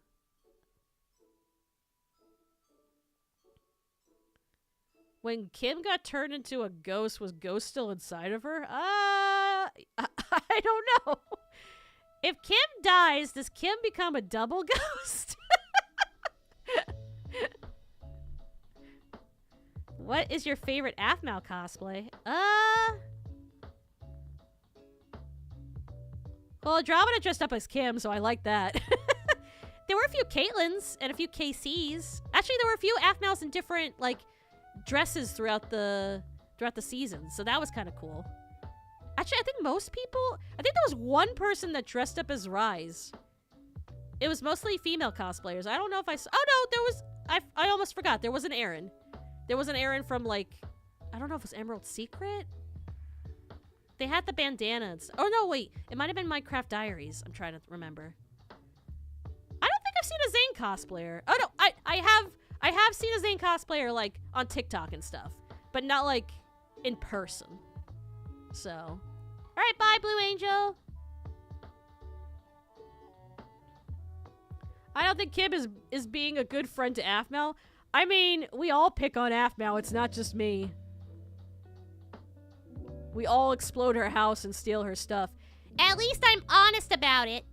When Kim got turned into a ghost, was Ghost still inside of her? I don't know. If Kim dies, does Kim become a double ghost? What is your favorite Aphmau cosplay? Well, Andromeda dressed up as Kim, so I like that. There were a few Caitlins and a few KCs. Actually, there were a few Aphmaus in different, like, dresses throughout the season, so that was kind of cool. Actually, I think there was one person that dressed up as Rise. It was mostly female cosplayers. I don't know if I saw... Oh, no, there was... I almost forgot. There was an Aaron. There was an Aaron from, like... I don't know if it was Emerald Secret? They had the bandanas. Oh, no, wait. It might have been Minecraft Diaries. I'm trying to remember. I don't think I've seen a Zane cosplayer. Oh, no. I have seen a Zane cosplayer, like, on TikTok and stuff. But not, like, in person. So. Alright, bye, Blue Angel. I don't think Kim is being a good friend to Aphmau. I mean, we all pick on Aphmau. It's not just me. We all explode her house and steal her stuff. At least I'm honest about it.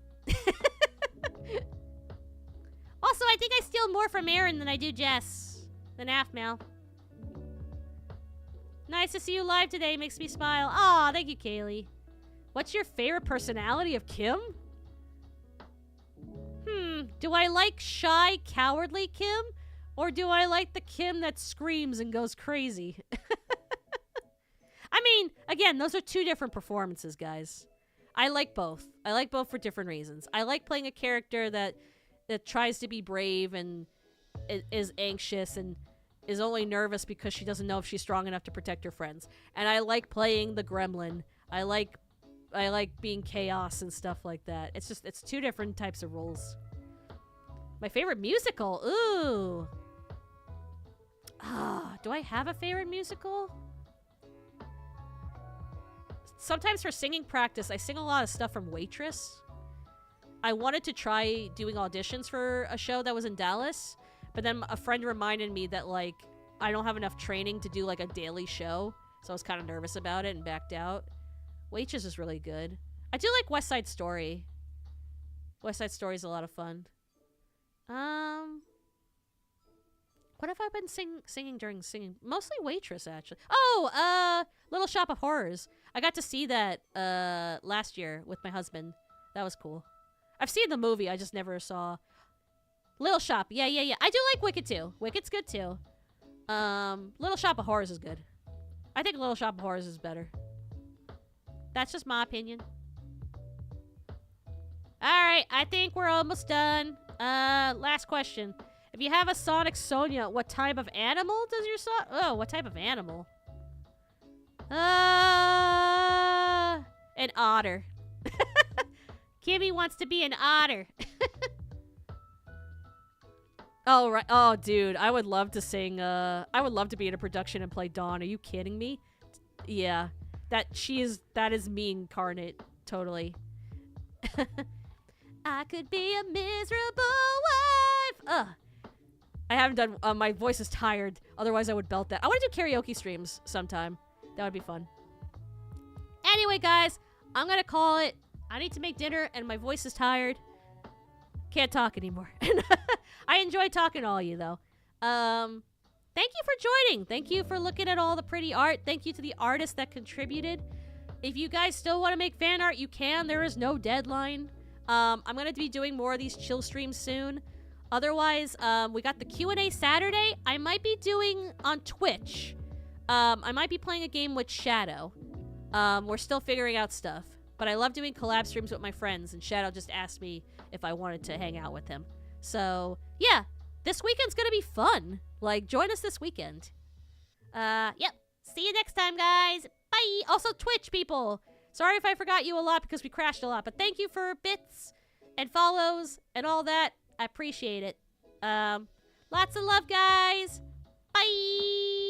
Also, I think I steal more from Aaron than I do Jess. Than Aphmau. Nice to see you live today. Makes me smile. Aw, thank you, Kaylee. What's your favorite personality of Kim? Do I like shy, cowardly Kim? Or do I like the Kim that screams and goes crazy? I mean, again, those are two different performances, guys. I like both. I like both for different reasons. I like playing a character that tries to be brave and is anxious and is only nervous because she doesn't know if she's strong enough to protect her friends. And I like playing the gremlin. I like being chaos and stuff like that. It's two different types of roles. My favorite musical? Ooh. Do I have a favorite musical? Sometimes for singing practice, I sing a lot of stuff from Waitress. I wanted to try doing auditions for a show that was in Dallas, but then a friend reminded me that, like, I don't have enough training to do, like, a daily show, so I was kind of nervous about it and backed out. Waitress is really good. I do like West Side Story. West Side Story is a lot of fun. What have I been singing during singing? Mostly Waitress, actually. Oh, Little Shop of Horrors. I got to see that last year with my husband. That was cool. I've seen the movie. I just never saw Little Shop. Yeah. I do like Wicked too. Wicked's good too. Little Shop of Horrors is good. I think Little Shop of Horrors is better. That's just my opinion. Alright, I think we're almost done. Last question. If you have a Sonic Sonia, what type of animal does your Oh, what type of animal? An otter. Kimmy wants to be an otter. Oh, right. Oh, dude. I would love to sing, I would love to be in a production and play Dawn. Are you kidding me? Yeah. That is me incarnate. Totally. I could be a miserable wife. Ugh. I haven't done, my voice is tired. Otherwise, I would belt that. I want to do karaoke streams sometime. That would be fun. Anyway, guys, I'm going to call it. I need to make dinner, and my voice is tired. Can't talk anymore. I enjoy talking to all you, though. thank you for joining. Thank you for looking at all the pretty art. Thank you to the artists that contributed. If you guys still want to make fan art, you can. There is no deadline. I'm going to be doing more of these chill streams soon. Otherwise, we got the Q&A Saturday. I might be doing on Twitch. I might be playing a game with Shadow. We're still figuring out stuff. But I love doing collab streams with my friends, and Shadow just asked me if I wanted to hang out with him. So, yeah. This weekend's gonna be fun. Like, join us this weekend. Yep. See you next time, guys. Bye. Also, Twitch people. Sorry if I forgot you a lot because we crashed a lot, but thank you for bits and follows and all that. I appreciate it. Lots of love, guys. Bye.